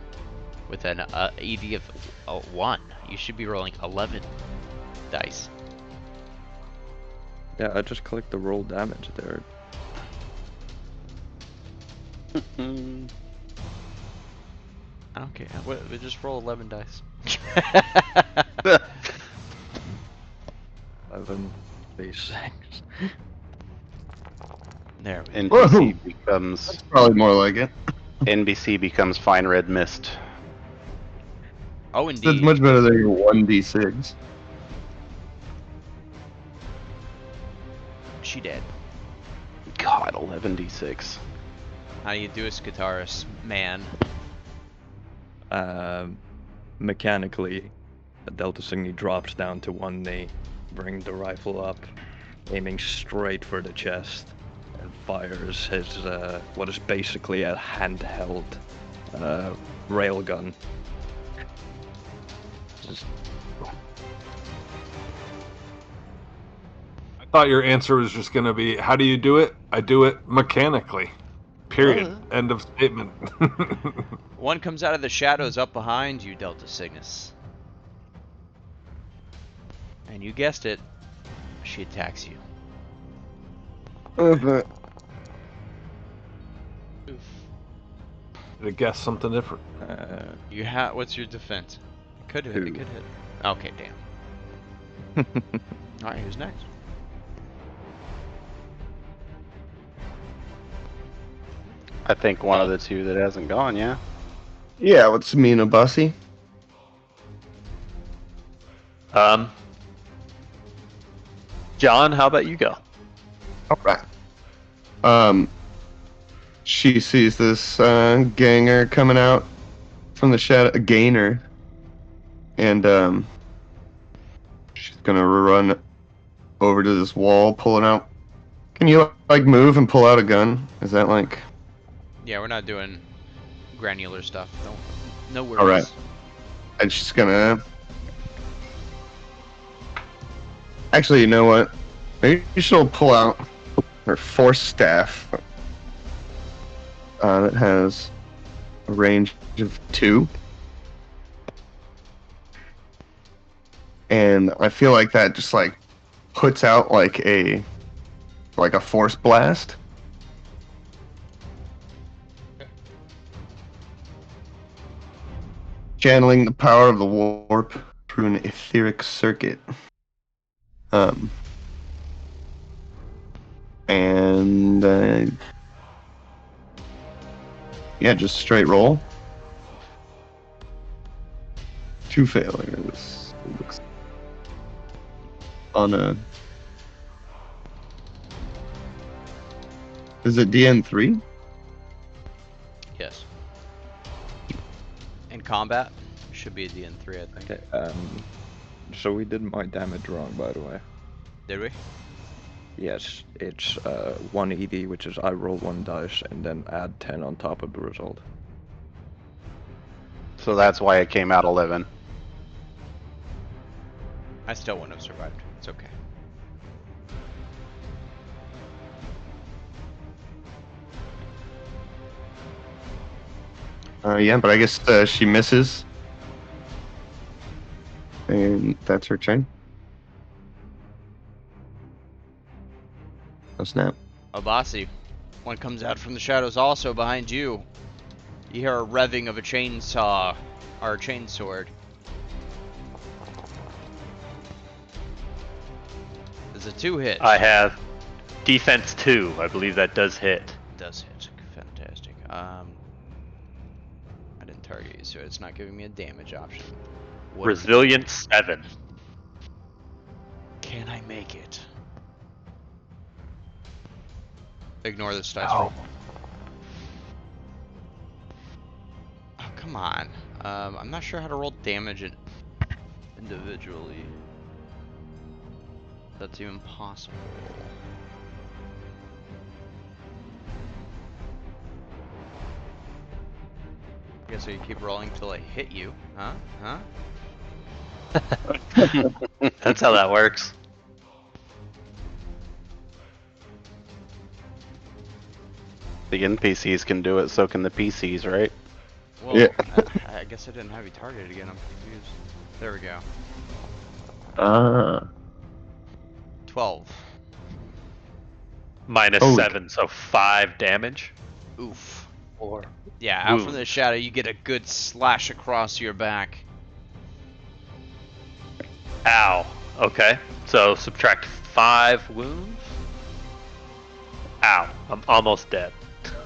with an ED of 1. You should be rolling 11 dice. Yeah, I just clicked the roll damage there. I don't care. We just roll 11 dice. 11 base 6. There we Whoa. NBC becomes Probably more like it. NBC becomes fine red mist. Oh, That's indeed. much better than your 1d6. She dead. God, 11d6. How do you do a guitarist, man? Mechanically, Delta Signy drops down to one knee, bring the rifle up, aiming straight for the chest, and fires his what is basically a handheld railgun. Just I thought your answer was just going to be, how do you do it? I do it mechanically. Period. End of statement. One comes out of the shadows up behind you, Delta Cygnus. And you guessed it, she attacks you. Oof. Should have guessed something different. You what's your defense? It could hit. It could hit. Okay, damn. All right, who's next? I think one of the two that hasn't gone, yeah. Yeah, what's Mina Bussy? John, how about you go? Alright. She sees this ganger coming out from the shadow, a gainer, and she's gonna run over to this wall, pulling out. Can you like move and pull out a gun? Is that like? Yeah, we're not doing granular stuff. No worries. All right. And she's gonna. Actually, you know what? Maybe she'll pull out her force staff. That has a range of 2. And I feel like that just like puts out like a force blast. Channeling the power of the warp through an etheric circuit. And yeah, just straight roll. 2 failures. It looks on a. Is it DN3? Yes. In combat, should be a DN3, I think. okay, so we did my damage wrong, by the way. Did we? Yes, it's 1 ED, which is I roll 1 dice and then add 10 on top of the result. So that's why it came out 11. I still wouldn't have survived. It's okay. Yeah, but I guess she misses. And that's her turn. Oh snap. Abasi, one comes out from the shadows also behind you. You hear a revving of a chainsaw, or a chainsword. There's a 2 hit. I have defense 2. I believe that does hit. Does hit. Fantastic. I didn't target you, so it's not giving me a damage option. What Resilience 7. can I make it? Ignore this dice Oh. roll. Oh, come on. I'm not sure how to roll damage individually. That's even possible. I guess you keep rolling till I hit you, huh? Huh? That's how that works. The NPCs can do it, so can the PCs, right? Well, Yeah. I guess I didn't have you targeted again. I'm confused. There we go. 12. Minus Holy 7, so 5 damage. Oof. Or Yeah, out from wound. the shadow, you get a good slash across your back. Ow. Okay, so subtract 5 wounds. Ow, I'm almost dead.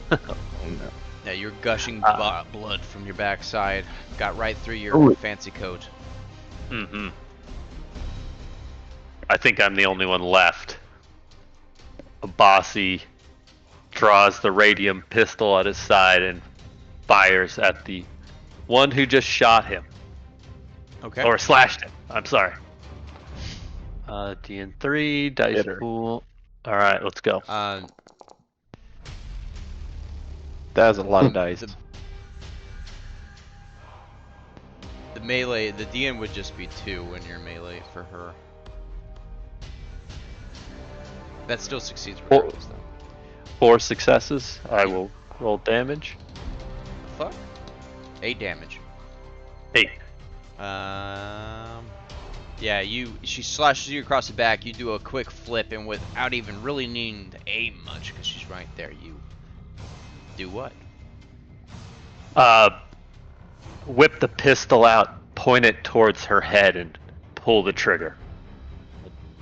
Oh no. Yeah, you're gushing blood from your backside. Got right through your Ooh. fancy coat. Mm-hmm. I think I'm the only one left. Abasi draws the radium pistol at his side and fires at the one who just shot him. Okay. Or slashed him. I'm sorry. DN3, dice Hit her. pool. Alright, let's go. That's a lot of dice. The melee, the DN would just be 2 when you're melee for her. That still succeeds regardless, though. 4 successes. I will roll damage. Fuck. 8 damage. 8. Yeah, she slashes you across the back. You do a quick flip, and without even really needing to aim much, because she's right there, you do what? Whip the pistol out, point it towards her head, and pull the trigger.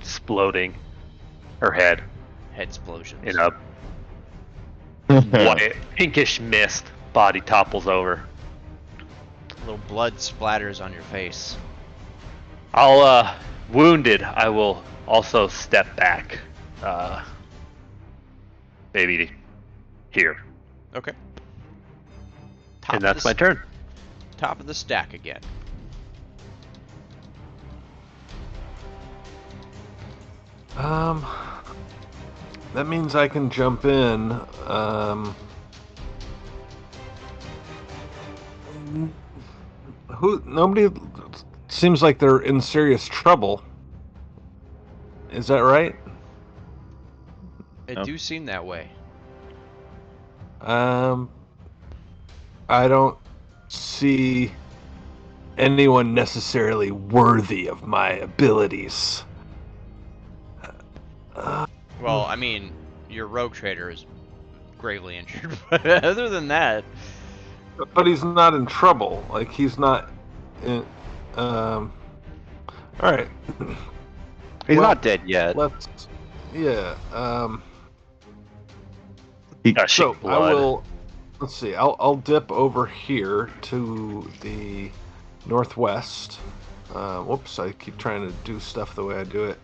Exploding her head Head explosions. in a white, pinkish mist. Body topples over. Little blood splatters on your face. I'll, wounded, I will also step back. Maybe here. Okay. And that's my turn. Top of the stack again. That means I can jump in. Nobody seems like they're in serious trouble. Is that right? It do seem that way. I don't see anyone necessarily worthy of my abilities. Well, I mean, your rogue trader is gravely injured, but other than that, But he's not in trouble. Like, he's not in... Alright. He's Well, not dead yet. Let's... Yeah, So I will... Let's see, I'll dip over here to the northwest. Whoops, I keep trying to do stuff the way I do it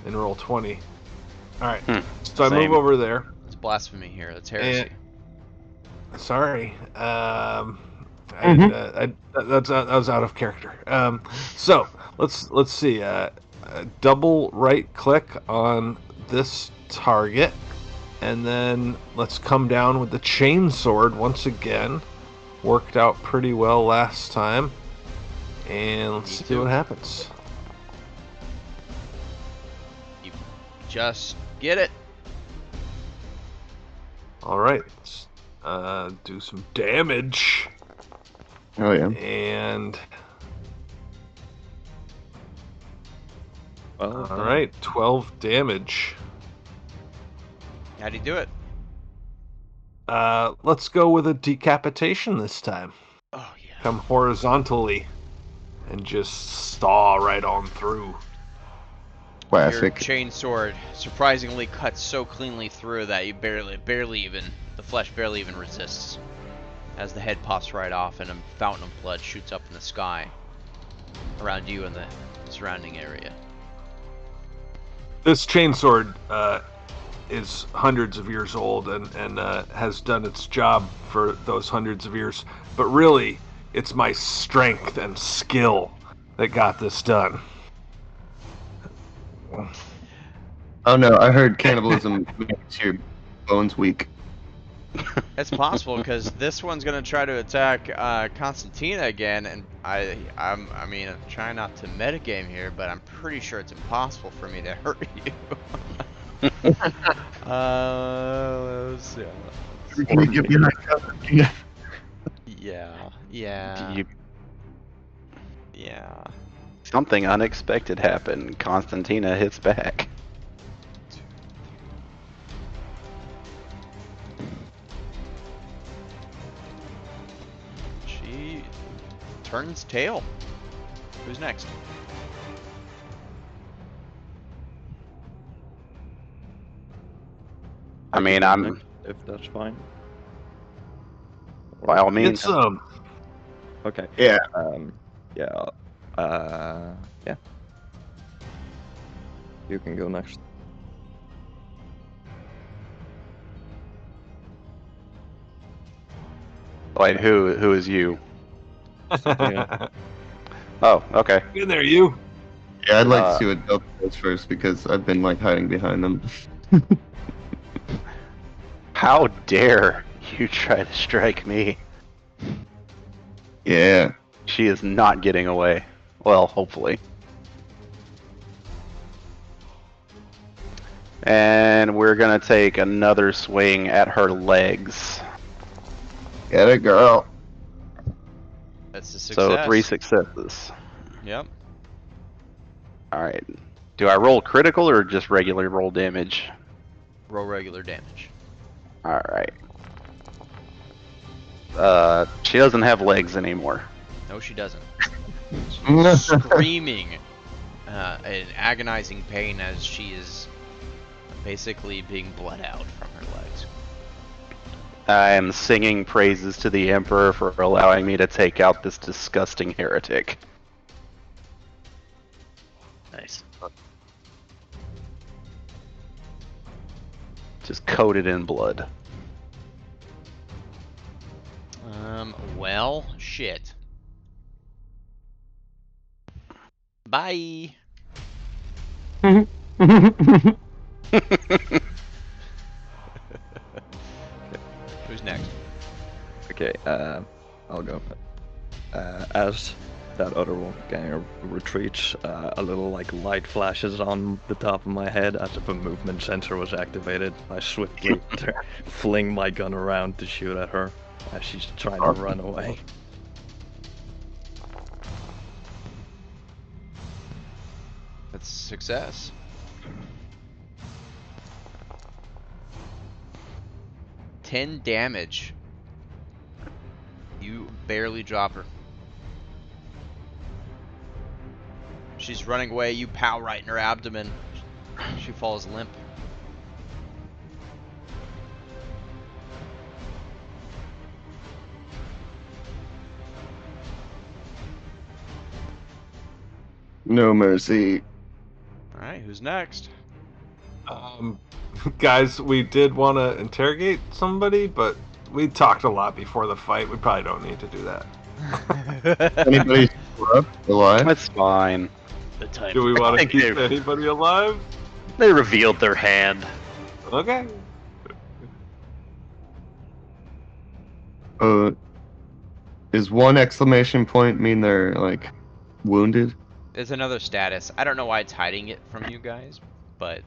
in Roll20. Alright, so I Same. move over there. it's blasphemy here. That's heresy. Sorry. That was out of character. So let's see. Double right click on this target, and then let's come down with the chainsword once again. Worked out pretty well last time, and let's see what happens. You just get it. All right. Let's, do some damage. Oh yeah. And Well, all right, 12 damage. How do you do it? Let's go with a decapitation this time. Oh yeah. Come horizontally and just saw right on through. Your Classic. chain sword surprisingly cuts so cleanly through that you barely even the flesh barely even resists. As the head pops right off and a fountain of blood shoots up in the sky around you and the surrounding area. This chainsword is hundreds of years old and has done its job for those hundreds of years. But really, it's my strength and skill that got this done. Oh no, I heard cannibalism makes your bones weak. It's possible because this one's gonna try to attack Constantina again, and I mean, I'm trying not to metagame here, but I'm pretty sure it's impossible for me to hurt you. Let's see. Can you get behind cover? Yeah. Something unexpected happened. Constantina hits back. She turns tail. Who's next? I mean, I'm If that's fine. by all means. It's Okay. Yeah. Yeah. Yeah. You can go next. Wait, who is you? Yeah. Oh, okay. in there, you. Yeah, I'd like to see what Delta does first because I've been like hiding behind them. How dare you try to strike me? Yeah. She is not getting away. Well, hopefully. And we're gonna take another swing at her legs. Get it, girl. That's a success. So 3 successes. Yep. Alright. Do I roll critical or just regular roll damage? Roll regular damage. Alright. She doesn't have legs anymore. No, she doesn't. She's screaming in agonizing pain as she is basically being bled out from her legs. I am singing praises to the Emperor for allowing me to take out this disgusting heretic. Nice. Just coated in blood. Well, shit. Bye. Who's next? Okay, I'll go. As that other wolfgang retreats, a little like light flashes on the top of my head as if a movement sensor was activated. I swiftly fling my gun around to shoot at her as she's trying to run away. That's a success. Ten damage. You barely drop her. She's running away. You pow right in her abdomen. She falls limp. No mercy. Alright, who's next? Guys, we did want to interrogate somebody, but we talked a lot before the fight. We probably don't need to do that. Anybody alive? That's fine. The time. Do we want to think keep they- anybody alive? They revealed their hand. Okay. Is one exclamation point mean they're like wounded? There's another status. I don't know why it's hiding it from you guys, but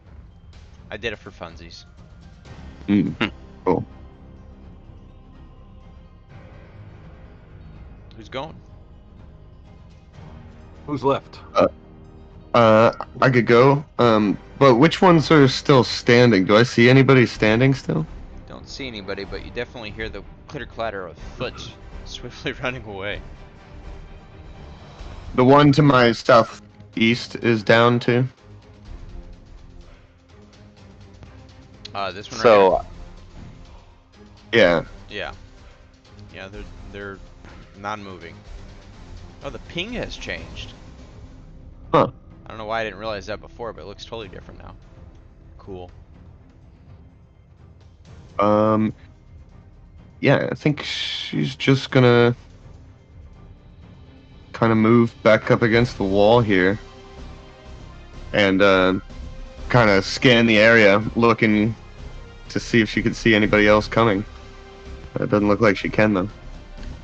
I did it for funsies. Cool. Who's going? Who's left? I could go. But which ones are still standing? Do I see anybody standing still? Don't see anybody, but you definitely hear the clitter-clatter of foot swiftly running away. The one to my southeast is down too. This one right So, Yeah. here. Yeah, they're non-moving. Oh, the ping has changed. Huh. I don't know why I didn't realize that before, but it looks totally different now. Cool. Yeah, I think she's just gonna kind of move back up against the wall here and kind of scan the area, looking to see if she can see anybody else coming. It doesn't look like she can, though.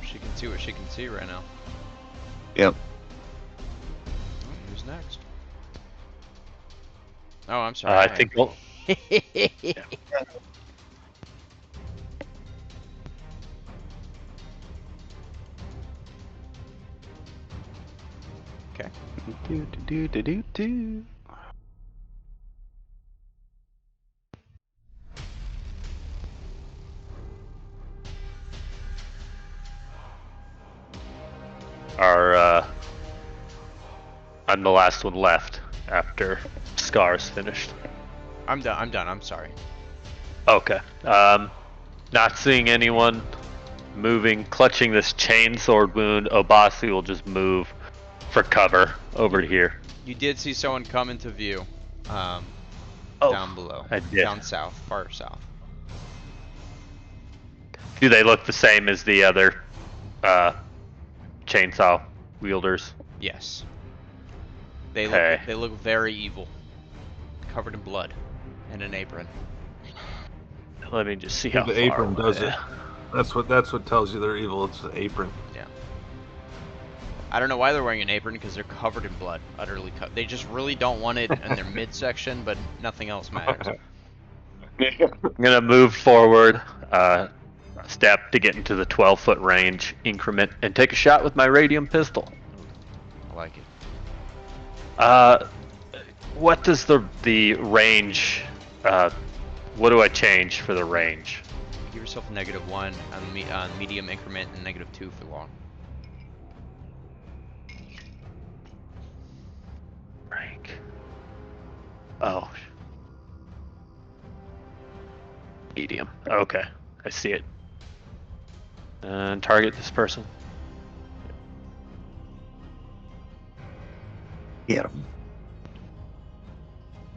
She can see what she can see right now. Yep. Who's next? Oh, I'm sorry. I think we'll. Okay. Do. I'm the last one left after Scar's finished. I'm done. I'm sorry. Okay. Not seeing anyone moving, clutching this chainsword wound. Obasi will just move for cover over to here. You did see someone come into view. Oh, Down below. I did. Down south, far south. Do they look the same as the other chainsaw wielders? Yes. They Okay. look very evil. Covered in blood. And an apron. Let me just see how The far apron away. does it. That's what tells you they're evil. It's the apron. Yeah. I don't know why they're wearing an apron, because they're covered in blood. Utterly cut. They just really don't want it in their midsection, but nothing else matters. I'm gonna move forward, step to get into the 12-foot range increment, and take a shot with my radium pistol. I like it. What does the range? What do I change for the range? Give yourself a -1 on medium increment and -2 for long. Rank. Oh. Medium. Okay, I see it. And target this person. Get him.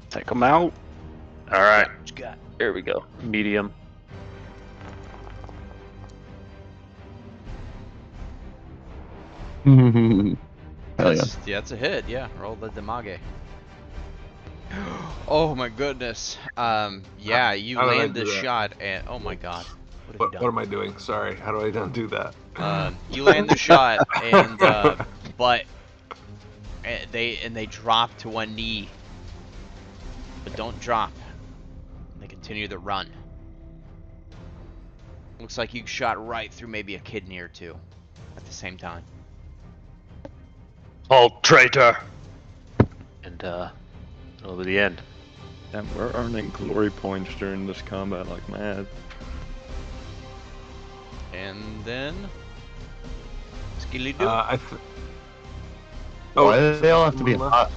Take him out. All right. What you got? Here we go. Medium. Hell yeah. That's a hit, yeah. Roll the damage. Oh my goodness. Yeah, you How did I land do this that? shot and oh my god. What have What you am I doing? Sorry. How do I undo that? done? You land the shot and but they drop to one knee. But don't drop. They continue to run. Looks like you shot right through maybe a kidney or two at the same time. Halt, traitor! And over the end. Damn, we're earning glory points during this combat like mad. And then Skilly do. Why do they all have to be someone hot?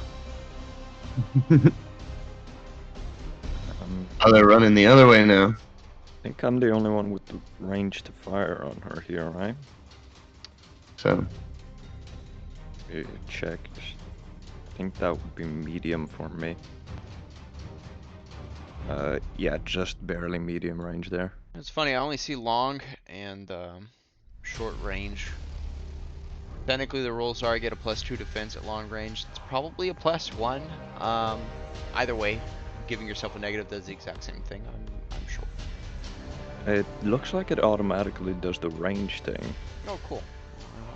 left. Oh, they're running the other way now. I think I'm the only one with the range to fire on her here, right? So, Check. I think that would be medium for me. Yeah, just barely medium range there. It's funny, I only see long and short range. Technically the rules are I get a +2 defense at long range. It's probably a +1. Either way, giving yourself a negative does the exact same thing, I'm sure. It looks like it automatically does the range thing. Oh, cool.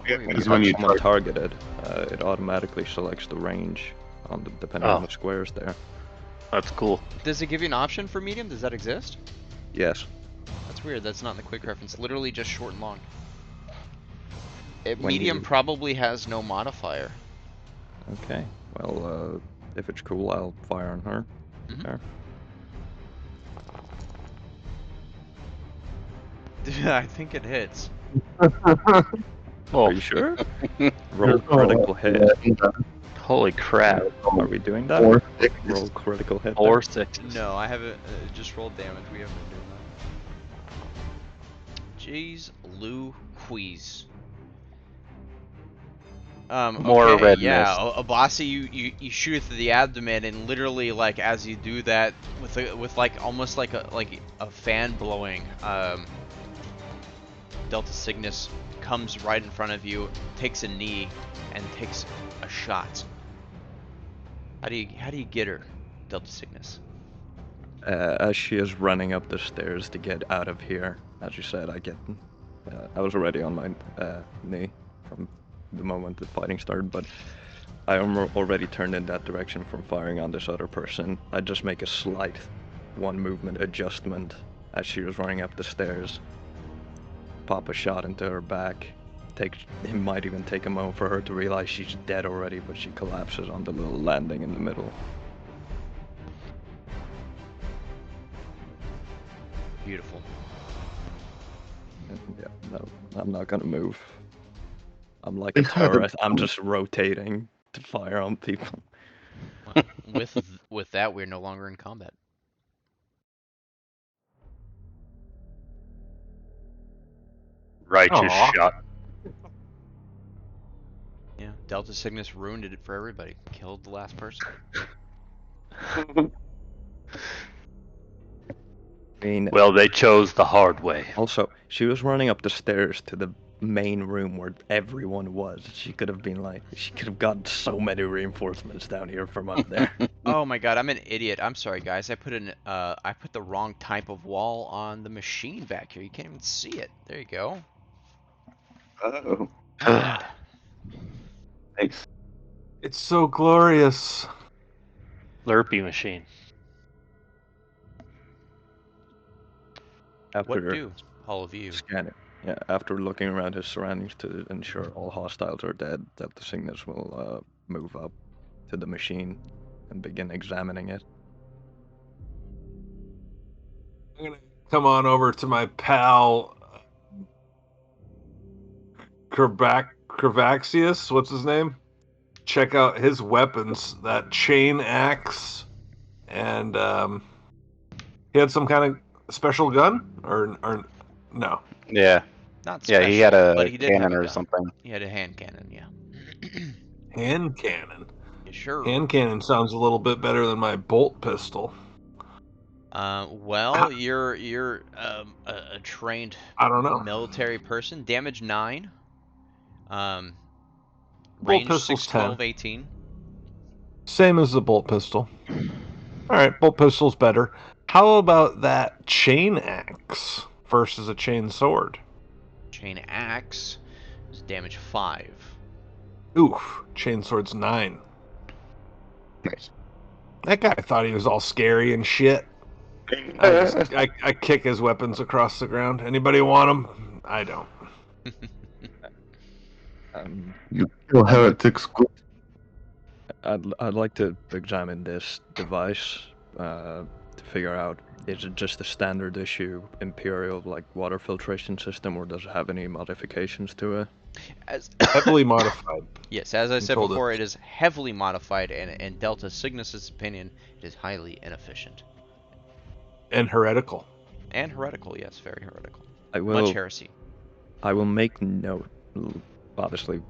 Yeah, Very because good. when you Someone targeted, it automatically selects the range on the, depending on Oh. the squares there. That's cool. Does it give you an option for medium? Does that exist? Yes. That's weird, that's not in the quick reference. Literally just short and long. When Medium you- probably has no modifier. Okay. Well, if it's cool, I'll fire on her. Mhm. There. I think it hits. Oh, Are you sure? Roll critical hit. holy crap. Are we doing that? Or Roll critical hit. Four there? sixes. No, I haven't. Just rolled damage. We haven't been doing that. Jeez, Lou Quiz. More Okay, red yeah, mist. Abasi, you shoot through the abdomen, and literally, like, as you do that, with like almost like a fan blowing, Delta Cygnus comes right in front of you, takes a knee, and takes a shot. How do you get her, Delta Cygnus? As she is running up the stairs to get out of here, as you said, I was already on my knee from the moment the fighting started, but I am already turned in that direction from firing on this other person. I just make a slight one movement adjustment as she was running up the stairs. Pop a shot into her back. It might even take a moment for her to realize she's dead already, but she collapses on the little landing in the middle. Beautiful. Yeah, no, I'm not gonna move. I'm like a terrorist. I'm just rotating to fire on people. Well, with that, we're no longer in combat. Righteous Aw. shot. Yeah, Delta Cygnus ruined it for everybody. Killed the last person. I mean, Well, they chose the hard way. also, she was running up the stairs to the main room where everyone was. She could have gotten so many reinforcements down here from up there. Oh my god, I'm an idiot. I'm sorry, guys. I put the wrong type of wall on the machine back here. You can't even see it. There you go. Oh. My bad. Thanks. It's so glorious. Lurpy machine. What After do all of you? after looking around his surroundings to ensure all hostiles are dead, that the Cygnus will move up to the machine and begin examining it. I'm gonna come on over to my pal Kravaxius. What's his name? Check out his weapons. That chain axe, and he had some kind of special gun, or no? Yeah. Not Yeah, special, he had a but he did have cannon a or gun. something. He had a hand cannon, yeah. Hand cannon. Yeah, sure. Hand cannon sounds a little bit better than my bolt pistol. Well, you're a trained I don't know. military person. Damage 9. Bolt Range pistol's 6, 12, 10. 18. Same as the bolt pistol. All right, bolt pistol's better. How about that chain axe versus a chain sword? Chain axe is damage 5. Oof, chain sword's 9. Nice. That guy thought he was all scary and shit. I kick his weapons across the ground. Anybody want them? I don't. You kill heretics good. I'd like to examine this device to figure out, is it just a standard issue Imperial like water filtration system, or does it have any modifications to it? As Heavily modified. Yes, as I said Told before, us. it is heavily modified, and in Delta Cygnus's opinion, it is highly inefficient. And heretical. And heretical, yes, very heretical. I Much will heresy. make note, obviously,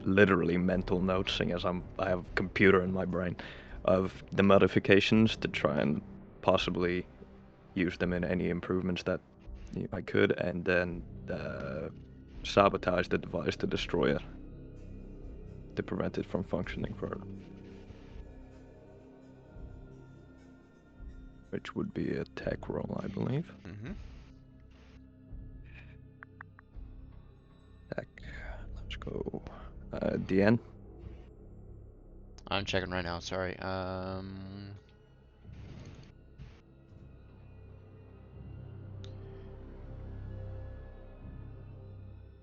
literally mental notes, seeing as I have a computer in my brain, of the modifications to try and possibly use them in any improvements that I could, and then sabotage the device to destroy it, to prevent it from functioning further. Which would be a tech roll, I believe. Mm-hmm. Tech. Let's go. DN. I'm checking right now, sorry.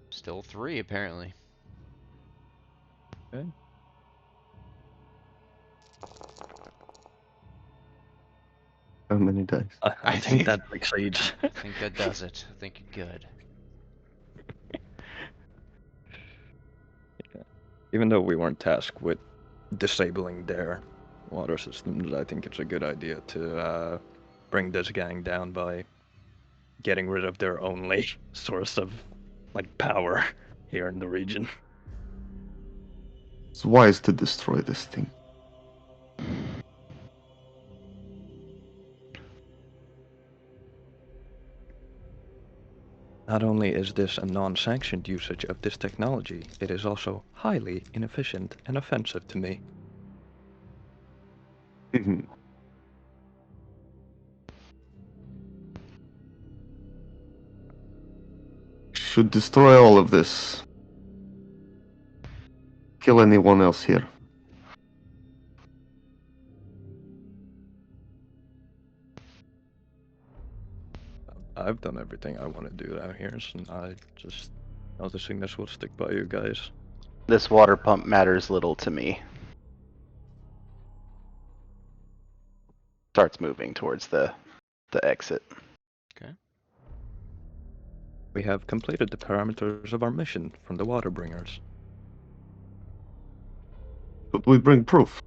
Still 3, apparently. Okay. How many dice? I think that succeeds. I think that does it. I think you're good. Even though we weren't tasked with disabling their water systems, I think it's a good idea to bring this gang down by getting rid of their only source of like power here in the region. It's wise to destroy this thing. Not only is this a non-sanctioned usage of this technology, it is also highly inefficient and offensive to me. Should destroy all of this. Kill anyone else here. I've done everything I want to do out here, and I just noticing this will stick by you guys. This water pump matters little to me. Starts moving towards the exit. Okay. We have completed the parameters of our mission from the Waterbringers. But we bring proof.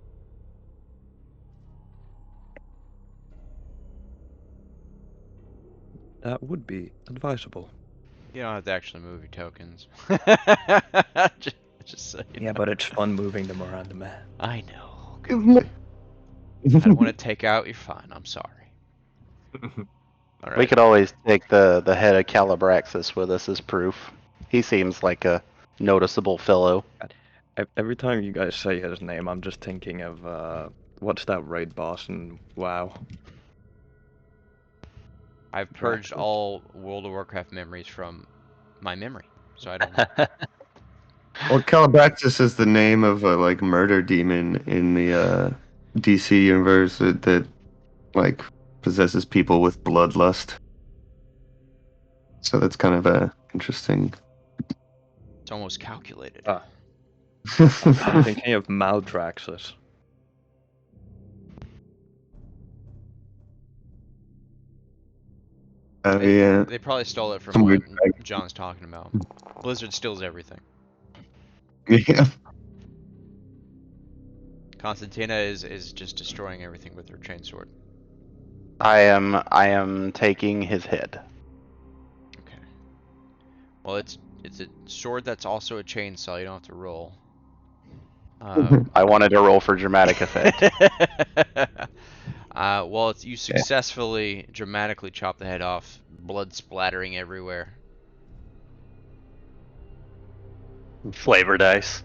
That would be advisable. You don't have to actually move your tokens. just so you Yeah, know. but it's fun moving them around the map. I know. Isn't it? I don't want to take out your fine. I'm sorry. All right. We could always take the head of Calibraxis with us as proof. He seems like a noticeable fellow. Every time you guys say his name, I'm just thinking of, what's that raid boss in WoW? I've purged all World of Warcraft memories from my memory, so I don't know. Well, Calibraxis is the name of a like murder demon in the DC universe that like possesses people with bloodlust. So that's kind of interesting. It's almost calculated. I'm thinking of Maldraxxus. Yeah. They probably stole it from Some what weird thing. John's talking about. Blizzard steals everything. Yeah. Constantina is just destroying everything with her chainsword. I am taking his head. Okay. Well, it's a sword that's also a chainsaw. You don't have to roll. I wanted to roll for dramatic effect. Well, you successfully dramatically chop the head off, blood splattering everywhere. Flavor dice.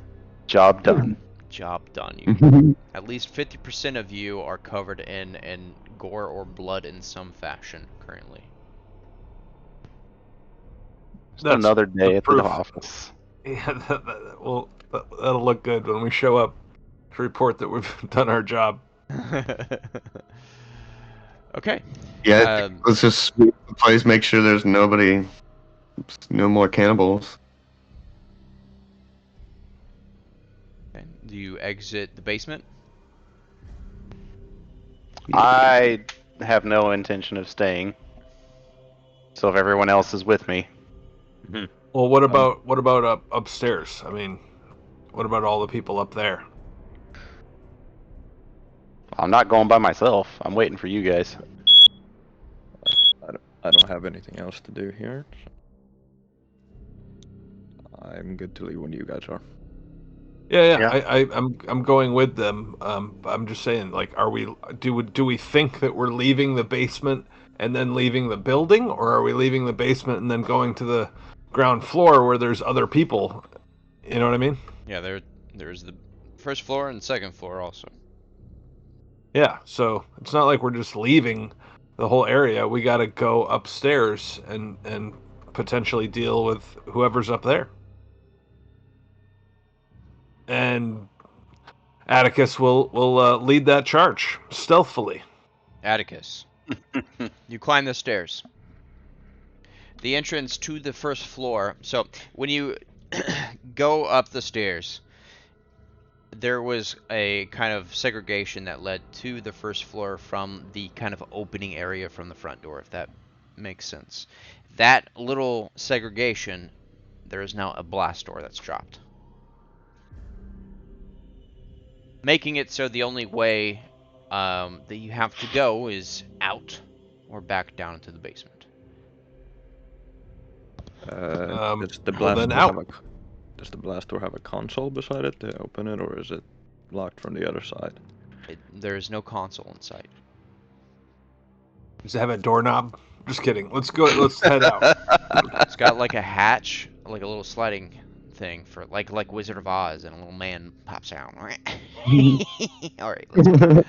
Job done. Job done. You, at least 50% of you are covered in gore or blood in some fashion currently. That's Another day the at proof. the office. Yeah, that'll look good when we show up to report that we've done our job. Okay. Yeah, let's just sweep the place, make sure there's nobody, no more cannibals. Okay. Do you exit the basement? I have no intention of staying. So if everyone else is with me, Well, what about up upstairs? I mean, what about all the people up there? I'm not going by myself. I'm waiting for you guys. I don't have anything else to do here. So I'm good to leave when you guys are. Yeah. I'm going with them. I'm just saying, like, do we think that we're leaving the basement and then leaving the building, or are we leaving the basement and then going to the ground floor where there's other people? You know what I mean? Yeah, there's the first floor and second floor also. Yeah. So it's not like we're just leaving the whole area. We got to go upstairs and potentially deal with whoever's up there. And Atticus will lead that charge stealthily. Atticus, you climb the stairs. The entrance to the first floor. So when you go up the stairs, there was a kind of segregation that led to the first floor from the kind of opening area from the front door, if that makes sense. That little segregation, there is now a blast door that's dropped, making it so the only way that you have to go is out or back down into the basement. Does the well, blast then door out. have Does the blast door have a console beside it to open it, or is it locked from the other side? There is no console in sight. Does it have a doorknob? Just kidding. Let's go. Let's head out. It's got like a hatch, like a little sliding thing for like Wizard of Oz, and a little man pops out. All right, let's go.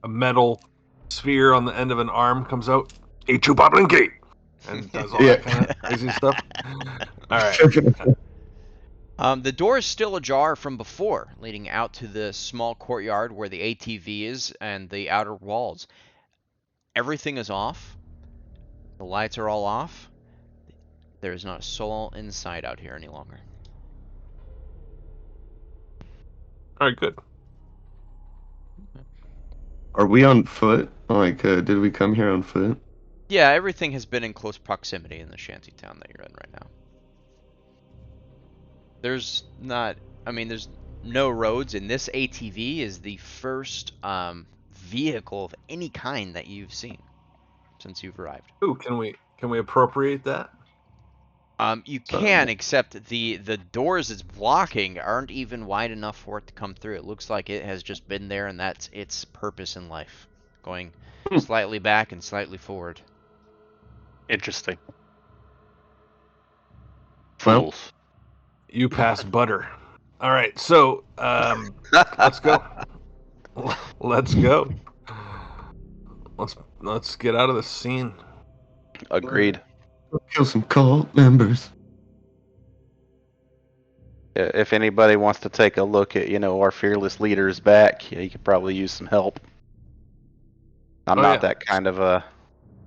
A metal sphere on the end of an arm comes out. A2 Boblin Gate! And does all that kind of crazy stuff. All right. The door is still ajar from before, leading out to the small courtyard where the ATV is and the outer walls. Everything is off. The lights are all off. There is not a soul inside out here any longer. All right, good. Are we on foot? Like, did we come here on foot? Yeah, everything has been in close proximity in the shanty town that you're in right now. There's no roads, and this ATV is the first vehicle of any kind that you've seen since you've arrived. Ooh, can we appropriate that? You can, except the doors it's blocking aren't even wide enough for it to come through. It looks like it has just been there, and that's its purpose in life, going slightly back and slightly forward. Interesting. Well, Fools. You pass butter. All right, so let's go. Let's go. Let's get out of the scene. Agreed. kill some cult members. If anybody wants to take a look at, our fearless leader's back, you could probably use some help. I'm not that kind of a...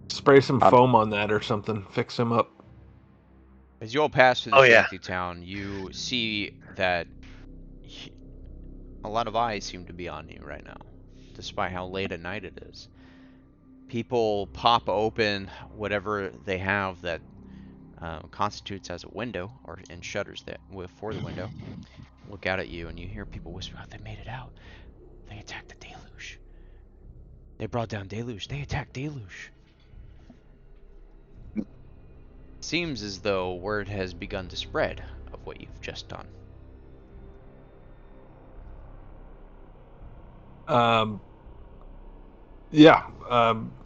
Spray some foam on that or something. Fix him up. As you all pass through the shanty town, you see that a lot of eyes seem to be on you right now, despite how late at night it is. People pop open whatever they have that constitutes as a window or in shutters that for the window. Look out at you, and you hear people whisper, "Oh, they made it out. They attacked the deluge. They brought down deluge. They attacked deluge." Seems as though word has begun to spread of what you've just done.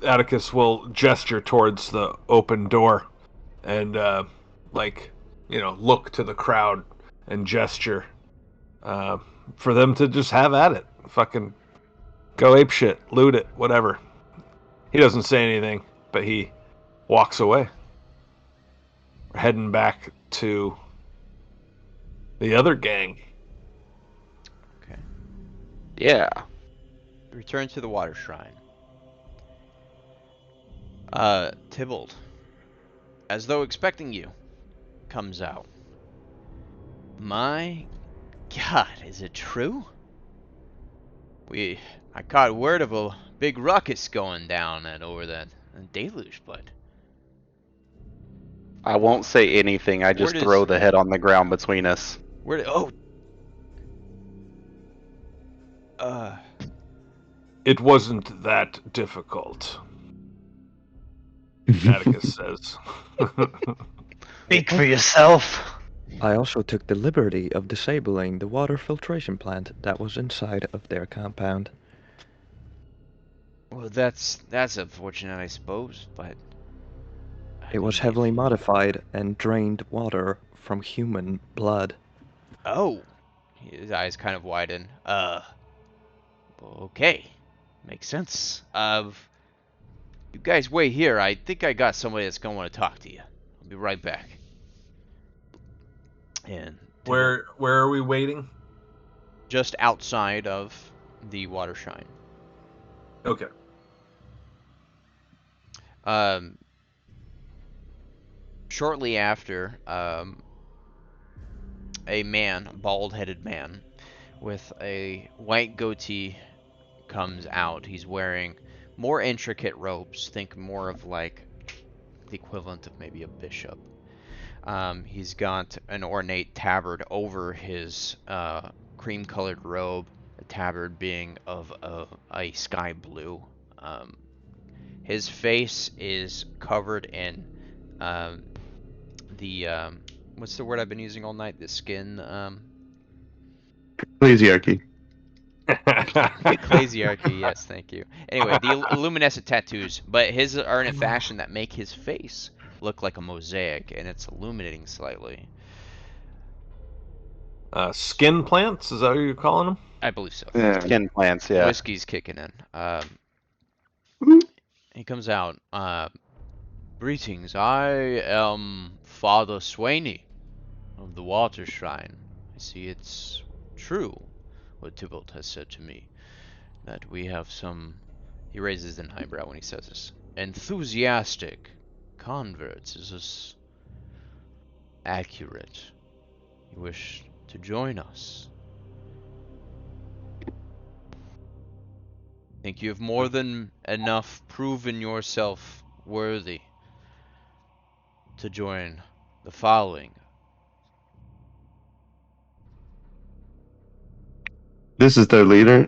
Atticus will gesture towards the open door and look to the crowd and gesture for them to just have at it. Fucking go ape shit, loot it, whatever. He doesn't say anything, but he walks away. We're heading back to the other gang. Okay. Yeah. Return to the water shrine. Tybalt, as though expecting you, comes out. My God, is it true? I caught word of a big ruckus going down over that deluge, but I won't say anything. I just throw the head on the ground between us. It wasn't that difficult, Atticus says. Speak for yourself. I also took the liberty of disabling the water filtration plant that was inside of their compound. Well, that's unfortunate, I suppose, but It was heavily modified and drained water from human blood. Oh, his eyes kind of widen. Okay, makes sense. You guys wait here. I think I got somebody that's gonna want to talk to you. I'll be right back. And where are we waiting? Just outside of the water shrine. Okay. Shortly after, a man, bald-headed man, with a white goatee comes out. He's wearing more intricate robes. Think more of like the equivalent of maybe a bishop. He's got an ornate tabard over his cream-colored robe, the tabard being of a sky blue. His face is covered in the what's the word I've been using all night? The skin Ecclesiarchy. ecclesiarchy. Yes, thank you. Anyway, the luminescent tattoos, but his are in a fashion that make his face look like a mosaic, and it's illuminating slightly. Skin plants? Is that what you're calling them? I believe so. Yeah. Skin plants, yeah. Whiskey's kicking in. He comes out. Greetings. I am Father Swaney of the Water Shrine. I see it's true what Tybalt has said to me, that we have some, he raises an eyebrow when he says this, enthusiastic converts. Is this accurate? You wish to join us? Think you have more than enough proven yourself worthy to join the following? This is their leader.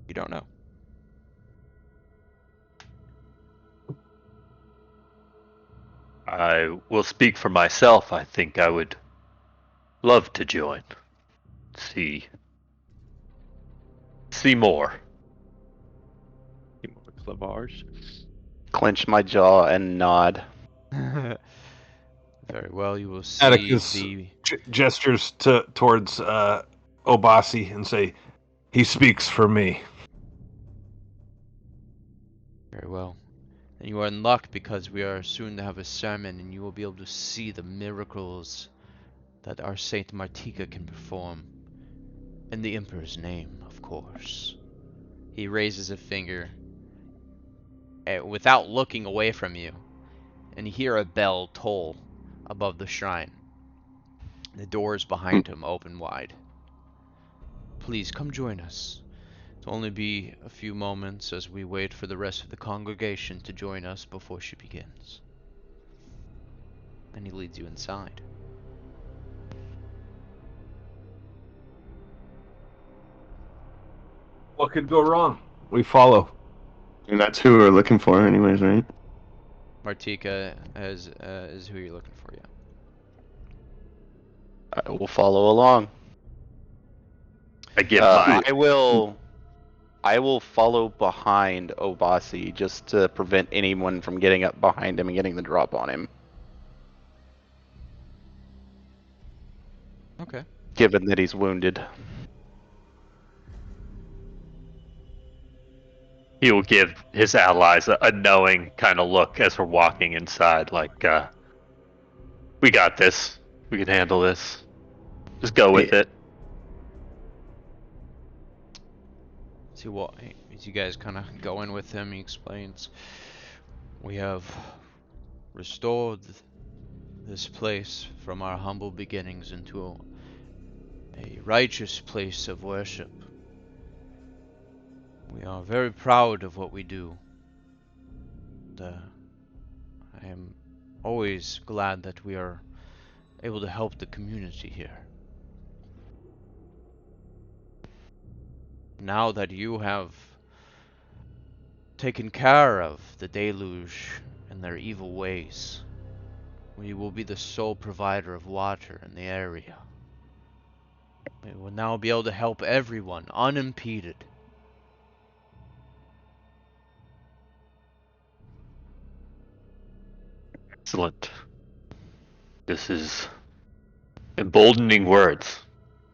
You don't know. I will speak for myself. I think I would love to join. See more. Clavars. Clench my jaw and nod. Very well, you will see Atticus the... gestures towards Obasi and say, "He speaks for me." Very well. And you are in luck because we are soon to have a sermon and you will be able to see the miracles that our Saint Martika can perform. In the Emperor's name, of course. He raises a finger without looking away from you, and you hear a bell toll above the shrine. The doors behind him open wide. Please come join us. It'll only be a few moments as we wait for the rest of the congregation to join us before she begins. And he leads you inside. What could go wrong? We follow. And that's who we're looking for, anyways, right? Martika is who you're looking for, yeah. I will follow along. I give my I will follow behind Obasi just to prevent anyone from getting up behind him and getting the drop on him. Okay. Given that he's wounded. He will give his allies a knowing kind of look as we're walking inside, like, we got this. We can handle this. Just go with it. See what, as you guys kind of go in with him, he explains, we have restored this place from our humble beginnings into a righteous place of worship. We are very proud of what we do. I am always glad that we are able to help the community here. Now that you have taken care of the deluge and their evil ways, we will be the sole provider of water in the area. We will now be able to help everyone unimpeded. Excellent. This is emboldening words.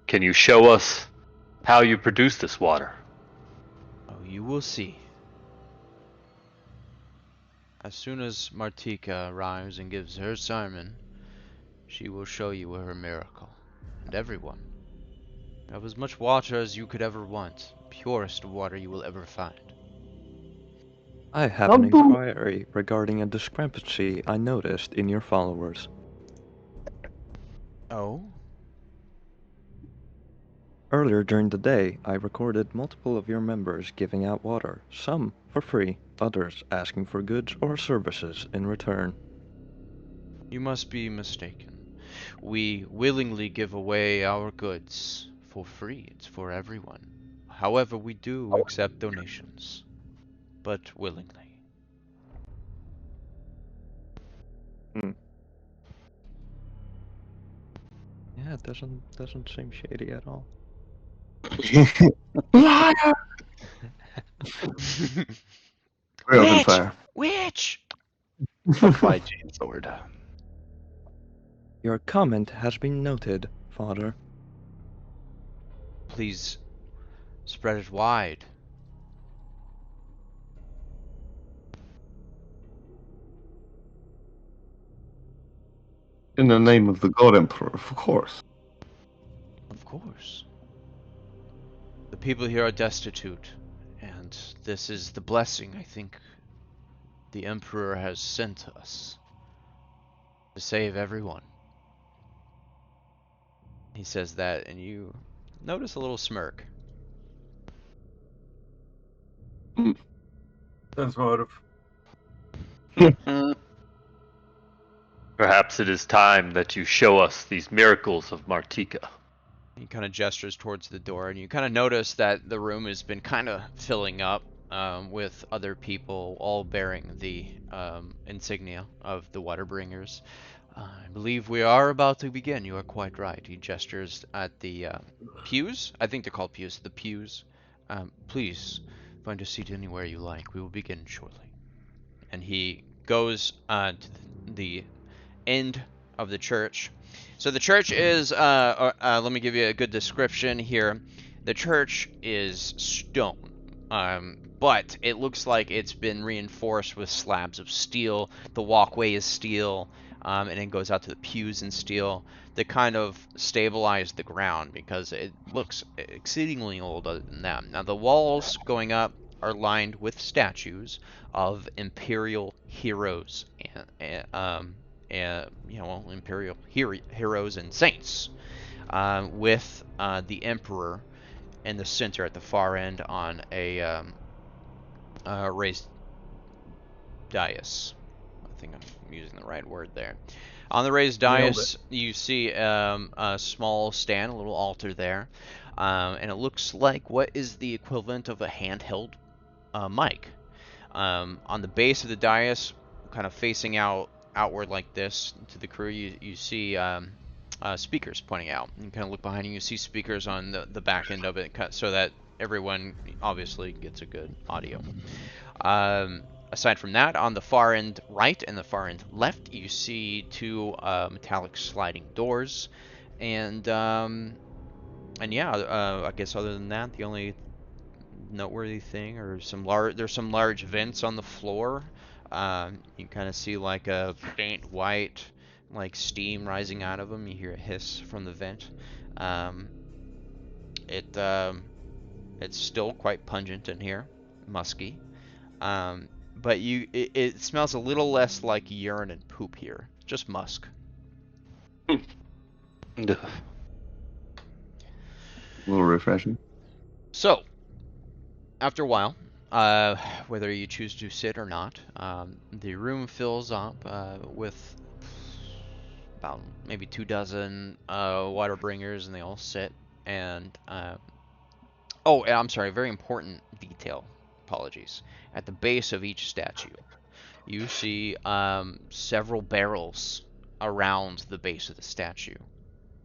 Can you show us how you produce this water? Oh, you will see. As soon as Martika arrives and gives her sermon, she will show you her miracle. And everyone. You have as much water as you could ever want. Purest water you will ever find. I have an inquiry regarding a discrepancy I noticed in your followers. Oh? Earlier during the day, I recorded multiple of your members giving out water, some for free, others asking for goods or services in return. You must be mistaken. We willingly give away our goods for free. It's for everyone. However, we do accept donations, but willingly. Yeah, it doesn't seem shady at all. Liar! We open Witch! fire. Witch! Apply chain sword. Your comment has been noted, Father. Please spread it wide. In the name of the God Emperor, of course. Of course. The people here are destitute, and this is the blessing I think the Emperor has sent us to save everyone. He says that, and you notice a little smirk. Sense motive. Perhaps it is time that you show us these miracles of Martika. He kind of gestures towards the door, and you kind of notice that the room has been kind of filling up with other people, all bearing the insignia of the Waterbringers. I believe we are about to begin. You are quite right. He gestures at the pews. I think they're called pews. The pews. Please find a seat anywhere you like. We will begin shortly. And he goes to the end of the church. So the church is, let me give you a good description here. The church is stone, but it looks like it's been reinforced with slabs of steel. The walkway is steel, and it goes out to the pews in steel to kind of stabilize the ground because it looks exceedingly old other than that. Now the walls going up are lined with statues of Imperial heroes and Imperial heroes and saints, with the Emperor in the center at the far end on a raised dais. I think I'm using the right word there. On the raised dais, you see a small stand, a little altar there, and it looks like what is the equivalent of a handheld mic. On the base of the dais, kind of facing outward like this to the crew, you see speakers pointing out. You kind of look behind you, you see speakers on the back end of it, so that everyone obviously gets a good audio. Aside from that, on the far end right and the far end left, you see two metallic sliding doors, and yeah, I guess other than that, the only noteworthy thing or there's some large vents on the floor. You kind of see like a faint white like steam rising out of them. You hear a hiss from the vent. It's still quite pungent in here, musky. But it smells a little less like urine and poop here, just musk. A little refreshing. So, after a while, whether you choose to sit or not, the room fills up with about maybe 24 water bringers, and they all sit. And oh, I'm sorry, very important detail. Apologies. At the base of each statue, you see several barrels around the base of the statue,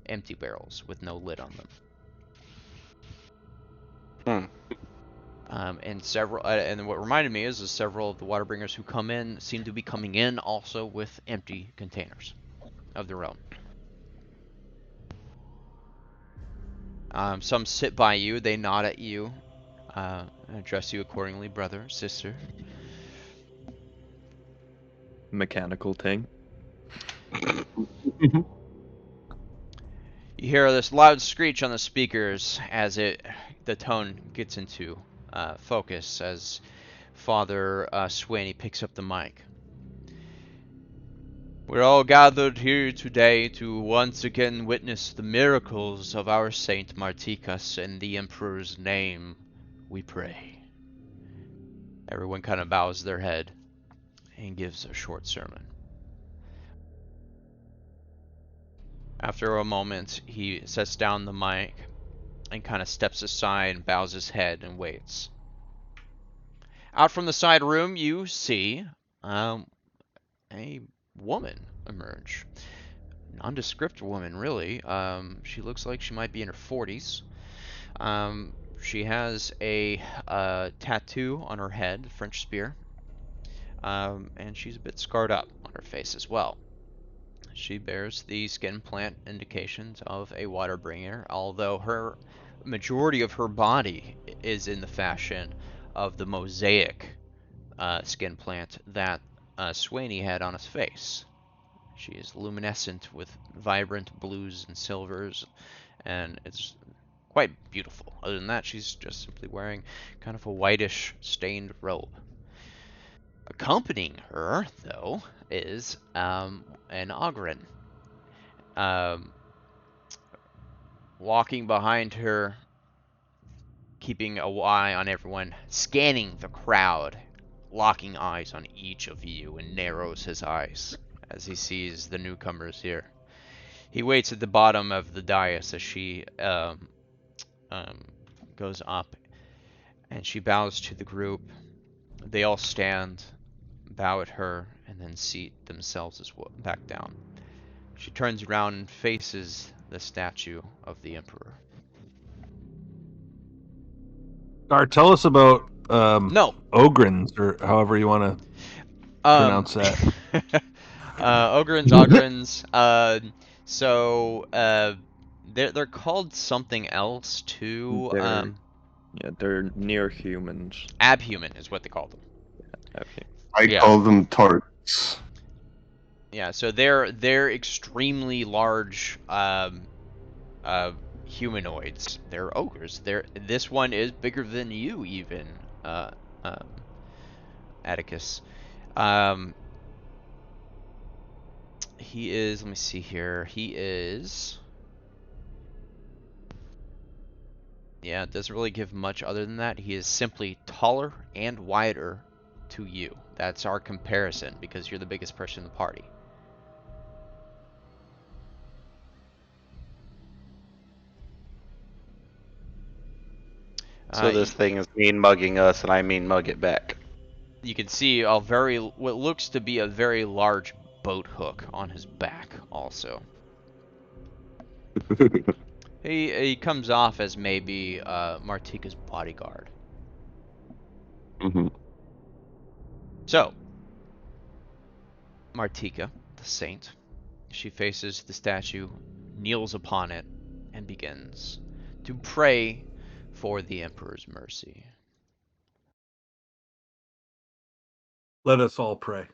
empty barrels with no lid on them. And several, and what reminded me is several of the water bringers who come in seem to be coming in also with empty containers of their own. Some sit by you, they nod at you, address you accordingly, brother, sister. Mechanical thing. You hear this loud screech on the speakers as the tone gets into focus as Father Swaney picks up the mic. We're all gathered here today to once again witness the miracles of our Saint Martikas. In the Emperor's name, we pray. Everyone kind of bows their head and gives a short sermon. After a moment, he sets down the mic and kind of steps aside and bows his head and waits. Out from the side room, you see a woman emerge. nondescript woman, really. She looks like she might be in her 40s. She has a tattoo on her head, French spear, and she's a bit scarred up on her face as well. She bears the skin plant indications of a water bringer, although her majority of her body is in the fashion of the mosaic skin plant that Swaney had on his face. She is luminescent with vibrant blues and silvers, and it's quite beautiful. Other than that, she's just simply wearing kind of a whitish stained robe. Accompanying her, though, is an Ogren. Walking behind her, keeping an eye on everyone, scanning the crowd, locking eyes on each of you, and narrows his eyes as he sees the newcomers here. He waits at the bottom of the dais as she goes up, and she bows to the group. They all stand, bow at her, and then seat themselves back down. She turns around and faces the statue of the Emperor. Tell us about No. Ogrins, or however you want to pronounce that. Ogrins. They're called something else too. They're near humans. Abhuman is what they call them. Okay. I Yeah. call them tarts. Yeah, so they're extremely large humanoids. They're ogres. This one is bigger than you even, Atticus. He is, let me see here. He is, yeah, it doesn't really give much other than that. He is simply taller and wider to you. That's our comparison because you're the biggest person in the party. So this thing is mean mugging us, and I mean mug it back. You can see what looks to be a very large boat hook on his back also. He comes off as maybe Martika's bodyguard. Mm-hmm. So, Martika, the saint, she faces the statue, kneels upon it, and begins to pray for the Emperor's mercy. Let us all pray.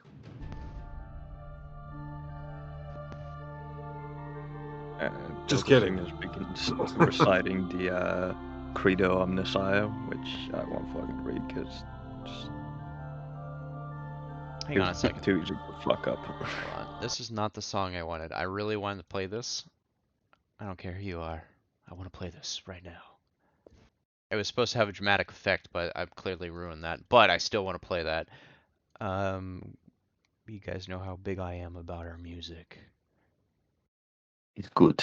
Just kidding. Begins reciting the Credo Omnissiah, which I won't fucking read because just Hang on a second. too easy to fuck up. Hold on. This is not the song I wanted. I really wanted to play this. I don't care who you are. I want to play this right now. It was supposed to have a dramatic effect, but I've clearly ruined that. But I still want to play that. You guys know how big I am about our music. It's good.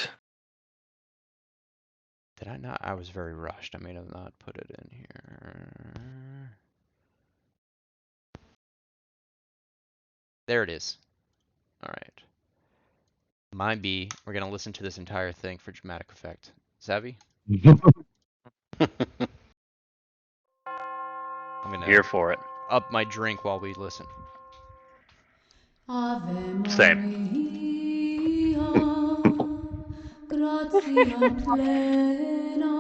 Did I not? I was very rushed. I may have not put it in here. There it is. Alright. My B, we're going to listen to this entire thing for dramatic effect. Savvy? I'm gonna Here for it. up my drink while we listen. Ave Same. Maria, gratia plena,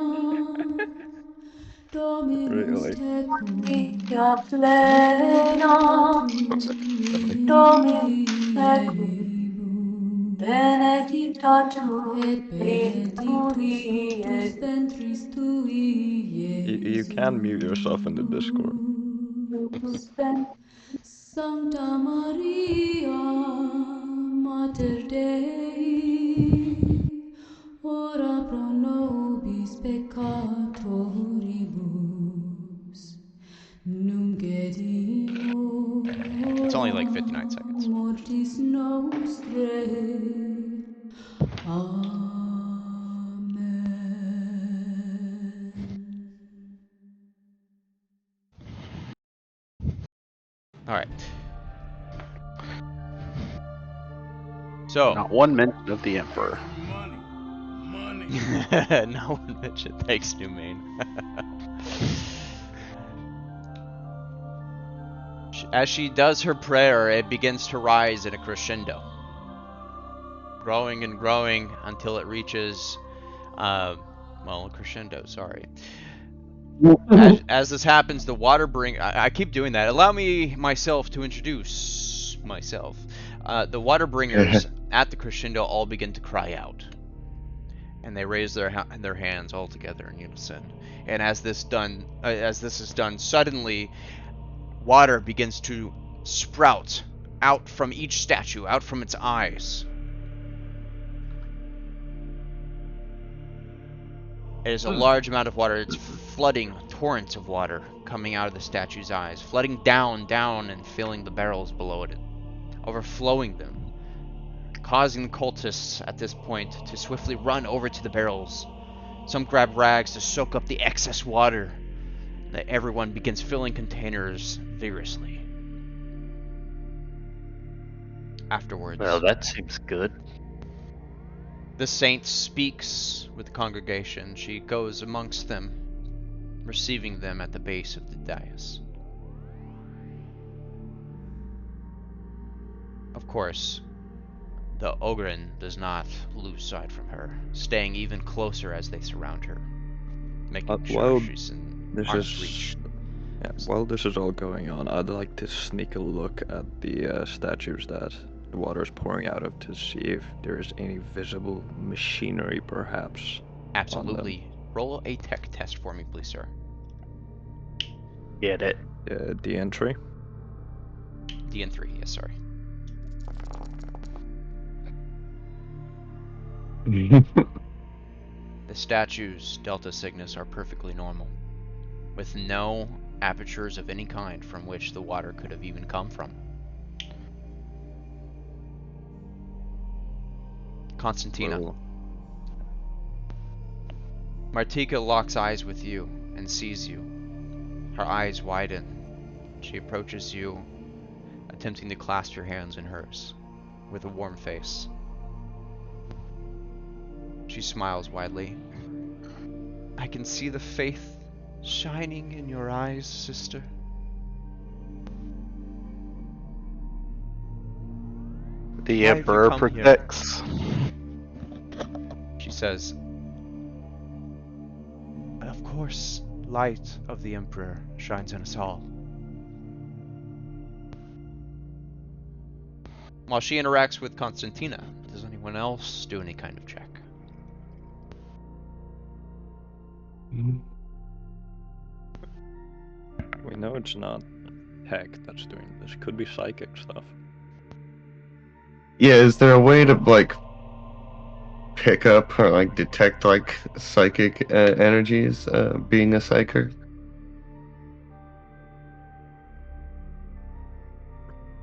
Dominus Really? tecum, gratia plena, Dominus tecum, benedicta tu, et benedictus fructus ventris tui, You can mute yourself in the Discord. Sancta Maria, Mater Dei, ora pro nobis peccatoribus, nunc et in It's only like hora 59 seconds. mortis nostrae. Amen. Alright. So, Not one mention of the Emperor. no one mentioned. Thanks, New Main. As she does her prayer, it begins to rise in a crescendo, growing and growing until it reaches, well, a crescendo. Sorry. As this happens, the water bring. I keep doing that. Allow me myself to introduce myself. The water bringers at the crescendo all begin to cry out, and they raise their hands all together in unison. And as this is done, suddenly water begins to sprout out from each statue, out from its eyes. It is a large amount of water. It's flooding, torrents of water coming out of the statue's eyes, flooding down, and filling the barrels below it, overflowing them, causing the cultists at this point to swiftly run over to the barrels. Some grab rags to soak up the excess water. Everyone begins filling containers vigorously. Afterwards, Well, that seems good. the saint speaks with the congregation. She goes amongst them, receiving them at the base of the dais. Of course, the Ogryn does not lose sight from her, staying even closer as they surround her, making sure well, she's in This arm's is reach. yeah. While this is all going on, I'd like to sneak a look at the statues that the water is pouring out of to see if there is any visible machinery, perhaps. Absolutely. Roll a tech test for me, please, sir. Get it. The entry. DN3, yes, sorry. The statue's Delta Cygnus are perfectly normal, with no apertures of any kind from which the water could have even come from. Constantina. Well, Martika locks eyes with you and sees you. Her eyes widen. She approaches you, attempting to clasp your hands in hers, with a warm face. She smiles widely. I can see the faith shining in your eyes, sister. The Why have you Emperor come here? protects. She says, of course, light of the Emperor shines on us all. While she interacts with Constantina, does anyone else do any kind of check? we know it's not Heck that's doing this. Could be psychic stuff. Yeah, is there a way to like pick up or like detect like psychic energies? Being a psychic.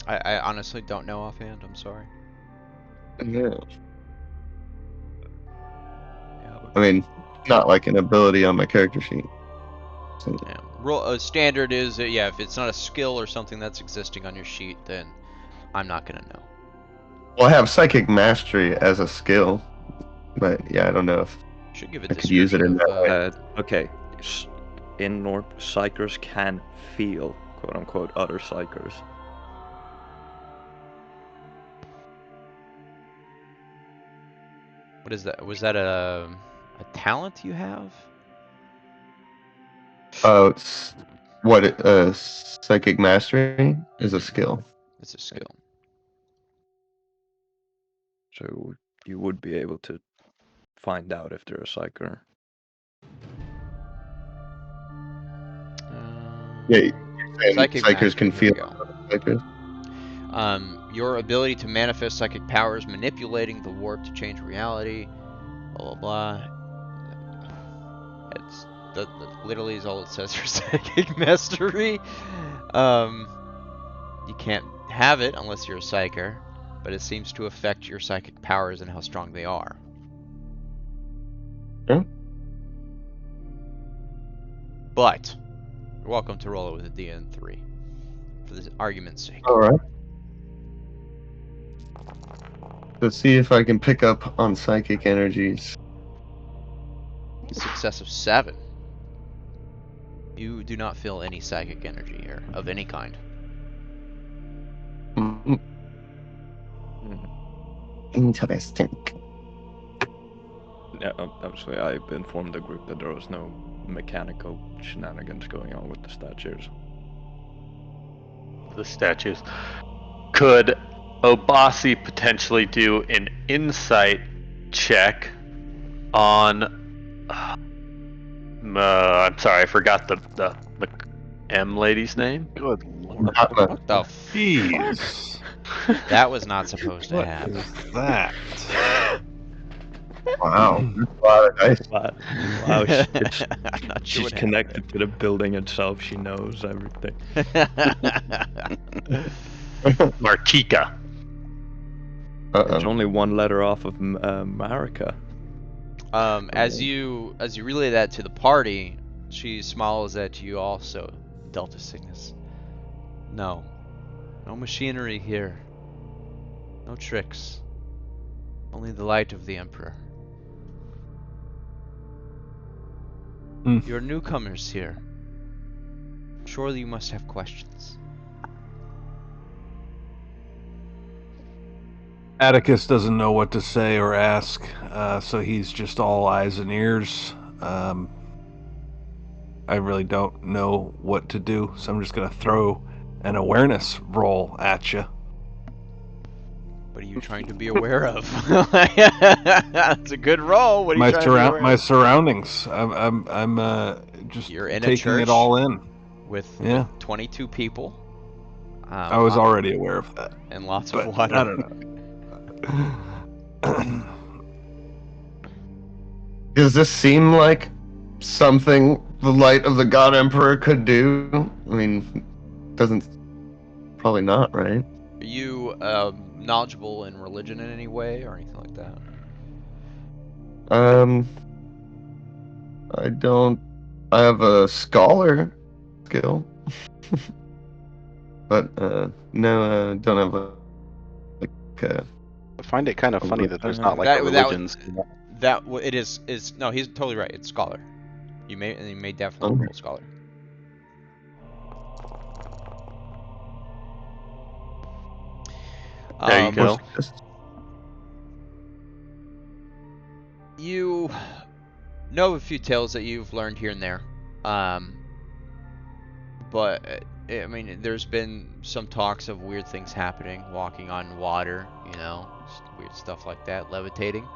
I honestly don't know offhand, I'm sorry. Yeah. Yeah, I mean, not like an ability on my character sheet. So, Yeah. Standard is, yeah, if it's not a skill or something that's existing on your sheet, then I'm not gonna know. well, I have psychic mastery as a skill, but yeah, I don't know if Should give a I could use it in description that of, way. okay. In North, psychers can feel, quote unquote, other psychers. what is that? Was that a talent you have? Psychic mastery is a skill. It's a skill. So you would be able to find out if they're a psyker. Yeah, you're saying Psychic psychers mastery, can here we feel go. psychers. Your ability to manifest psychic powers, manipulating the warp to change reality, blah blah blah. It's that literally is all it says for psychic mastery. You can't have it unless you're a psyker, but it seems to affect your psychic powers and how strong they are. Yeah. But you're welcome to roll it with a DN3 for this argument's sake. All right. to see if I can pick up on psychic energies. Success of 7. You do not feel any psychic energy here of any kind. Mm, Interesting. Yeah, obviously I informed the group that there was no mechanical shenanigans going on with the statues. The statues. Could Obasi potentially do an insight check on? I'm sorry, I forgot the M lady's name. Good lord. What the f- Jeez. That was not supposed to What happen. is that? Wow. That's a lot of dice. Wow, I'm not sure she's what connected to the building itself. She knows everything. Martika. It's Uh-oh. only one letter off of Marika. As you relay that to the party, she smiles at you also. Delta Cygnus. No machinery here. No tricks. Only the light of the Emperor. You're newcomers here. Surely you must have questions. Atticus doesn't know what to say or ask, so he's just all eyes and ears. I really don't know what to do, so I'm just going to throw an awareness roll at you. What are you trying to be aware of? That's a good roll. What are you trying to be aware My of? surroundings. I'm just You're in a taking church it all in. with 22 people. I was already aware of that. And lots But of water. I don't know. Does this seem like something the light of the God Emperor could do? I mean, doesn't... Probably not, right? Are you knowledgeable in religion in any way or anything like that? I don't... I have a scholar skill. But, no, don't have a... I find it kind of funny that there's not like That- a that- religions. It is no, he's totally right. It's scholar. You may definitely Okay. roll scholar. There you go. You know a few tales that you've learned here and there, but I mean, there's been some talks of weird things happening, walking on water, just weird stuff like that, levitating.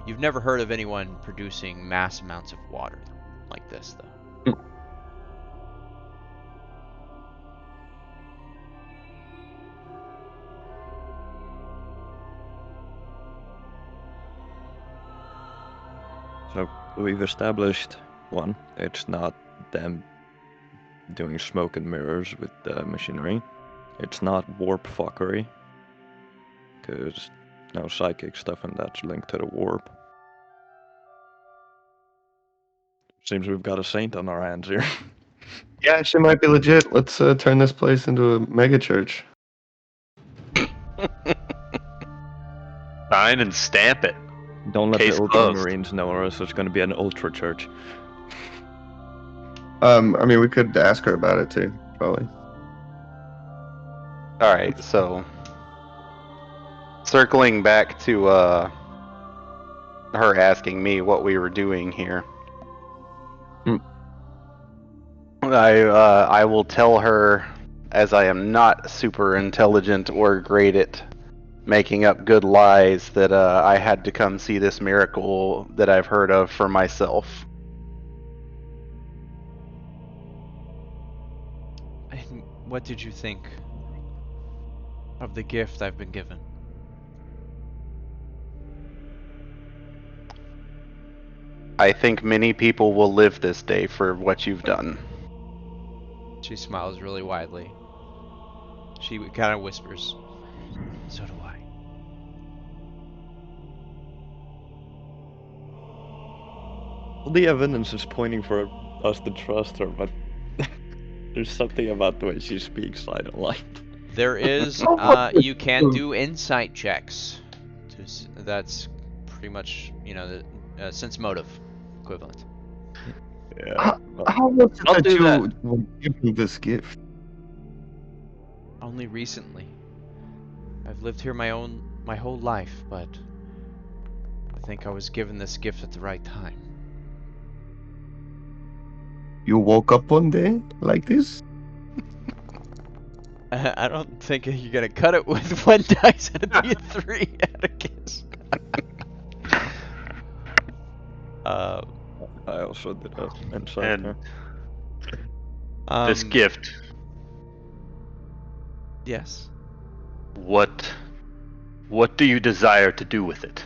You've never heard of anyone producing mass amounts of water like this, though. So we've established one. It's not them doing smoke and mirrors with the machinery. It's not warp fuckery, because no psychic stuff and that's linked to the warp. Seems we've got a saint on our hands here. Yeah, she might be legit. Let's turn this place into a mega church. Sign and stamp it. Don't let Case the closed. Ultramarines know, or else it's going to be an ultra church. I mean, we could ask her about it too, probably. Alright, so circling back to her asking me what we were doing here. I will tell her, as I am not super intelligent or great at making up good lies, that I had to come see this miracle that I've heard of for myself. And what did you think of the gift I've been given? I think many people will live this day for what you've done. She smiles really widely. She kind of whispers, "So do I." All the evidence is pointing for us to trust her, but there's something about the way she speaks I don't like. There is, you can do insight checks. That's pretty much, you know, the sense motive equivalent. Yeah. How was it I'll that do you that. were given this gift? Only recently. I've lived here my whole life, but I think I was given this gift at the right time. You woke up one day like this? I don't think you're gonna cut it with one dice and a D3 Atticus. I also did a insight. And there. this gift, Yes. what do you desire to do with it?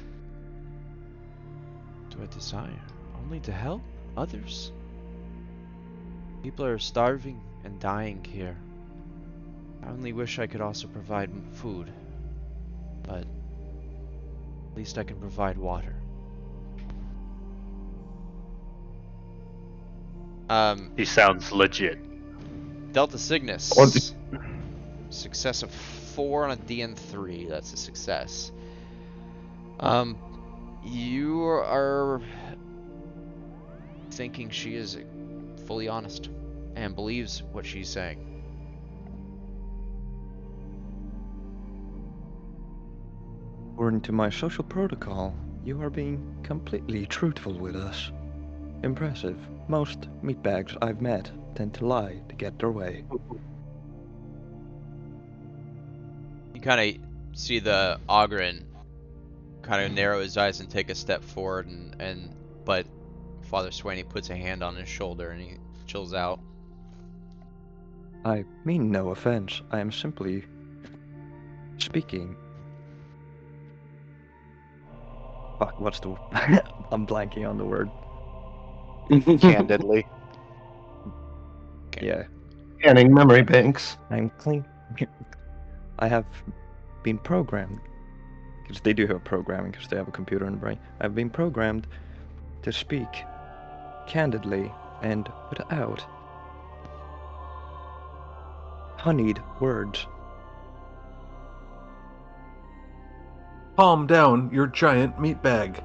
Do I desire? Only to help others. People are starving and dying here. I only wish I could also provide food, but at least I can provide water. He sounds legit. Delta Cygnus. Or the- Success of 4 on a DN3. That's a success. You are thinking she is fully honest and believes what she's saying. According to my social protocol, you are being completely truthful with us. Impressive. Most meatbags I've met tend to lie to get their way. You kind of see the Ogren kind of narrow his eyes and take a step forward, but Father Swaney puts a hand on his shoulder and he chills out. I mean no offense. I am simply speaking. Fuck, what's the... I'm blanking on the word. Candidly. Okay. Yeah. Scanning memory banks. I'm clean. I have been programmed, because they do have programming, because they have a computer in the brain. I've been programmed to speak candidly and without honeyed words. Calm down, your giant meat bag.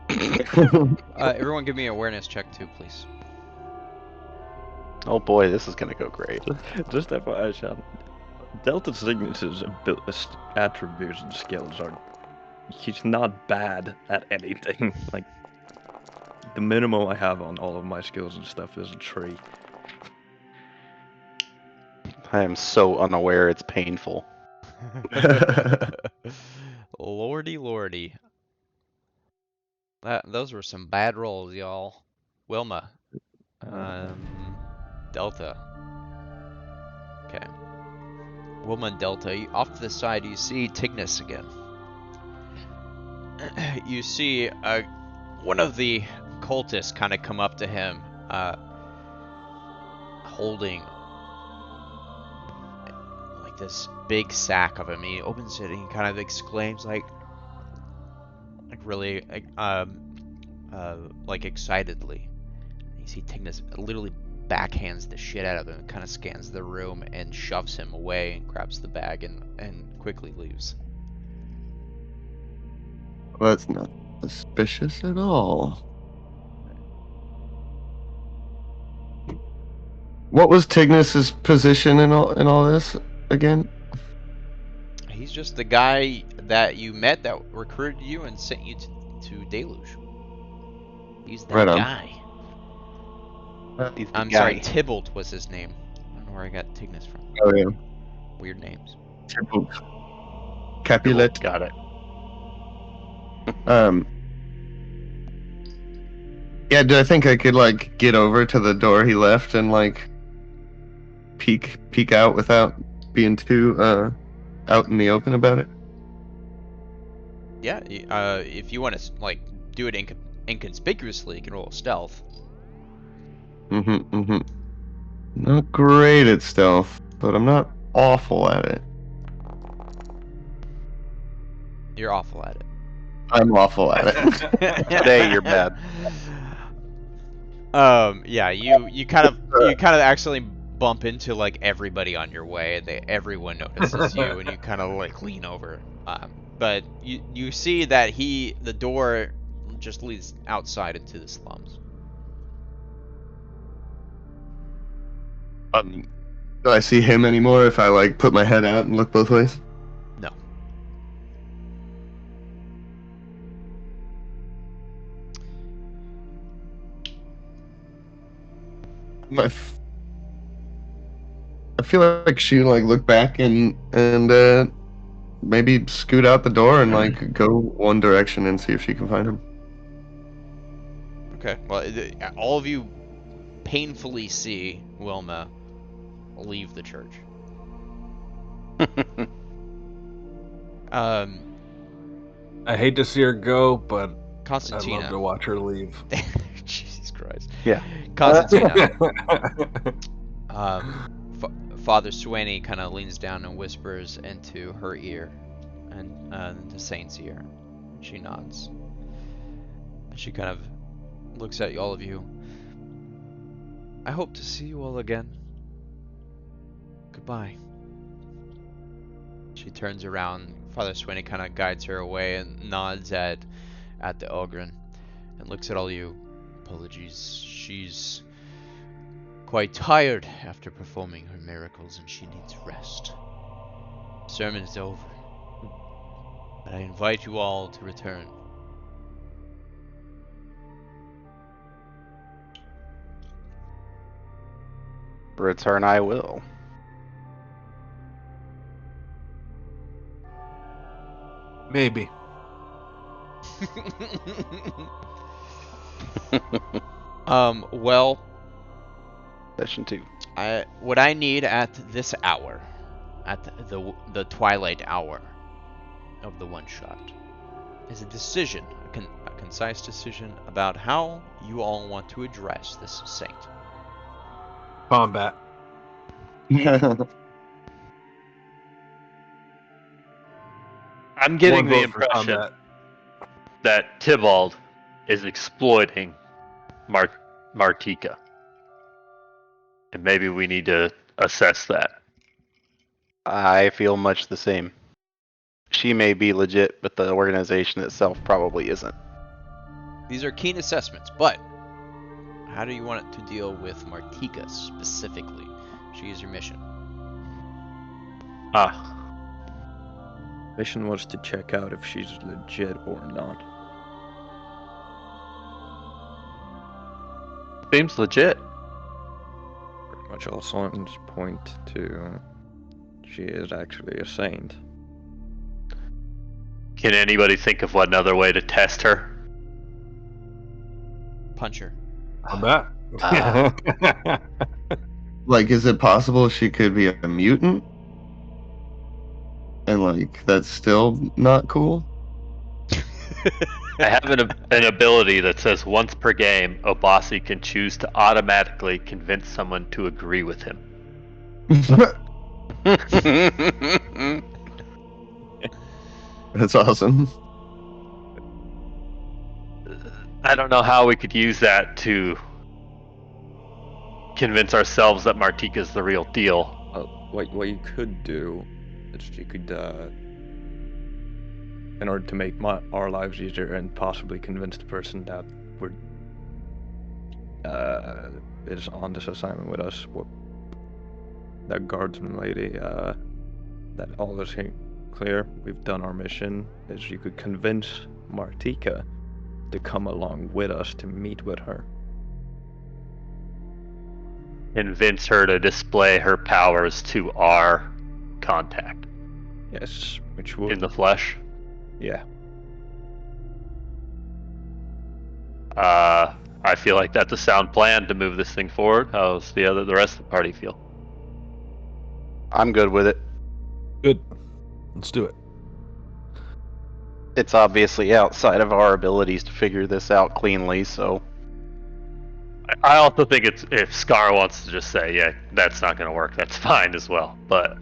Everyone give me an awareness check too, please. Oh boy, this is gonna go great. Just FYI, Sean, Delta Cygnus's attributes and skills are... He's not bad at anything. Like, the minimum I have on all of my skills and stuff is a 3. I am so unaware, it's painful. Lordy, lordy. Those were some bad rolls, y'all. Wilma. Delta. Okay. Wilma and Delta. Off to the side, you see Tignis again. You see one of the cultists kind of come up to him, holding like this big sack of him. He opens it and he kind of exclaims like really like excitedly. You see Tignis literally backhands the shit out of him, kind of scans the room and shoves him away and grabs the bag and quickly leaves. That's not suspicious at all. What was Tignis's position in all this again? He's just the guy that you met that recruited you and sent you to Deluge. He's that Right on. guy. He's the I'm guy. sorry, Tybalt was his name. I don't know where I got Tignis from. Oh yeah. Weird names. Capulet. Got it. Yeah, do I think I could like get over to the door he left and like peek out without being too out in the open about it? Yeah, if you want to like do it inconspicuously, you can roll stealth. Not great at stealth, but I'm not awful at it. You're awful at it. I'm awful at it. Today you're bad. Yeah, you kind of accidentally bump into like everybody on your way, and everyone notices you, and you kind of like lean over. But you see that the door just leads outside into the slums. Do I see him anymore if I like put my head out and look both ways? No. I feel like she like look back and maybe scoot out the door and like go one direction and see if she can find him. Okay. Well, all of you painfully see Wilma leave the church. I hate to see her go, but Constantina. I'd love to watch her leave. Jesus Christ. Yeah. Constantina. Father Swaney kind of leans down and whispers into her ear, and into Saint's ear. She nods. And she kind of looks at all of you. I hope to see you all again. Goodbye. She turns around. Father Swaney kind of guides her away and nods at the Ogren and looks at all you. Apologies. She's quite tired after performing her miracles, and she needs rest. Sermon is over, but I invite you all to return. Return I will. Maybe. Well, Session 2. what I need at this hour, at the twilight hour of the one shot, is a decision, a concise decision about how you all want to address this saint. Combat. I'm getting One the vote for impression combat. that Tybalt is exploiting Martika. And maybe we need to assess that. I feel much the same. She may be legit, but the organization itself probably isn't. These are keen assessments, but how do you want it to deal with Martika specifically? She is your mission. Mission was to check out if she's legit or not. Seems legit. Pretty much all signs point to she is actually a saint. Can anybody think of another way to test her? Punch her. Combat. Like, is it possible she could be a mutant? And like, that's still not cool? I have an ability that says once per game, Obasi can choose to automatically convince someone to agree with him. That's awesome. I don't know how we could use that to convince ourselves that Martika's the real deal. What you could do is you could, in order to make our lives easier and possibly convince the person that is on this assignment with us, that guardsman lady, that all is clear, we've done our mission, is you could convince Martika to come along with us to meet with her. Convince her to display her powers to our contact. Yes, which would... In the flesh? Yeah. I feel like that's a sound plan to move this thing forward. How's the rest of the party feel? I'm good with it. Good. Let's do it. It's obviously outside of our abilities to figure this out cleanly, so... I also think if Scar wants to just say, yeah, that's not going to work, that's fine as well. But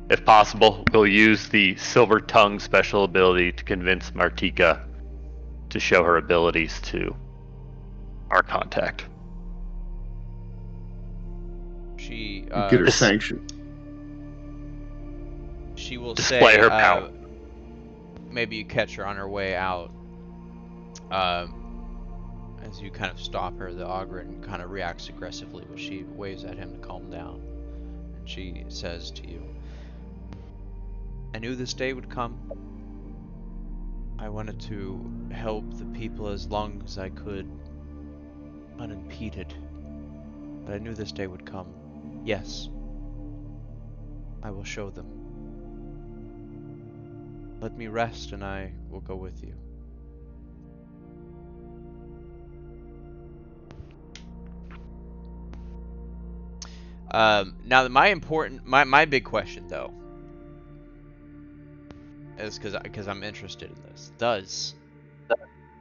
if possible, we'll use the Silver Tongue special ability to convince Martika to show her abilities to our contact. She Get her sanction. she will Display say her power. maybe you catch her on her way out. As you kind of stop her, the Ogren kind of reacts aggressively, but she waves at him to calm down. And she says to you, I knew this day would come. I wanted to help the people as long as I could, unimpeded. But I knew this day would come. Yes, I will show them. Let me rest and I will go with you. Now my big question though is because I'm interested in this. Does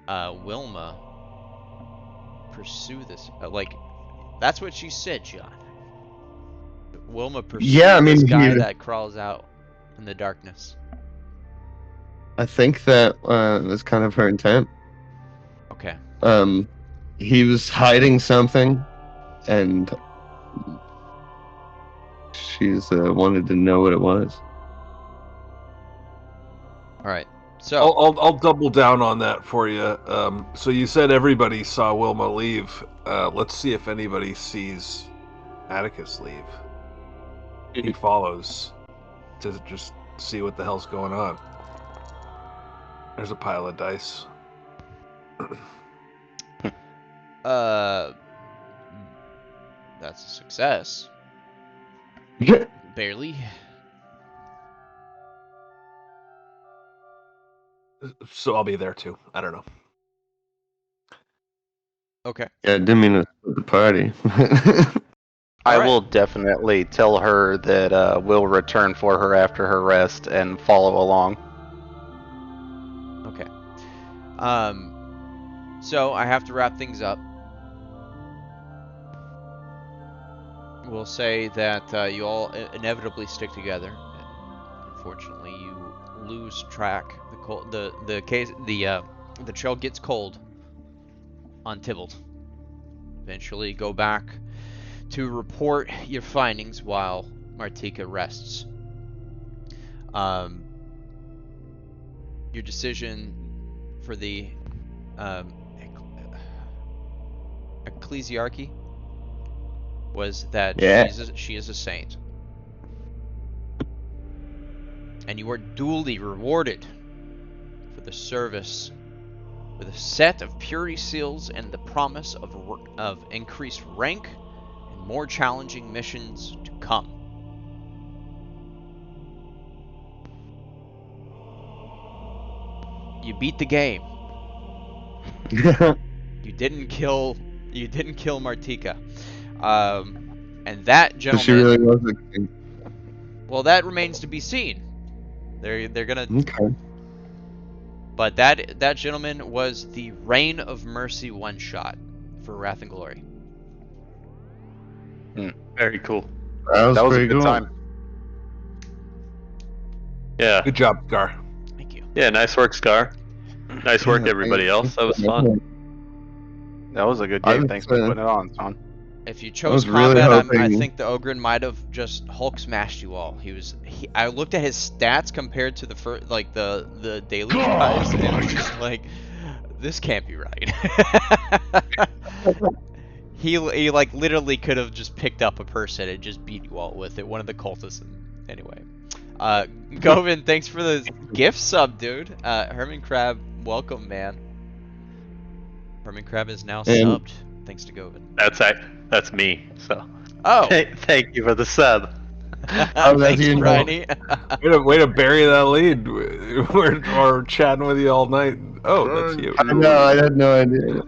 Wilma pursue this? That's what she said, John. Wilma pursues this guy that crawls out in the darkness. I think that that's kind of her intent. Okay. He was hiding something, and she's wanted to know what it was. All right. So I'll double down on that for you. So you said everybody saw Wilma leave. Let's see if anybody sees Atticus leave. He follows to just see what the hell's going on. There's a pile of dice. That's a success. Barely. So I'll be there too. I don't know. Okay. Yeah, I didn't mean to split the party. I Alright. will definitely tell her that we'll return for her after her rest and follow along. Okay. So I have to wrap things up. We'll say that you all inevitably stick together. Unfortunately, you lose track. The trail gets cold on Tybalt. Eventually, go back to report your findings while Martika rests. Your decision for the ecclesiarchy was that she is a saint. And you are duly rewarded for the service with a set of purity seals and the promise of increased rank and more challenging missions to come. You beat the game. You didn't kill Martika. And that gentleman. So she really was a king. Well, that remains to be seen. They're gonna. Okay. But that gentleman was the Reign of Mercy one shot for Wrath and Glory. Very cool. That was a pretty good cool. time. Yeah. Good job, Scar. Thank you. Yeah, nice work, Scar. Nice work, everybody else. That was fun. That was a good game. Thanks for putting it on, Son. If you chose really combat, I hoping- think the Ogren might have just Hulk smashed you all. I looked at his stats compared to the daily guys, and it was just like, this can't be right. he like literally could have just picked up a person and just beat you all with it. One of the cultists. Anyway, Govin, thanks for the gift sub, dude. Herman Crab, welcome, man. Herman Crab is now subbed, thanks to Govin. That's me. So. Oh. Thank you for the sub. Thanks, Bryony. Way to bury that lead. We're chatting with you all night. Oh, that's you. No, I had no idea.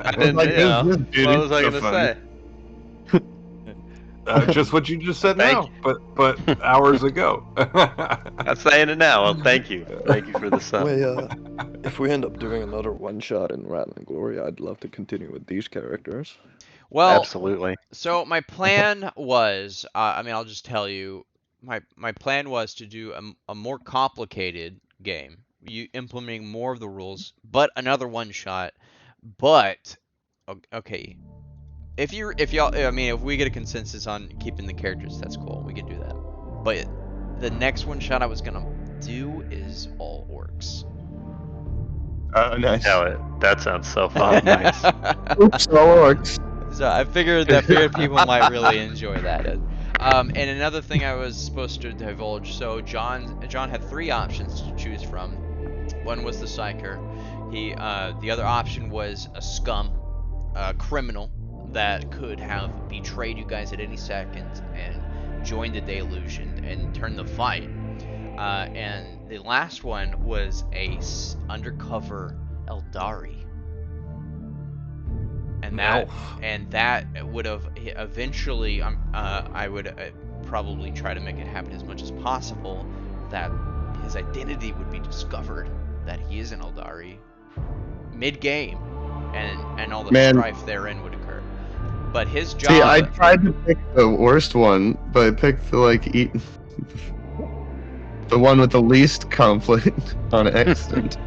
I didn't know. What was I gonna say? Just what you just said now, but hours ago. I'm saying it now. Well, thank you for the sub. If we end up doing another one shot in Wrath and Glory, I'd love to continue with these characters. Well, absolutely. So my plan was, I'll just tell you, my plan was to do a more complicated game, implementing more of the rules, but another one shot. But okay, If y'all, I mean, if we get a consensus on keeping the characters, that's cool. We can do that. But the next one shot I was gonna do is all orcs. Nice. That sounds so fun. Nice. Oops, all orcs. So I figured people might really enjoy that. And another thing I was supposed to divulge. So John had 3 options to choose from. One was the Psyker. The other option was a scum, a criminal that could have betrayed you guys at any second and joined the Deluge and turned the fight. And the last one was a undercover Eldari. And that would have eventually, I would probably try to make it happen as much as possible, that his identity would be discovered, that he is an Eldari, mid-game, and all the strife therein would occur. But his job... See, I tried to pick the worst one, but I picked the one with the least conflict on accident.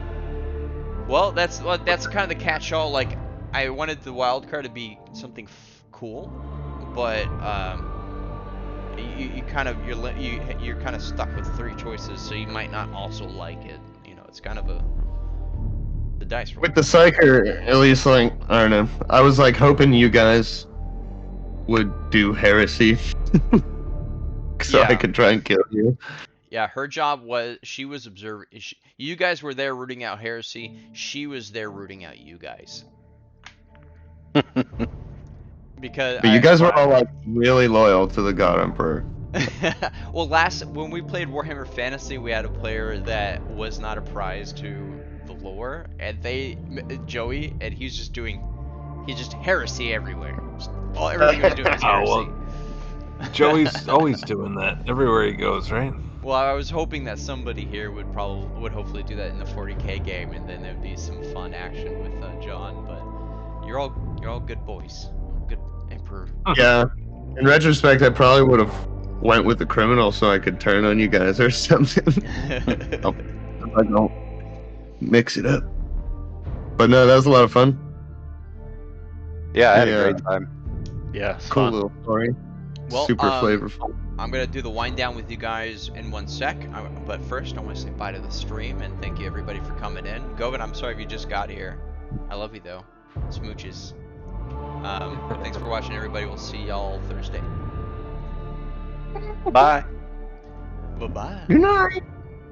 Well, that's kind of the catch-all. Like, I wanted the wild card to be something cool, but you're kind of stuck with 3 choices, so you might not also like it. You know, it's kind of the dice roll. With the Psyker, at least, like, I don't know. I was like hoping you guys would do heresy, so I could try and kill you. Yeah, her job was she was observing. You guys were there rooting out heresy. She was there rooting out you guys. Because but you guys were all like really loyal to the God Emperor. Well, when we played Warhammer Fantasy, we had a player that was not apprised to the lore, and Joey, and he's just heresy everywhere. Everything he was doing was heresy. Oh, well, Joey's always doing that everywhere he goes, right? Well, I was hoping that somebody here would hopefully do that in the 40k game, and then there'd be some fun action with John. But you're all good boys, good Emperor. Yeah. In retrospect, I probably would have went with the criminal so I could turn on you guys or something. If I don't mix it up. But no, that was a lot of fun. Yeah, I had a great time. Yeah, cool fun. little story. Well, super flavorful. I'm gonna do the wind down with you guys in 1 sec, but first I want to say bye to the stream and thank you everybody for coming in. Govin, I'm sorry if you just got here. I love you though. Smooches. Thanks for watching, everybody. We'll see y'all Thursday. Bye. Bye bye. Good night.